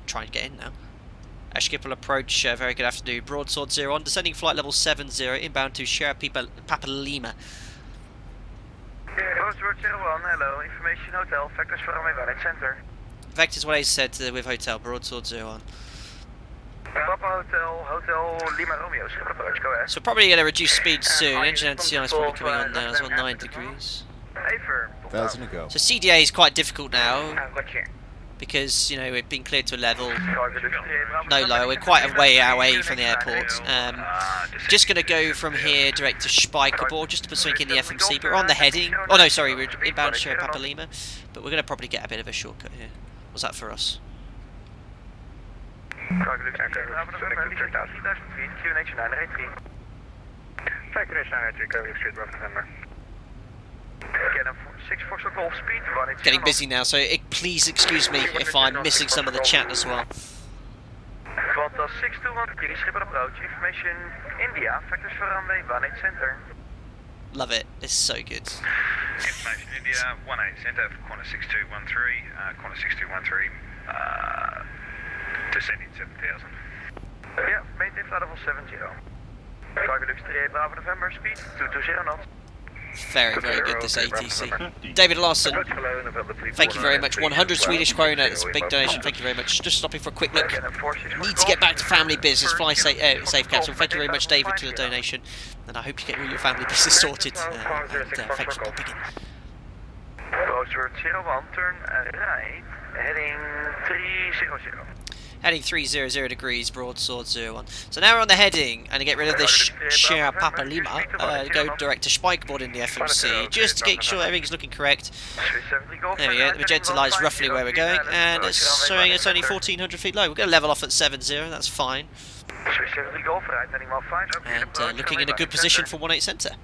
Trying to get in now. Schiphol approach, very good afternoon. Broadsword 01, descending flight level 70, inbound to Sierra Papa Lima.
Broadsword 01, hello, information hotel, vectors for runway 18 center.
Vectors what I said with hotel, Broadsword 01.
Papa Hotel Lima Romeo, Schiphol approach, go ahead.
So we're probably going to reduce speed soon. Engine NCI is probably coming on now as well, 9 degrees.
1,000 to go.
So CDA is quite difficult now. because you know we've been cleared to a level, no lower. We're quite a way away from the airport. Just going to go from here direct to Spijkerboord, just to swing in the FMC. But we're on the heading. Oh no, sorry, we're inbound to Papa Lima, but we're going to probably get a bit of a shortcut here. What's that for us? Getting busy now, so please excuse me if I'm missing some of the chat as well.
Qantas 621, please Schiphol approach. Information India, factors for runway 18 center.
Love it, it's so good.
Information India 18 center for Qantas 6213, Qantas 6213, descending 7000.
Yeah, maintain flight level 70. Target Lux 38 Bravo November, speed 220 knots.
Very, very good this ATC. David Larson, thank you very much. 100 Swedish krona, that's a big donation, thank you very much. Just stopping for a quick look. Need to get back to family business, fly safe capsule. Thank you very much, David, for the donation. And I hope you get all your family business sorted. And thank you for popping in.
Rosewood 01, turn right, heading 300.
Heading 300 degrees, broadsword 01. So now we're on the heading, and to get rid of this Sierra Papa Lima, go direct to Spijkerboord in the FMC, just to make sure everything's looking correct. There we go, the magenta lies roughly where we're going, and it's showing it's only 1400 feet low. We're going to level off at 70, that's fine. And looking in a good position for 18 centre.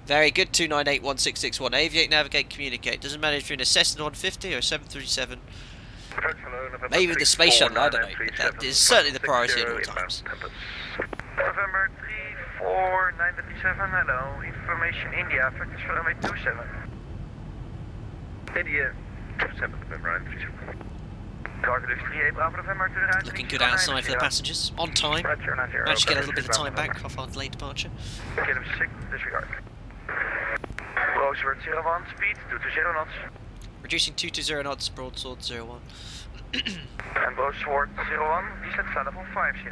Very good, 2981661. Aviate, navigate, communicate. Doesn't matter if you're in a Cessna 150 or a 737. Maybe with the space shuttle, I don't know. But that is certainly the priority at all times.
November 34937, hello. Information India, factors for runway 27. India 27, November 937. Target Lux 38 Bravo November to the right.
Looking good outside for the passengers. On time. Managed to get a little bit of time back off our late departure.
Get him 6, disregard. Rosewood 01, speed 220 knots.
Reducing 220 knots, broadsword 01.
And Rosewood 01, descend flight level 50.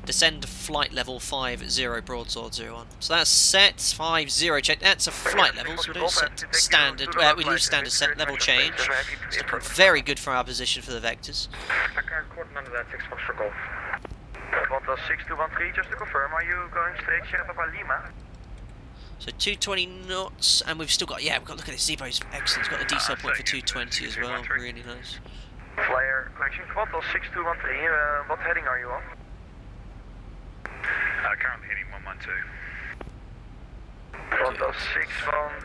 Descend flight level 50, broadsword 01. So that's set 50 change. That's a flight level, so we don't set standard. We leave standard set level change. It's looking very good for our position for the vectors.
Qantas 6213, just to confirm, are you going straight Sierra Papa Lima?
So 220 knots, and we've still got, yeah, we've got, look at this, ZIBO's excellent, it's got a decel point for 220 as well, really nice.
Flyer, correction, Qantas 6213, what heading are you on?
Currently heading 112.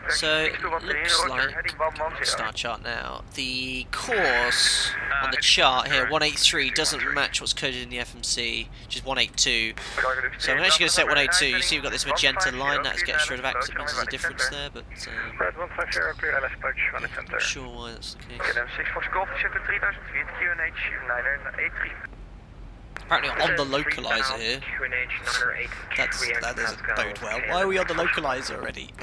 So it looks like, star chart now, the course on the chart here, 183, doesn't match what's coded in the FMC, which is 182. So I'm actually going to set 182. You see we've got this magenta line, that gets rid of access, it means there's a difference there, but I'm not sure why that's the case. Apparently on the localizer here. That doesn't bode well. Why are we on the localizer already?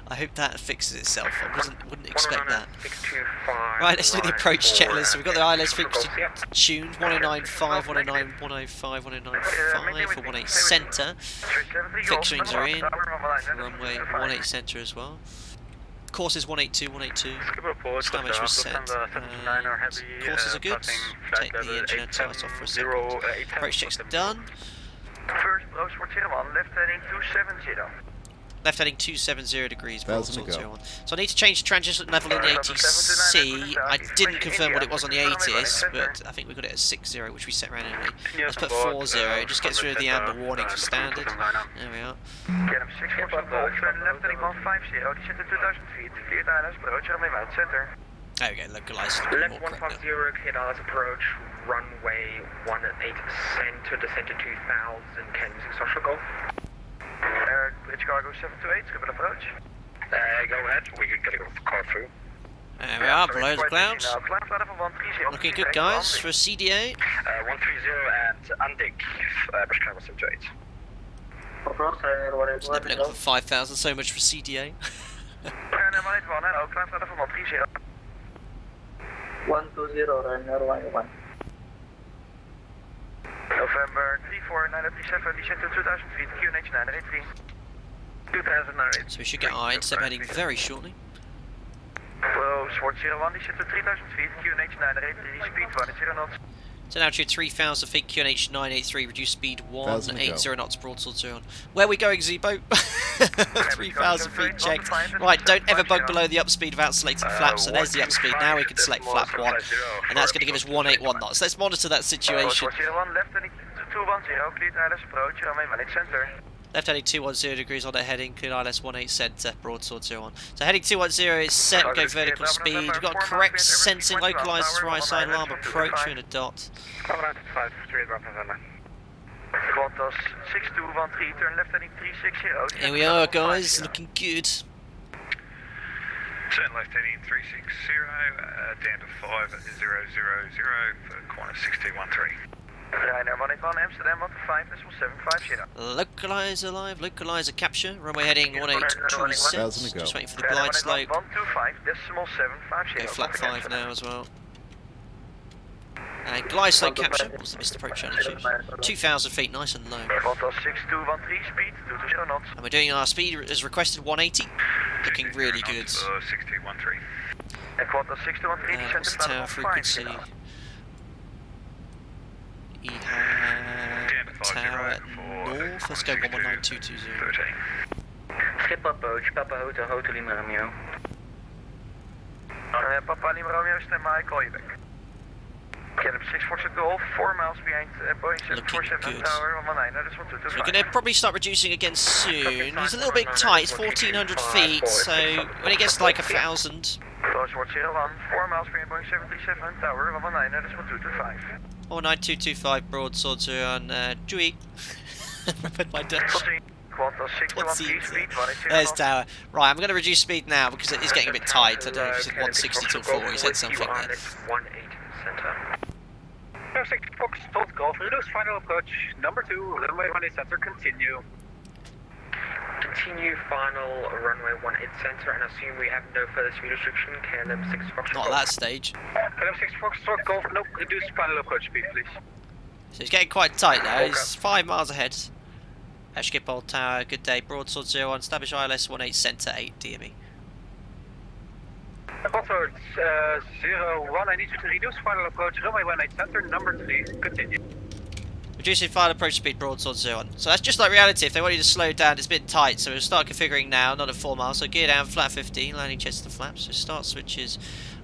I hope that fixes itself. I wouldn't expect that. Right, let's do the approach checklist. So we've got the ILS frequency tuned 1095, 109, 105, 109.5 for 18 centre. Fixturings are in. Runway 18 centre as well. Course is 182, 182. Damage was set. Courses are good. Take the engine and tires off for a second. Approach check's done.
First approach for 01, left heading 270.
Left heading 270 degrees. So I need to change transition level in the ATC. I didn't confirm what it was on the ATIS, but I think we got it at 60, which we set randomly. Let's put 40. It just gets rid of the amber warning for standard. There we are.
Get him 6 left heading 150, descend to 2000 feet, cleared ILS approach, runway mount center.
There we go, localized.
Left 150, cleared ILS approach, runway 18 center, descend to 2000, Ken 6 social golf. Bridge cargo 728, Schiphol approach.
Go ahead, we can get a car through.
There we are, below the clouds. Looking good, guys, for a CDA.
130 at Andik, bridge cargo 728.
It's leveling up for 5,000, so much for CDA.
120, runner 1. November 34937, descend to 2000 feet, QNH 983.
So we should get our intercept heading very shortly.
Hello, Sword 01, die zit at 3000 feet, QNH 983, speed 180 knots.
So now altitude 3000 feet, QNH 983, reduce speed 180 knots, broadsword 0 on. Where are we going, ZIBO? 3000 feet checked. Right, don't ever bug below the upspeed without selecting flap, so there's the upspeed. Now we can select flap 1, and that's going to give us 181 knots. Let's monitor that situation. Left heading 210 degrees on that heading, clear ILS 18 centre, broadsword 01. So heading 210 is set, we go vertical speed, we've got correct sensing, localised right side alarm, approach in a dot. Here we are guys, looking good.
Turn left heading 360, down to 5000 for Qantas 6213.
Ryanair 181 Amsterdam 125.750.
Localizer live, localizer capture, runway heading 1826, just waiting for the glide slope.
125.750.
Go flat 5 now as well. And glide slope capture, what's the missed approach altitude? 2000 feet, nice and low.
Qantas 6213 speed, 220 knots.
And we're doing our speed as requested 180, looking really good.
6213.
And Qantas 6213
And what's the tower frequency? We have tower north, let's go 119220.
Schiphol approach, Papa Hotel, Hotel Lima Romeo. Papa Lima Romeo, stand by, call you back. Canada 646 Golf, 4 miles behind Boeing 747 Tower 119, that is 1225.
So we're going to probably start reducing again soon. He's a little bit tight, it's 1400 feet, so when it gets to like 1000.
Sword 01, 4 miles behind Boeing 737 Tower 119, that is 1225.
19225 broadsword 0 on Dewey. Remembered my Dutch. There's tower. Right, I'm going to reduce speed now because it is getting a bit tight. I don't know if he said 160 till 4, he said something there.
6 Fox, Golf, reduce final approach, number 2, runway 18 center, continue. Continue final runway 18 center and assume we have no further speed restriction, KLM 6 Fox.
Not at that stage.
KLM 6 Fox, Golf, no, reduce final approach speed, please.
So he's getting quite tight now, he's 5 miles ahead. Schiphol Tower, good day, broadsword 0 on, establish ILS 18 center 8 DME.
Broadsword 01, I need you to reduce final approach, runway 18 center, number 3, continue.
Reducing final approach speed, broadsword 0 on. So that's just like reality, if they want you to slow down, it's a bit tight, so we'll start configuring now, not at 4 miles, so gear down, flat 15, landing chest to flaps, so start switches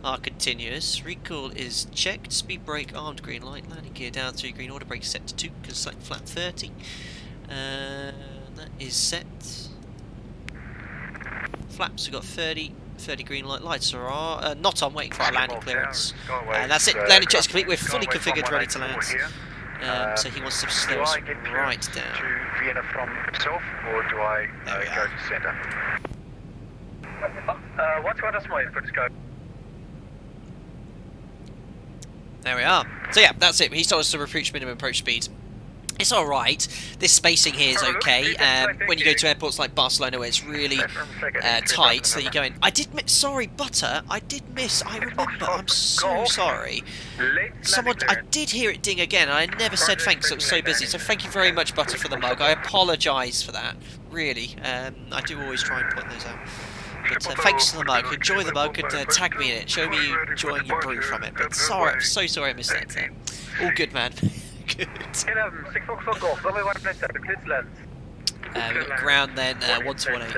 are continuous, recall is checked, speed brake, armed green light, landing gear down 3 green, order brake set to 2, because select flat 30, that is set, flaps, we've got 30 green light, lights are not on, waiting for our landing clearance, and that's it, landing check's complete, we're fully configured, ready to land. So he wants to slow us right down.
To Vienna from himself, or do I go to centre?
What's got us more input scope?
There we are. So yeah, that's it. He's told us to approach minimum approach speed. It's alright. This spacing here is okay. When you go to airports like Barcelona where it's really tight, so you go in. I did miss, sorry, Butter, I did miss, I remember, I'm so sorry. I did hear it ding again, and I never said thanks, it was so busy, so thank you very much, Butter, for the mug. I apologise for that, really. I do always try and point those out. But thanks for the mug, enjoy the mug, and tag me in it, show me you enjoying your brew from it. But sorry, I'm so sorry I missed that. All good, man. Good. We've got ground then, 1 to 18.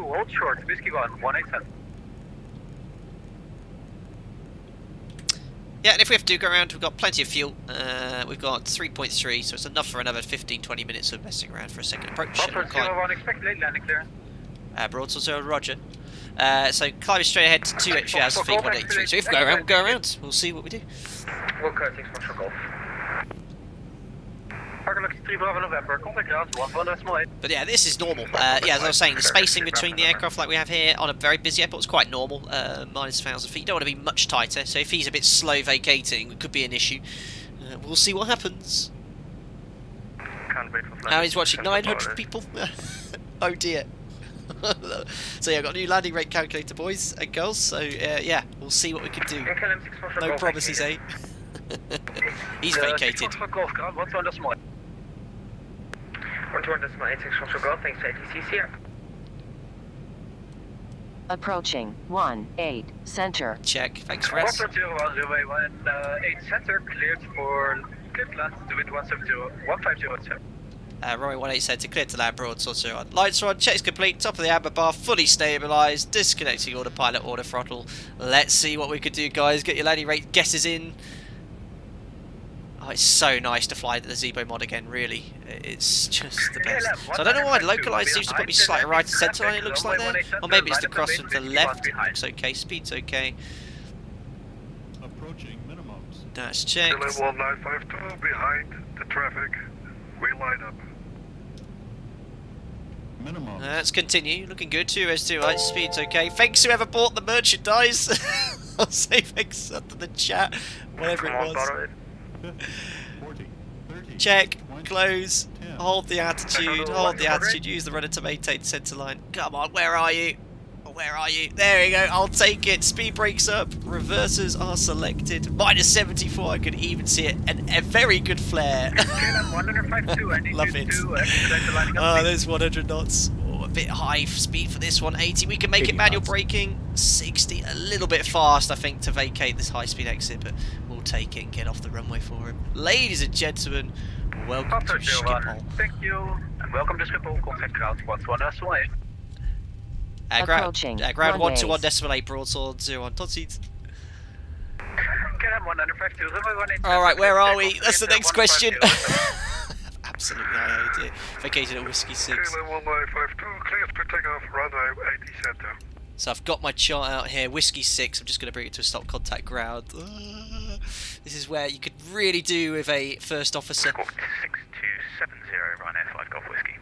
Hold short, Whiskey 1, 18.
Yeah, and if we have to go around, we've got plenty of fuel. We've got 3.3, so it's enough for another 15-20 minutes of messing around for a second approach.
Expect late landing clearance.
Broadsword 0, roger. So climbing straight ahead to 2,000 feet, 183. So if we go around, we'll go around. We'll see what we do.
Wilco 6 Foxtrot Golf. Park 3 Bravo November, contact ground 118.
But yeah, this is normal. Yeah, as I was saying, the spacing between the aircraft like we have here on a very busy airport is quite normal. Minus 1,000 feet. You don't want to be much tighter, so if he's a bit slow vacating, it could be an issue. We'll see what happens. Now he's watching 900 people. Oh dear. So yeah, I've got a new landing rate calculator, boys and girls, so yeah, we'll see what we can do. No promises, eh?
121.86 social goal, thanks to ATC, see ya.
Approaching 18 center.
Check. Thanks, Rez.
140, runway 18 center, cleared for cleared land to wind 170, 150, sir.
Runway 18 center, cleared to land, broadsword 0 on. Lights are on, checks complete, top of the amber bar, fully stabilised, disconnecting autopilot, auto throttle. Let's see what we could do, guys. Get your landing rate guesses in. Oh, it's so nice to fly the ZIBO mod again, really. It's just the best. So I don't know why localised seems to put me slightly right to centre line, it looks like there. Or maybe it's the cross to the left. It looks okay, speed's okay.
Approaching minimums.
That's checked.
1952 behind the traffic. We line up.
Minimum.
Let's continue. Looking good. 2S2 light speed's okay. Thanks whoever bought the merchandise. I'll say thanks under the chat. Whatever it was.
40, 30,
Check.
20,
Close.
10.
Hold the attitude. Hold the attitude. Use the rudder to maintain centre line. Come on. Where are you? Where are you? There we go. I'll take it. Speed brakes up. Reversers are selected. Minus 74. I can even see it. And a very good flare. Love it. Oh, there's 100 knots. Oh, a bit high speed for this one. 80. We can make it manual braking. 60. A little bit fast, I think, to vacate this high-speed exit. But we'll take it and get off the runway for him. Ladies and gentlemen, welcome to Schiphol.
Thank you, and welcome to Schiphol. Contact ground 11.8.
Approaching
ground
runways.
121.8 broadsword 0 on tot seat.
Alright,
where are we? That's the next question. Absolutely no idea. Vacated at Whiskey 6.
Kilo 1952, cleared pre-takeoff, runway 80 center.
So I've got my chart out here. Whiskey 6. I'm just going to bring it to a stop contact ground. This is where you could really do with a first officer.
6270, run F5 Golf Whiskey.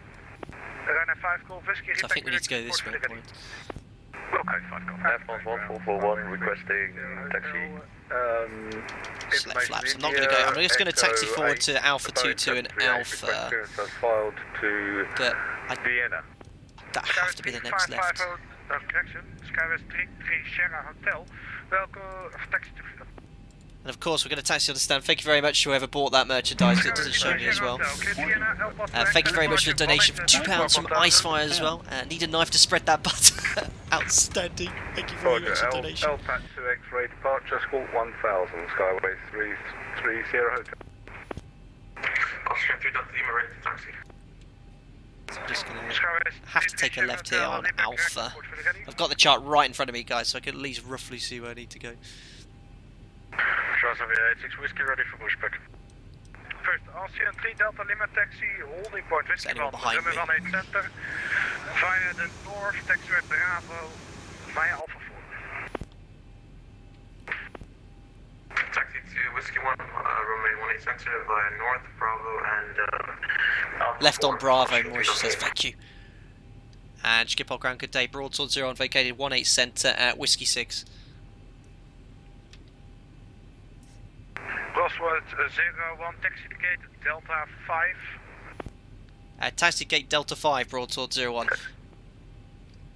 So I think we need to go this way.
Wilco 5 Golf. F1 1441 requesting taxi.
Select flaps. I'm not going to go. I'm just going to taxi forward to Alpha 22 and Alpha. But
Vienna.
that have to be the next left. And of course, we're going to taxi on the stand. Thank you very much to whoever bought that merchandise. It doesn't show me as well. Thank you very much for the donation for £2 from Icefire as well. Need a knife to spread that butter. Outstanding. Thank you very much for the donation.
LPAT 2X-ray departure, School 1000, Skyway 330 Hotel.
Austria 3 Lima ready to taxi.
So I'm just going to have to take a left here on Alpha. I've got the chart right in front of me, guys, so I can at least roughly see where I need to go.
Charles 86 Whiskey ready for Pushback. First, Austria 3 Delta Lima taxi, holding point Whiskey
anyone behind me?
18 center. Via the north, taxiway Bravo, via Alpha 4.
Taxi to Whiskey 1, runway 18 center via north, Bravo, and Alpha
Left
4.
on Bravo, Maurice says thank you. And Schiphol ground, good day. Broadsword 0 on vacated 18 centre at Whiskey 6.
Crossword 01, taxi to gate Delta 5.
Taxi gate Delta 5, Broadsword 01.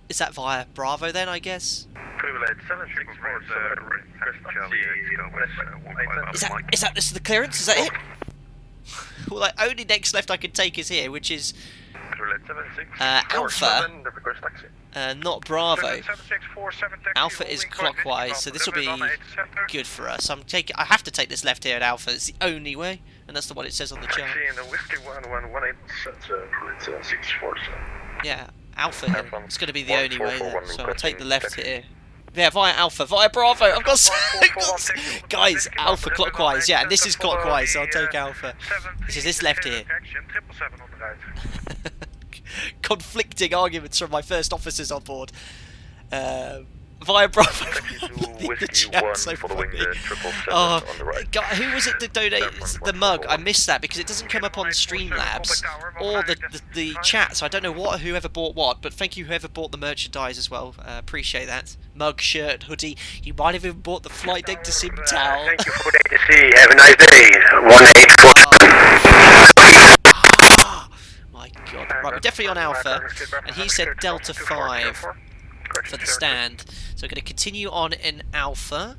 Is that via Bravo then, I guess? Is that this is the clearance? Is that it? Well, the only next left I can take is here, which is Alpha, not Bravo. Alpha is clockwise, so this will be good for us. I have to take this left here at Alpha. It's the only way, and that's the one it says on the chart. Yeah, Alpha here. It's going to be the only way then, so I'll take the left here. Yeah, via Alpha, via Bravo. I've got guys, Alpha clockwise. Yeah, and this is clockwise, so I'll take Alpha. This is this left here. Conflicting arguments from my first officers on board. Via Bravo. The chat so funny. Oh, God, who was it that donated the mug? I missed that because it doesn't come up on Streamlabs or the chat, so I don't know whoever bought what, but thank you whoever bought the merchandise as well. Appreciate that. Mug, shirt, hoodie. You might have even bought the flight deck to sim towel.
Thank you for the ATC. Have a nice day. 1847.
My God. Right, we're definitely on Alpha, and he said Delta 5 for the stand. So we're going to continue on in Alpha.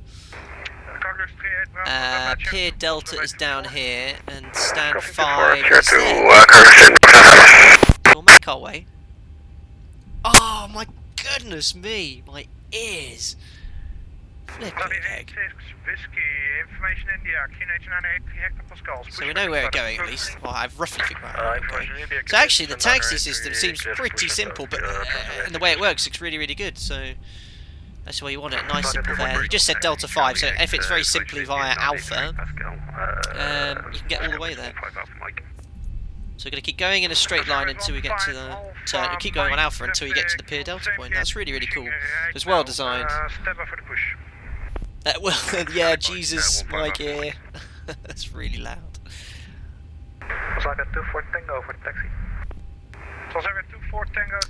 Pier Delta is down here, and stand 5 is there. can't wait. Oh my goodness me, my ears. Flipping heck. So we know where we're going at least. Well, I've roughly figured out where we're going. So actually the taxi system seems pretty simple, but and the way it works looks really, really good. So that's why you want it, nice simple there. You just said Delta 5, so if it's very simply via Alpha, you can get all the way there. So we're going to keep going in a straight line until we get to the turn. We'll keep going on Alpha until we get to the pier Delta point. That's really, really cool. It's well designed. Well, yeah, Jesus, my gear. That's really loud.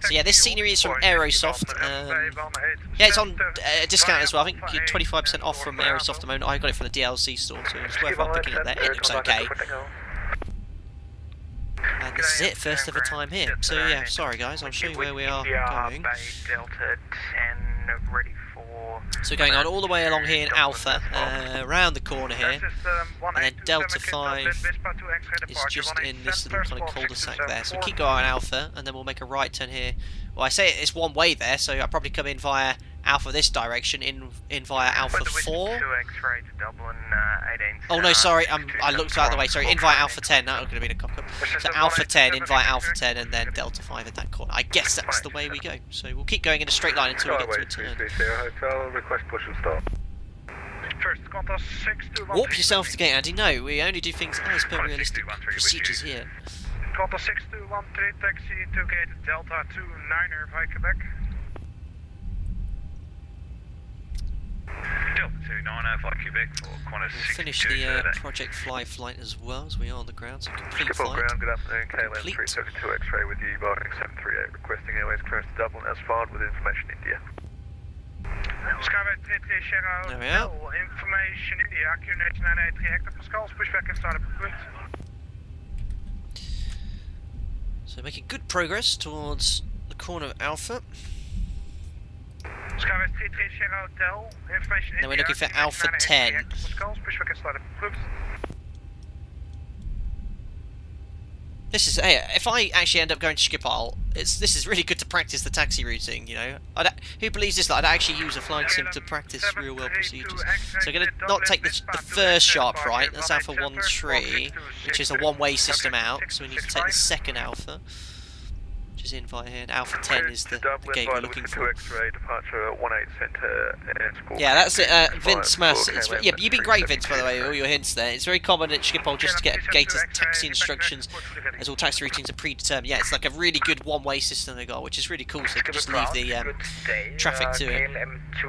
So yeah, this scenery is from Aerosoft. Yeah, it's on discount as well. I think 25% off from Aerosoft at the moment. I got it from the DLC store, so it's worthwhile picking up there. It looks okay. And this is it, first ever time here. So yeah, sorry guys, I'll show you where we are going. So we're going on all the way along here in Alpha, around the corner here, and then Delta 5 is just in this little kind of cul-de-sac there. So we keep going on Alpha, and then we'll make a right turn here. Well, I say it's one way there, so I'll probably come in via Alpha this direction, in via Alpha 4. Oh no, sorry, I looked out the way, sorry, in via Alpha 10, that was going to be the cock-up. So Alpha 10, in via Alpha 10, and then Delta 5 in that corner. I guess that's the way we go. So we'll keep going in a straight line until we get to a turn. Warp yourself to gate, Andy. No, we only do things as per realistic procedures here.
Delta 6213 taxi to gate Delta 29er via Quebec. Delta 29er via Quebec for Qantas 62.
We'll finish the Project Fly flight as well as we are on the ground, so complete flight.
Ground, good afternoon, KLM 332 X-ray with you, Boeing 738, requesting airways clearance to Dublin as filed with information India.
Skyway 33 Sierra
There we are.
Information India, Q998 Hector Pascal's pushback and startup point.
So making good progress towards the corner of Alpha.
Skyway 33 Sierra Hotel, information
Then we're looking for Alpha 10.
Pushback and startup point.
This is, hey, if I actually end up going to Schiphol, this is really good to practice the taxi routing, you know. Who believes this? I'd actually use a flying sim to practice real world procedures. So I'm going to not take the first sharp right, that's Alpha 13, which is a one-way system out, so we need to take the second Alpha, which is in via here, and Alpha 10 is the gate we're looking for. Yeah, that's it, Vince Mass. Yeah, you've been great, Vince, by the way, all your hints there. It's very common at Schiphol just to get a gate as taxi instructions, as all taxi routines are predetermined. Yeah, it's like a really good one-way system they got, which is really cool, so you can just leave the traffic to it. So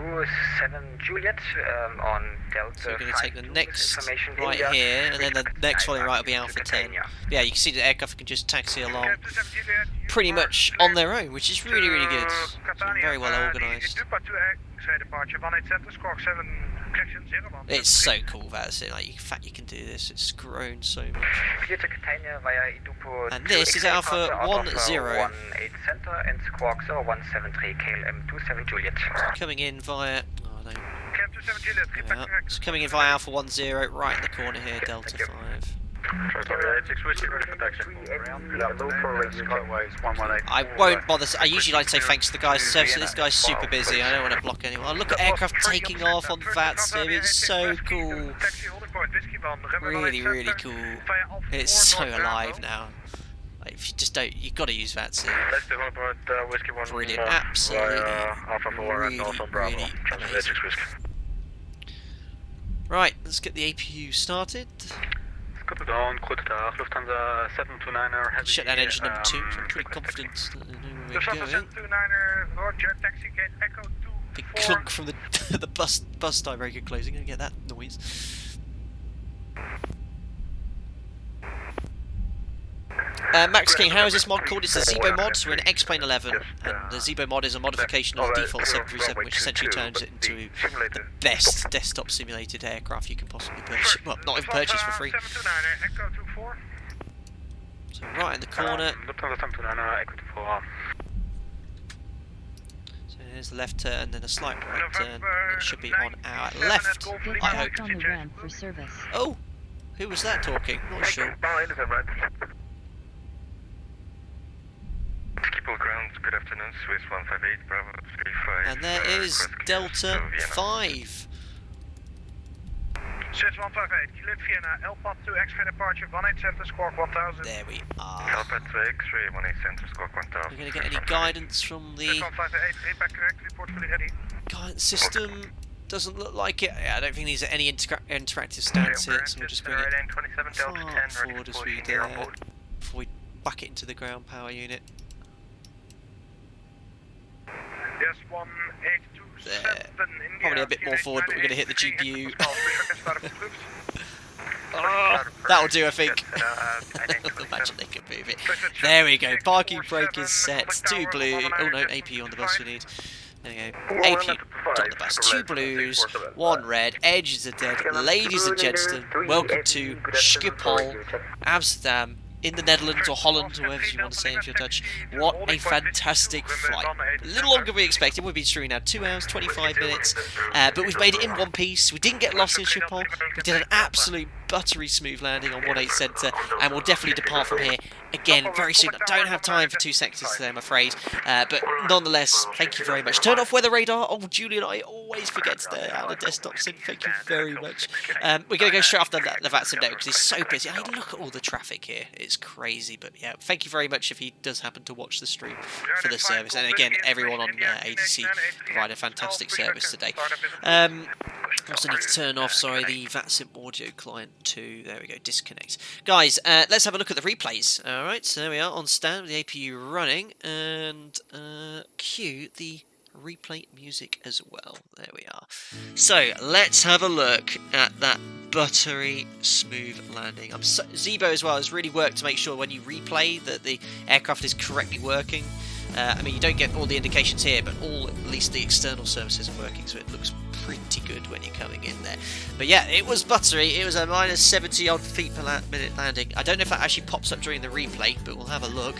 we're going to take the next right here, and then the next following right will be Alpha 10. Yeah, you can see the aircraft can just taxi along pretty much on their own, which is really, really good. So very well organised. It's so cool, that's it. Like, in fact, you can do this. It's grown so much. And this is Alpha 10. Coming in via. Oh no. Yeah. It's coming in via Alpha 10, right in the corner here, Delta 5. I won't bother. I usually like to say thanks to the guys. So this guy's super busy. I don't want to block anyone. Oh, look at aircraft taking off on VATSIM. It's so cool. Really, really cool. It's so alive now. Like, if you just don't, you've got to use VATSIM. Brilliant. Absolutely. Really, really amazing. Right, let's get the APU started. Shut down engine number 2, so I'm pretty confident that I know where we're going. Big clunk from the bus tiebreaker closing, I get that noise. Max King, how is this mod called? It's a ZIBO mod, so we're in X-Plane 11, and the ZIBO mod is a modification of the default 737, which essentially turns it into the best desktop simulated aircraft you can possibly purchase. Well, not even purchase for free. So right in the corner. So here's the left turn, and then a slight right turn. It should be on our left, I hope. Oh, who was that talking? Not sure.
Schiphol ground, good afternoon, Swiss 158, Bravo 35.
And there is Delta 5.
Swiss 158, Kilit Vienna, LPAT 2 X-ray departure, 18 center, squawk 1000.
There we are.
LPAT 2 X-ray, 18 center, squawk 1000.
We're going to get any guidance from the
Swiss 158, read back correct, report fully ready.
guidance system. Doesn't look like it. Yeah, I don't think these are any interactive stats here, so we'll just bring it far forward as we dare before we whack it into the ground power unit.
Yes, 1827.
There. Probably a bit more forward, but we're going to hit the GPU. That'll do, I think. Imagine they could move it. There we go. Parking brake is set. 2 blue. Oh no, APU on the bus we need. There we go. APU on the bus. 2 blues, 1 red. Edges are dead. Ladies and gentlemen, welcome to Schiphol Amsterdam. In the Netherlands or Holland, or whatever you want to say if you're Dutch. What a fantastic flight. A little longer than we expected. We've been streaming now 2 hours, 25 minutes. But we've made it in one piece. We didn't get lost in Schiphol. We did an absolute buttery smooth landing on 18 Centre. And we'll definitely depart from here again very soon. I don't have time for 2 sectors today, I'm afraid. But nonetheless, thank you very much. Turn off weather radar. Oh, Julian, I always forget to add a desktop sim. Thank you very much. We're going to go straight after the VATSIM network because he's so busy. I mean, look at all the traffic here. It's crazy, but yeah, thank you very much if he does happen to watch the stream for the service. And again, everyone on ADC provided a fantastic service today. Also need to turn off, sorry, the VATSIM audio client too. There we go, disconnect. Guys, let's have a look at the replays. Alright, so there we are on stand with the APU running, and cue the replay music as well. There we are. So let's have a look at that buttery smooth landing. ZIBO as well has really worked to make sure when you replay that the aircraft is correctly working. I mean, you don't get all the indications here, but at least the external services are working, so it looks pretty good when you're coming in there. But yeah, it was buttery. It was a minus 70 odd feet per minute landing. I don't know if that actually pops up during the replay, but we'll have a look.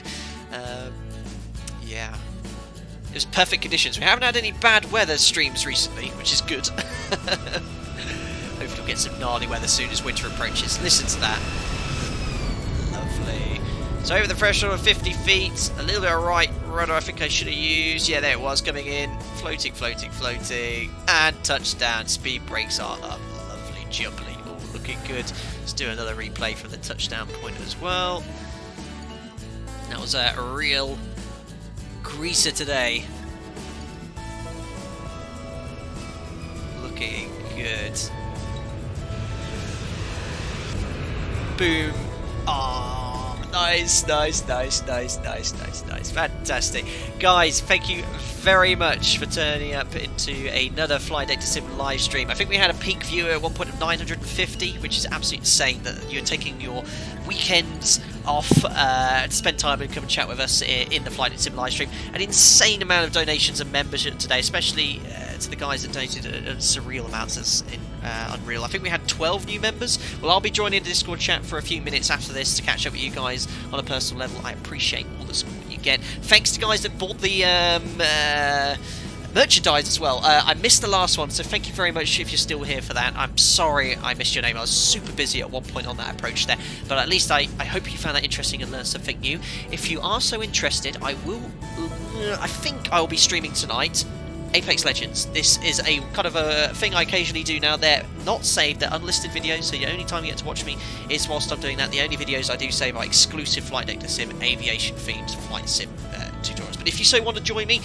Yeah. It was perfect conditions. We haven't had any bad weather streams recently, which is good. Hopefully we'll get some gnarly weather soon as winter approaches. Listen to that. Lovely. So over the threshold of 50 feet, a little bit of right rudder I think I should have used. Yeah, there it was, coming in. Floating, floating, floating. And touchdown. Speed brakes are up. Lovely, jubbly. All looking good. Let's do another replay from the touchdown point as well. That was a real greaser today. Looking good. Boom. Ah, nice, nice, nice, nice, nice, nice, nice. Fantastic. Guys, thank you very much for turning up into another Flight Deck to Sim live stream. I think we had a peak viewer at one point of 950, which is absolutely insane that you're taking your weekends off to spend time and come and chat with us in the Flight Deck Sim live stream. An insane amount of donations and membership today, especially to the guys that donated surreal amounts. That's unreal. I think we had 12 new members. Well, I'll be joining the Discord chat for a few minutes after this to catch up with you guys on a personal level. I appreciate all the support you get. Thanks to guys that bought the merchandise as well. I missed the last one, so thank you very much if you're still here for that. I'm sorry I missed your name. I was super busy at one point on that approach there, but at least I hope you found that interesting and learned something new. If you are so interested, I think I will be streaming tonight Apex Legends. This is a kind of a thing I occasionally do now. They're not saved, they're unlisted videos, so the only time you get to watch me is whilst I'm doing that. The only videos I do save are exclusive Flight Deck to Sim, aviation themed flight sim tutorials. But if you so want to join me,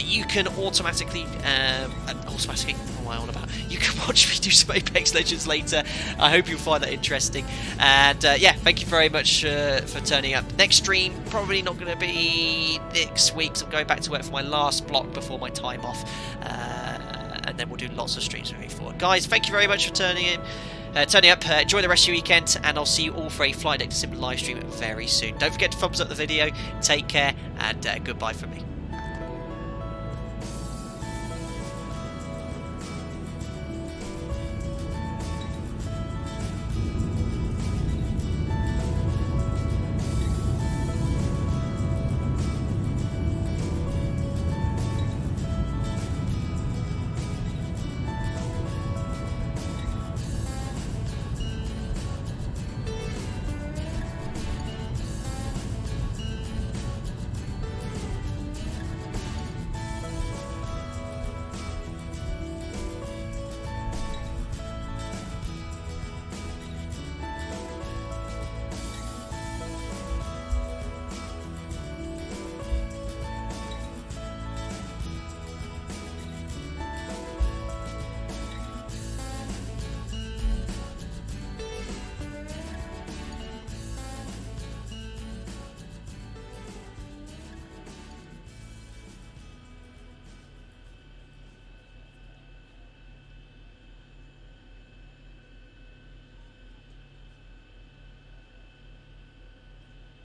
you can automatically, what am I on about? You can watch me do some Apex Legends later. I hope you'll find that interesting. And yeah, thank you very much for turning up. Next stream, probably not going to be next week, so I'm going back to work for my last block before my time off. And then we'll do lots of streams moving forward. Guys, thank you very much for turning up. Enjoy the rest of your weekend, and I'll see you all for a Flight Deck to Sim live stream very soon. Don't forget to thumbs up the video. Take care, and goodbye from me.